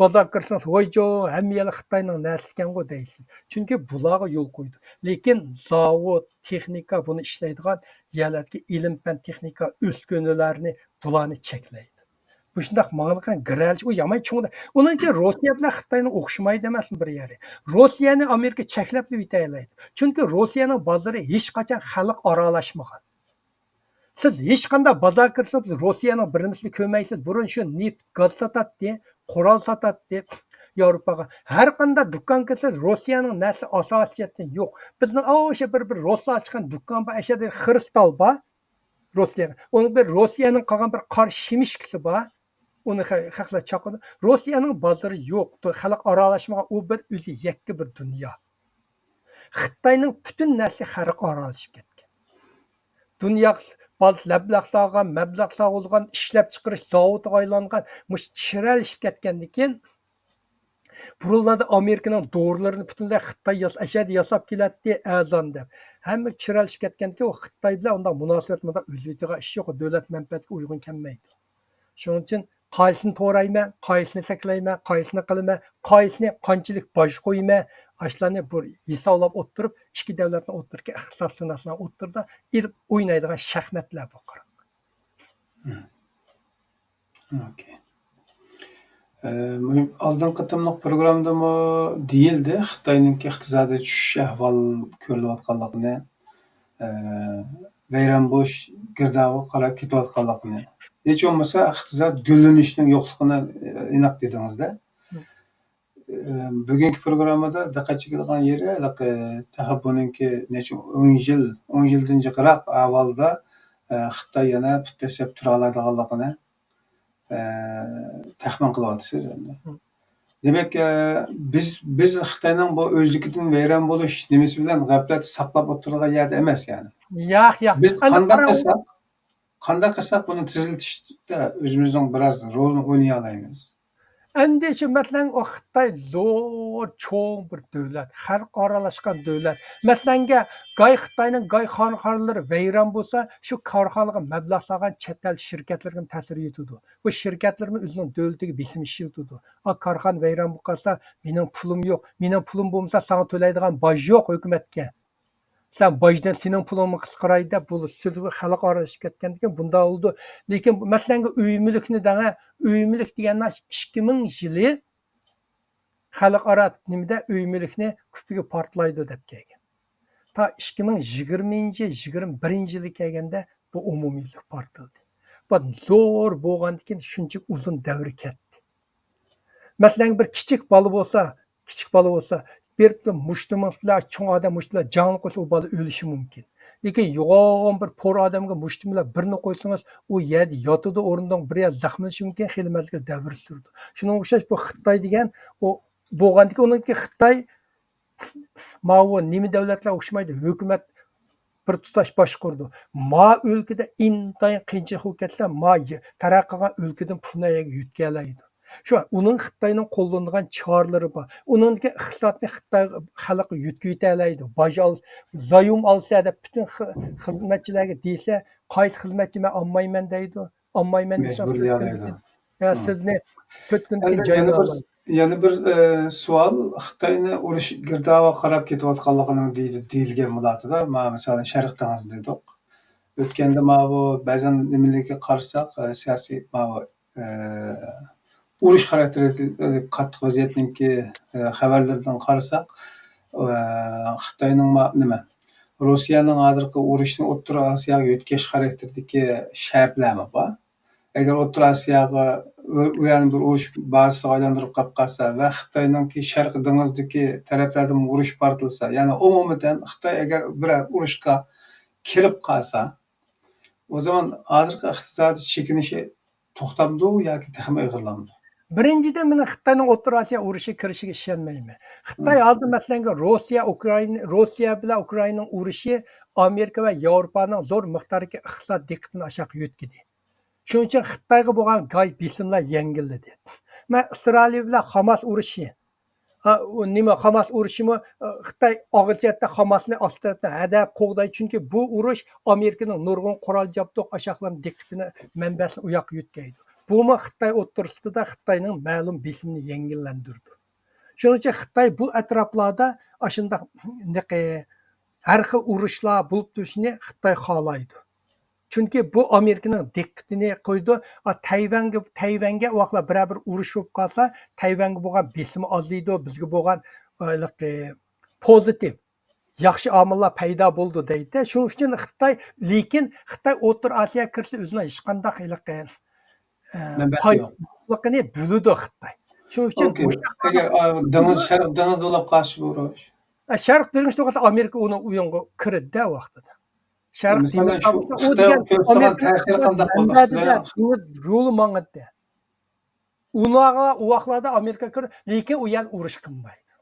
Bozor kirsangiz, voyjo, hamma yerlar Xitoyning narsa ekan-ku deysiz. Chunki bularga yo'l qo'ydi. Lekin zavod, texnika buni ishlaydigan yerlardagi ilm-fan texnika uskunalarni bularni cheklaydi. Bu shundaq ma'noga giralish, u yomon cho'ngda. Uningki Rossiya bilan Xitoyni o'xshamaydi emasmi bir yeri? Rossiyani Amerika cheklab yutayoladi. Chunki Rossiyaning bozori hech qachon xalq aralashmagan. Siz hech qanday bozor kirsangiz, Rossiyaning birinchisi ko'maysiz. Burun shu neft, gaz sotadi, qurol sotadi Yevropaga. Har qanday do'kon kirsangiz, Rossiyaning narsa asosiyatdan yo'q. Bizning o'sha bir Rossiya ochgan do'kon bor, ashada kristal bor. Rossiyaga. Onun bir Rossiyaning qolgan bir qor shimishkisi bor. Uni xalqlar chaqadi. Rossiyaning bozori yo'q. Xalq aralashmagan, u bir o'zi yakka bir dunyo. Xitoyning butun narsa xalq aralashib ketgan. Dunyo mablag' sog'ilgan, ishlab chiqarish zavodiga aylangan, mush chiralishib ketgandan keyin burunlarda Amerikaning dorilarini butunlay Xitoy yasab keladi, azon deb. Hamma chiralishib ketgandan keyin u Xitoy bilan unda munosabatda o'ziga ish yo'q, davlat manfaatiga uyg'un kelmaydi. Shuning uchun qaysini to'rayman, qaysini saklayman, qaysini qilaman, qaysini qanchalik bosh qo'yman, ashlarni bir hisoblab o'tirib, ikki davlatni o'tirga ixtiloslamasdan o'tirda irib o'ynaydigan shaxmatlar bu qarang. Okay. Oldingi qitimliq programmada deyildi, Xitoyning iqtisodiy tushish ahvol ko'rilayotganligini, vayronbosh girdobga qarab ketayotganligini. Hech bo'lmasa iqtisod gullanishning yo'qligini aniq dedingizda. Bugungi programmada diqqat chekadigan yeri buningki necha 10 yildan jiqroq avvalda Xitoy yana putlashib tura oladiganligini taxmin qilyapsiz endi. Demak, biz Xitoyning bu o'zligidan vayron bo'lish nimasi bilan g'aflat saqlab o'tirgan yerda emas yani. Yo'q. Biz qanday qilsak buni tiziltishda o'zimizning biroz rolini o'ynay olamiz. Endi shu masalan o Xitoy zo'r cho'ng bir davlat, xalq aralashgan davlat. Masalanga Xitoyning korxonalari vayron bo'lsa, shu korxonaga mablag' solgan chet el shirkatlarga ta'sir yetadi. Bu shirkatlarning o'zining davlatiga besim ishlatadi. O korxona vayron bo'lib qolsa, mening pulim yo'q. Mening pulim bo'lmasa, sana to'laydigan boj yo'q hukumatga. Sen bojdan sening pulingni qisqaraydi deb bu xalq aralashib ketgandan keyin bunda oldu. Lekin masalan uy mulkni deganlar 2000 yili xalqaro nimada uy mulkni kupiga portlaydi deb kelgan. Ta 2020-21 yili kelganda bu umumiylik portladı. Bu zo'r bo'lgandan keyin shuncha uzun davr ketdi. Masalan bir kichik bola bo'lsa bir mushtumlar, cho'ng odam mushtumlar jon qo'ysa u bola o'lishi mumkin. Lekin yo'g'on bir po'r odamga mushtumlar birini qo'ysangiz, u yerda yotadi, o'rnidan bir yer zaxmlanishi mumkin, xil mazgil davr surdi. Shuning o'xshash bu Xitoy degan u bo'lgandan keyin uniki Xitoy ma'vu nima davlatlar o'xshamaydi, hukumat bir tutash boshqurdi. Ma o'lkada intayin qiyinchilik bo'lib ketsa, taraqqigan o'lkadan pulni yutkalaydi. Şu onun Xitoyning qo'llanadigan choralari bor. Uningki iqtisodni Xitoy xalqi yutkaydi. Vajal zayum olsa deb butun xizmatchilarga desa, qaysi xizmatchi men olmayman deydi. olmayman desam Mecburlayalaydı. Hı. sizni 4 kundan keyin Endi joyga olmayman. yana bir savol, Xitoyni urush girdobga qarab ketayotganligini deyilgan bo'ladida. Mana masalan Sharq dengizi dedik. O'tganda mana bu ba'zan nimalarga qarasak, siyosiy mana bu urush xarakterli qattiq vaziyatninki xabarlardan qarasak, Xitoyning nima Rossiyaning hozirgi urushni O'rta Osiyoga o'tkazish xarakterdagi shartlami bor. Agar O'rta Osiyoga yani bir urush bazasiga aylantirib qolib qolsa va Xitoyninki Sharq dengizidagi taraflardan urush portilsa, ya'ni umuman Xitoy agar bir urushga kirib qolsa, o zaman hozirgi iqtisodiy chekinishi to'xtamdi yoki texmi ig'irlamdi? Birinchidan men Xitoyning O'rta Osiyo urushi kirishiga ishonmayman. Xitoy hozir masalan Rossiya bilan Ukrainaning urushi Amerika va Yevropaning zo'r miqdordagi iqtisod diqqatini aşağı yo'tkidi. Shuning uchun Xitoyga bo'lgan besimlar yengilladi. Men Isroil bilan Hamas urushi Hamas urushimi Xitoy og'irchatda Hamasni ostida hadab qo'g'day, chunki bu urush Amerikaning nurg'un qurol jabduq ashaqlarning diqqatini manbasini u yoqqa yo'tkaydi. Bumi Xitoy o'rtasida Xitoyning ma'lum besimini yengillantirdi. Shuning uchun Xitoy bu atroflarda ashunday har xil urushlar bo'lib turishini Xitoy xohlaydi. Chunki bu Amerikaning diqqatini qo'ydi. Tayvanga vaqtlar bir urush bo'lib qolsa, Tayvanga bo'lgan besimi ozaydi, bizga bo'lgan pozitiv, yaxshi omillar paydo bo'ldi deydi. Shuning uchun lekin Xitoy O'rta Osiyo kirsa o'zining hech qanday foydaligini bo'ladi Xitoy. Shuning uchun agar Sharq dengizida bo'lib qolishi bu urush. Sharq dengizida Amerika uni u yoqqa kirdi vaqtida. Sharq roli mang'adi. Ularga u vaqtlarda Amerika kirdi, lekin u yer urush qilmaydi.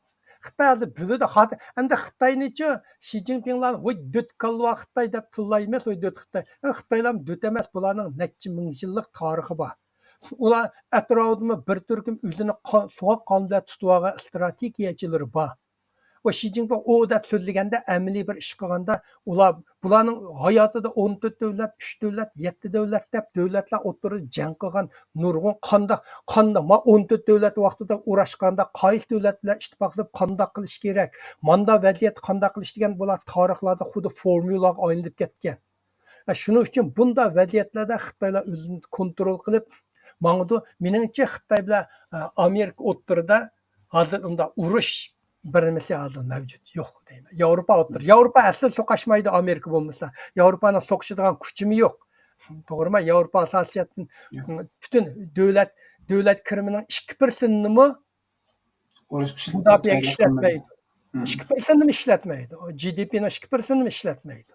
Xitoy biladi, endi Xitoynichi Shi Jinpinglar voy döt kalva Xitoy deb tillaymiz, voy döt Xitoy. Xitoylar döt emas, bularning necha ming yillik tarixi bor. Ular atrofida bir turkum o'zini so'q qonda tutib olgan strategiyachilari bor. O Shi Jinping o deb so'zlaganda amaliy bir ish qilganda bularning hayotida 14 davlat, 3 davlat, 7 davlat deb davlatlar o'tirib jang qilgan nurg'un qanda 14 davlat vaqtida uğraşganda qaysi davlat bilan ittifoqlab qandoq qilish kerak, manda vaziyat qandoq qilish degan bular tarixlarda xuddi formulaga aylanib ketgan. Shuning uchun bunday vaziyatlarda Xitoylar o'zini kontrol qilib mang'di. Meningcha Xitoy bilan Amerika o'rtasida hozir unda urush birmesi hozir mavjud yo'q deyman. Yevropa asli so'qashmaydi Amerika bo'lmasa. Yevropaning so'qishadigan kuchimi yo'q. To'g'rimi? Yevropa asosan butun davlat kirimining 2%nimi mudofaaga ishlatmaydi. 2%ni ishlatmaydi. GDPning 2%ni ishlatmaydi.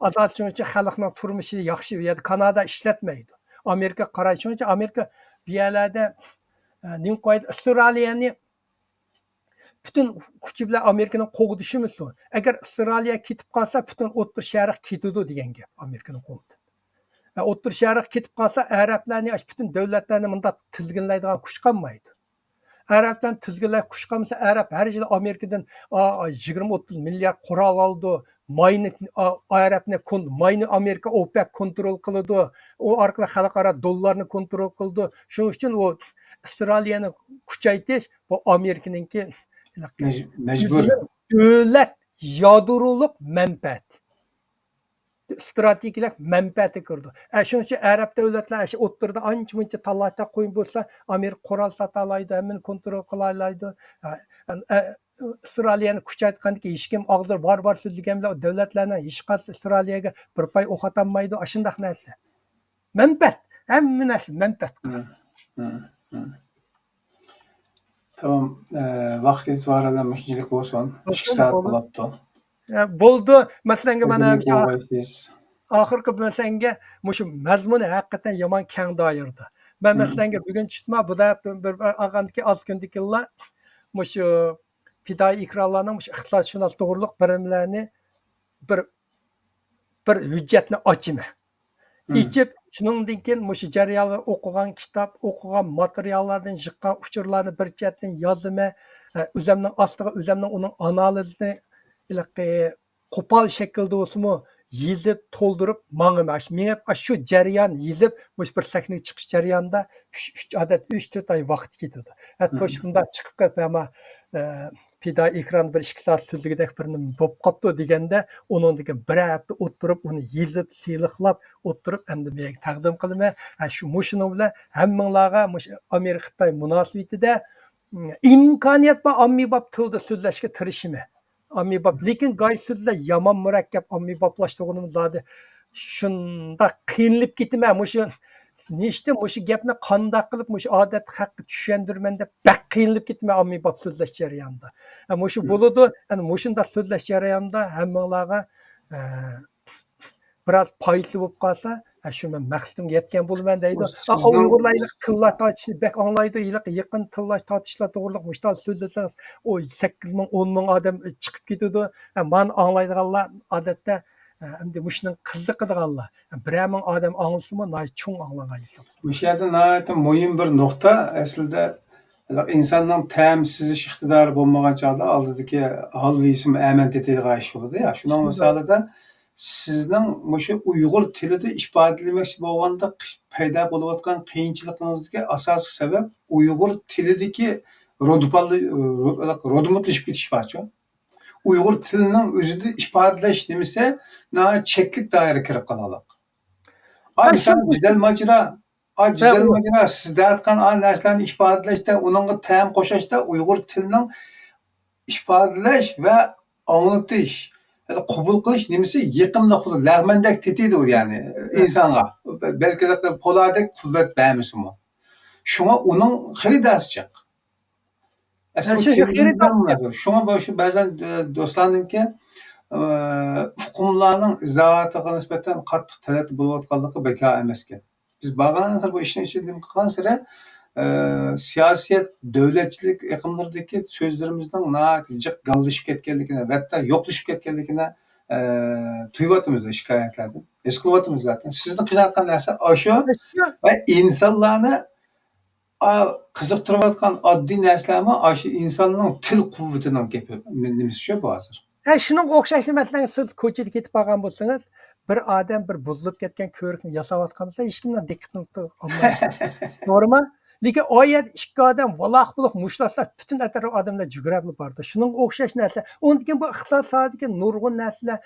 Asosan uchun xalqning turmushi yaxshi, u yerda Kanada ishlatmaydi. Amerika qaraychi uchun Amerika bu yerlarda nim qo'ydi Avstraliyani bütün kuchi bilan Amerikaning qo'g'dishi mumkin. Agar Avstraliya ketib qolsa, butun O'rta Sharq ketadi degan gap Amerikaning qo'lida. O'rta Sharq ketib qolsa, arablarning butun davlatlarni bunda tizginlaydigan kuch qolmaydi. Arablarni tizginlab kuch qolmasa, arab har yili Amerikadan 20-30 milliard qurol oldi. Mayni Amerika OPEC kontrol qiladi. O orqali xalqaro dollarni kontrol qildi. Shuning uchun o Avstraliyani kuchaytirish bu Amerikaningki mecbur davlat yadroluk menfaat. Strategik menfaati kirdi. Shuning uchun arab davlatlar o'rtada ancha-muncha talata qo'yib bo'lsa, Amerika qurol sota oladi, hamini kontrol qila oladi. Avstraliyani kuchaytgandiki hech kim og'zida bor so'zlagan bilan davlatlarning hech qaysi Avstraliyaga bir pay o'q atanmaydi. Shunday narsa. Menfaat, hamma narsa menfaat. Tamam, vaqt e'tiboran shunchalik bo'lsin. 2 soat bo'libdi. Bo'ldi. Masalan, mana oxirgi masalanga shu mazmuni haqiqatan yomon keng doirada. Men masalan bugun tutma bu da bir ag'andiki oz kundiklar shu fidoyi ikromlarning iqtisodshunos to'g'riliq birimlarini bir hujjatni ochma. İçib, shuningdan keyin shu jarayonlar o'qigan kitob, o'qigan materiallardan chiqqan uchurlarni bir chetdan yozma, o'zimning ostiga o'zimning uning analizini qo'pol shaklda bo'lsa-mu yezib to'ldirib mang'imash mengib shu jarayon yezib bir sahnaga chiqish jarayonida 3-4 oy vaqt ketadi. To'sh bunda chiqib kelib ama pida ekran bir 2 soat so'zligidek bir nima bo'lib qopti deganda uningdagi bir hafta o'tirib uni yezib siyliqlab o'tirib endi men taqdim qilaman. Shu mushuning bilan hammanglarga Amerika Xitoy munosabatida imkoniyat bor ommabop tilda so'zlashga tirishimi. Ommabop lekin g'oy so'zlar yomon murakkab ommaboplashtirish zodi shunda qiynalib ketaman. Mushu nechta mushu gapni qandoq qilib mushu odat haqqa tushundirman deb baq qiynalib ketaman ommabop so'zlash jarayonida. Mushu bo'ladi, ana mushunda so'zlash jarayonida hammanglarga biroz foydali bo'lib qolsa, shu men maqsadimga yetgan bo'laman deydi. Uyg'urlar tillar tortishni bak anglaydi, yaqin tillar tortishlar to'g'riliq mushtal so'zlasangiz, o 8 ming 10 ming odam chiqib ketadi. Men anglaydiganlar odatda endi mushning qiziqadiganlar. 1 ming odam anglasimi, nay cho'ng anglangan. O'sha yerda nihoyatda muhim bir nuqta aslida insonning ta'm sizish iqtidori bo'lmagan chog'da oldidagi holviysim amant etadigan ish bo'ladi. Shuning misolida sizning mushu Uyg'ur tilida ifodalamoqchi bo'lganda paydo bo'layotgan qiyinchiligingizdagi asosiy sabab Uyg'ur tilidagi rodmutlashib ketish borchu. Uyg'ur tilining o'zida ifodalash nimasi cheklik doiraga kirib qoladi. Jidal majra sizda aytgan narsalarni ifodalashda, uningga ta'm qo'shishda Uyg'ur tilining ifodalash va anglatish, qabul qilish nimasi yiqimli xuddi lag'mandek tetiydi ya'ni insonga. Balki po'ladek quvvat bermasimi. Shunga uning xaridasi chiq. Shunga ba'zan do'stlarningki hukmlarning izohatiga nisbatan qattiq talab bo'layotganligi bekor emas ekan. Biz bag'an bu ishni ichida qilgan sira siyosat, davlatchilik iqimlaridagi so'zlarimizning jiq gallashib ketganligini, hatto yo'qlashib ketganligini tuyuvatimiz shikoyatlardan. His qilyapmiz zaten. Sizni qilayotgan narsa shu va insonlarni qiziqtirayotgan oddiy narsalarmi shu insonning til quvvatining gapi nimasi shu bu hozir. Shunga o'xshash masalan siz ko'chada ketib qolgan bo'lsangiz, bir odam bir buzilib ketgan ko'rikni yasayotgan bo'lsa, hech kimning diqqatini olmaydi. To'g'rimi? Lekin oyat 2 odam valoq-buloq mushlasa butun atrof odamlar jugurab bordi. Shunga o'xshash narsa. Undan bu iqtisodiyotdagi nurg'un narsalar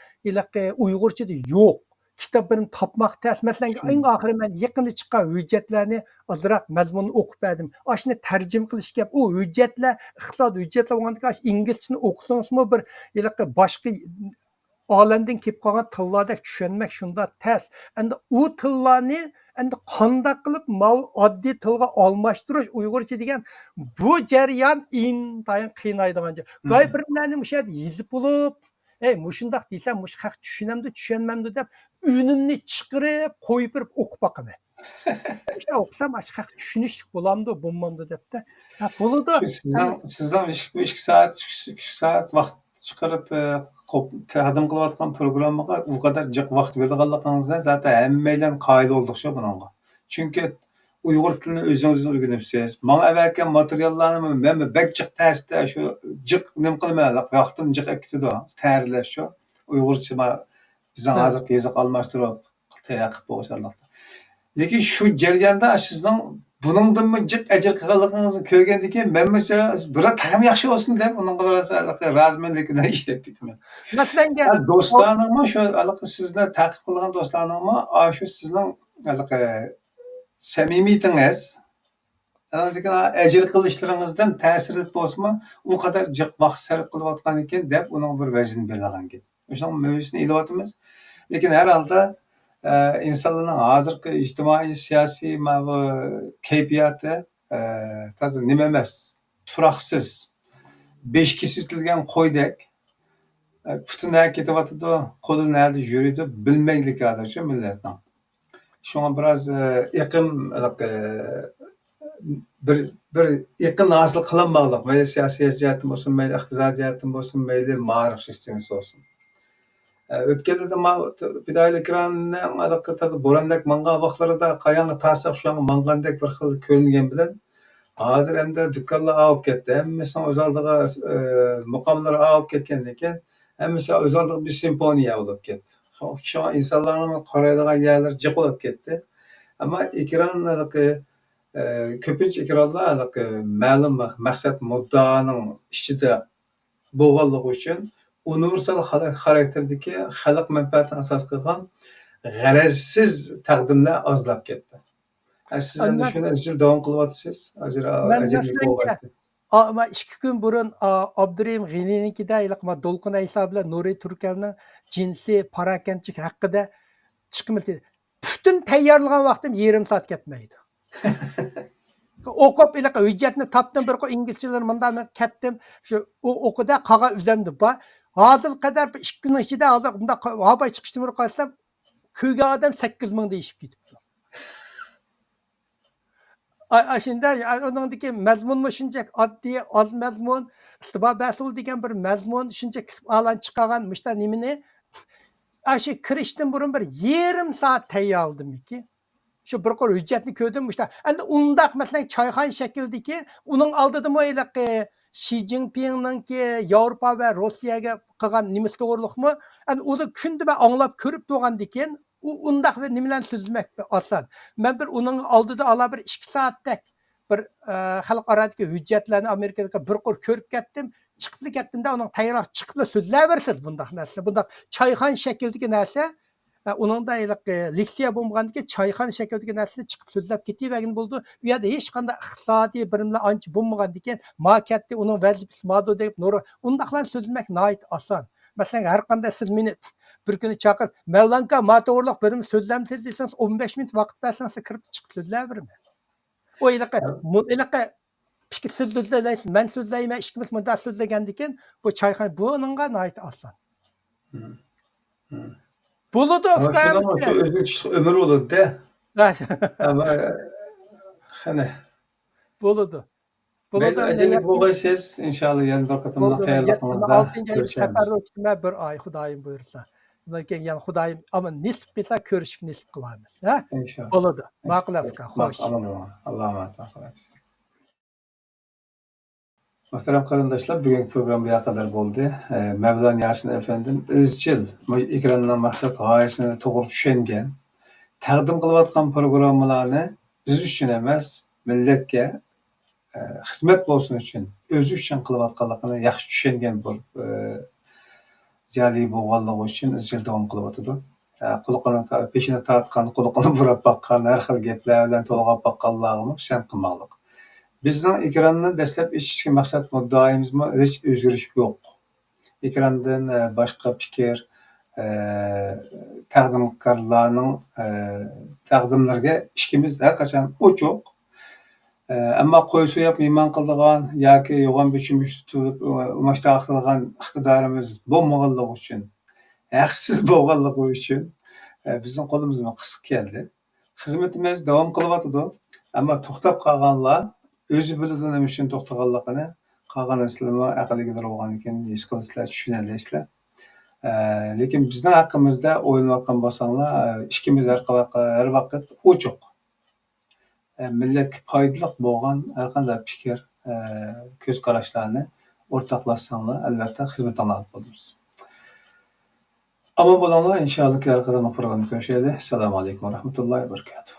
Uyg'urchada yo'q. Kitoblarni topmoq tez. Masalan, eng oxiri men yaqinda chiqqan hujjatlarni azroq mazmunni o'qib berdim. Ashni tarjima qilish gap. U hujjatlar, iqtisod hujjatlar bo'lganda inglizchani o'qisangizmi bir boshqa olamdan kelib qolgan tillarda tushunmak shunda tez. Endi u tillarni endi qanday qilib oddiy tilga almashtirish Uyg'urcha degan bu jarayon intayin qiynaydigan. G'oy birlarni o'sha yezib bo'lib mushundaq desam, mush haq tushunamdi deb unimni chiqirib qo'yib o'qib boqaman. İşte o'qisam haq tushunish bo'lamdi, bo'lmamdi debdi. Bo'ladi. Sizdan 2 soat vaqt chiqarib taqdim qilayotgan programmaga u qadar jiq vaqt berganligingizdan zaten hammalar qoyil oldik shu bunga. Chunki Uyg'ur tilini o'zingiz o'rganibsiz. Menga avvalgi materiallarni men bak jiq ta'sirda shu jiq nim qilmayman, vaqtim jiq ketadi. Tayyorlash shu Uyg'urcha bizning hozir yezib almashtirib tayyorlab qo'yishlar. Lekin shu jarayonda sizning buningdan jiq ajr qilganligingizni ko'rgandan keyin men bir tam yaxshi bo'lsin deb unga razmanlikdan ishlab ketaman. Masalan, do'stlarningmi shu sizni ta'qib qilgan do'stlarningmi shu sizning samimiyatingiz ajr qilishlaringizdan ta'sirli bo'lsa, u qadar jiq vaqt sarf qilayotgan ekan deb uning bir vazn berilgan ekan. O'shaning mavzusini ilyapmiz. Lekin har holda insonlarning hozirgi ijtimoiy siyosiy kayfiyati toza nima emas, turaqsiz, besh kesitilgan qo'ydek putunlar ketyotidi, qo'li narda yuridi, bilmaylik hozircha millatning. Shunga biroz iqim bir iqim hosil qilinmoqlik, mayli siyosiy jihatdan bo'lsin, mayli iqtisodiy jihatdan bo'lsin, mayli ma'rif sistemasi bo'lsin. O'tganda Pidoyil ekranni bo'rondak mangan vaqtlarida qayonga tasib shuanga mangandek bir xil ko'ringan bilan hozir endi do'konlar olib ketdi. Hammasini o'z oldiga muqomlar olib ketgandan keyin hammasi o'z oldiga bir simfoniya bo'lib ketdi. Şoňa insanlaryň garaýdygan ýerleri jyk bolup ketdi. Ama ekranlaryky köpünçe ekranlar ma'lum maksat muddanyň içinde bolganlygy üçin universal xarakterdeki halk menfaatine asas kılgan garazsiz taqdimler azlap ketdi. Siz endi Ondan şunu izchil dowam kılýatsy. men Ajably masalanki bolýardy. ama 2 gün burun Abdurrahim G'niynikida ilaqma Dolqun Aysa bilan Nuri Turkanning jinsiy parakentlik haqida chiqmildi. Bütün tayyorlagan vaqtim yarim soat ketmaydi. O'qib ilaqa hujjatni topdim, bir inglizchalar munda men ketdim. Shu o'qida qog'oz uzamdi. Hozir qadar 2 kun ichida hozir bunda habay chiqishni bir qilsam, ko'ygan odam 8 ming deyishib ketibdi. Shunda uningdagi mazmunmi shunchak oddiy, oz mazmun, istibo basul degan bir mazmun shuncha alan chiqargan mushta nimani shu kirishdan burun bir yarim soat tayyorladimki. Shu bir qor hujjatni ko'rdim mushta. Endi undaq masalan choyxon shakldagi uning oldida mo'ylaqi Xi Jinpingninki Yevropa va Rossiyaga qilgan nimasi to'g'riliqmi? Endi uni kunda men anglab ko'rib turgandikan, u undaq nimalarni so'zlamak oson. Men bir uning oldida ala bir 2 soatdak bir xalqarodagi hujjatlarni Amerikada bir qor ko'rib ketdim. Chiqib ketdimda uning tayyorlab chiqib so'zlayversiz bundaq narsa. Bundaq choyxon shakldagi narsa uningda leksiya bo'lmagandan choyxona shaklidagi narsani chiqib so'zlab ketavergan bo'ldi. Bu yerda hech qanday iqtisodiy birimlar ancha bo'lmagandan keyin makatda uning vazifasi ma'du deb undaqlar so'zlamak nihoyat oson. Masalan, har qanday siz meni bir kuni chaqirib, "Mavlanka, ma to'g'riliq birim so'zlamsiz" desangiz 15 minut vaqt bersangiz kirib chiqib so'zlayveraman. O ilaqa fikr so'zlaysiz, men so'zlayman, ikkimiz mudda so'zlagandan keyin bu choyxona buningga nihoyat oson. Buludu Ama şu özgür ömür olur de. Ama hani Buludu. mayli ajali bo'lg'aysiz inshaalloh yana bir qatimli tayyorlig'imizda 6-oylik ko'rishamiz. safarda o'tdim bir oy Xudoyim buyursa. Undan keyin yana Xudoyim ama nisb qilsa ko'rishib nisb qilamiz. İnşallah. Bo'ladi. Ma'qul aka, xo'sh. Alloh emanet. Muhterem qarindoshlar, bugungi program bu kadar bo'ldi. Mavlon Yasin efendim izchil ekrandan maqsad g'oyasini to'g'ri tushungan, taqdim qilayotgan programmalarni biz uchun emas, millatga xizmat bo'lsin uchun, o'zi uchun qilayotganligini yaxshi tushungan bo'lib, ziyoli bo'lganligi uchun izchil davom qilyotdi. Quliqini peshini tortgan, quliqini burab baqqan, har xil gaplar bilan to'lg'ab baqqanlarni pisand qilmoqlik. Bizning ekrandan dastlab eshitishga maqsad muddaoyimizmi hech o'zgarish yo'q. Ekrandan boshqa fikr, taqdimkorlarning taqdimlariga ishimiz har qachon ochiq. Ammo qo'y so'yib mehmon qiladigan yoki yo'g'on bichimish tutib umashta qilgan iqtidorimiz bo'lmaganligi uchun, haqsiz bo'lganligi uchun bizning qo'limizdan qisib keldi. Xizmatimiz davom qilyotdi. Ammo to'xtab qolganlar o'zi biladi nima uchun to'xtaganligini, qolganlarmi aqliga bo'lgan ekan, his qilasizlar, tushunasizlar. Lekin bizning haqqimizda o'ylanayotgan bo'lsanglar, ishimiz har vaqt ochiq. Millatga foydali bo'lgan har qanday fikr, ko'z qarashlarni o'rtoqlashsanglar, albatta xizmatinglarni olib bo'lamiz. Omon bo'linglar, inshaalloh kelgusi programda ko'rishaylik. Assalomu alaykum va rahmatullohi va barakatuh.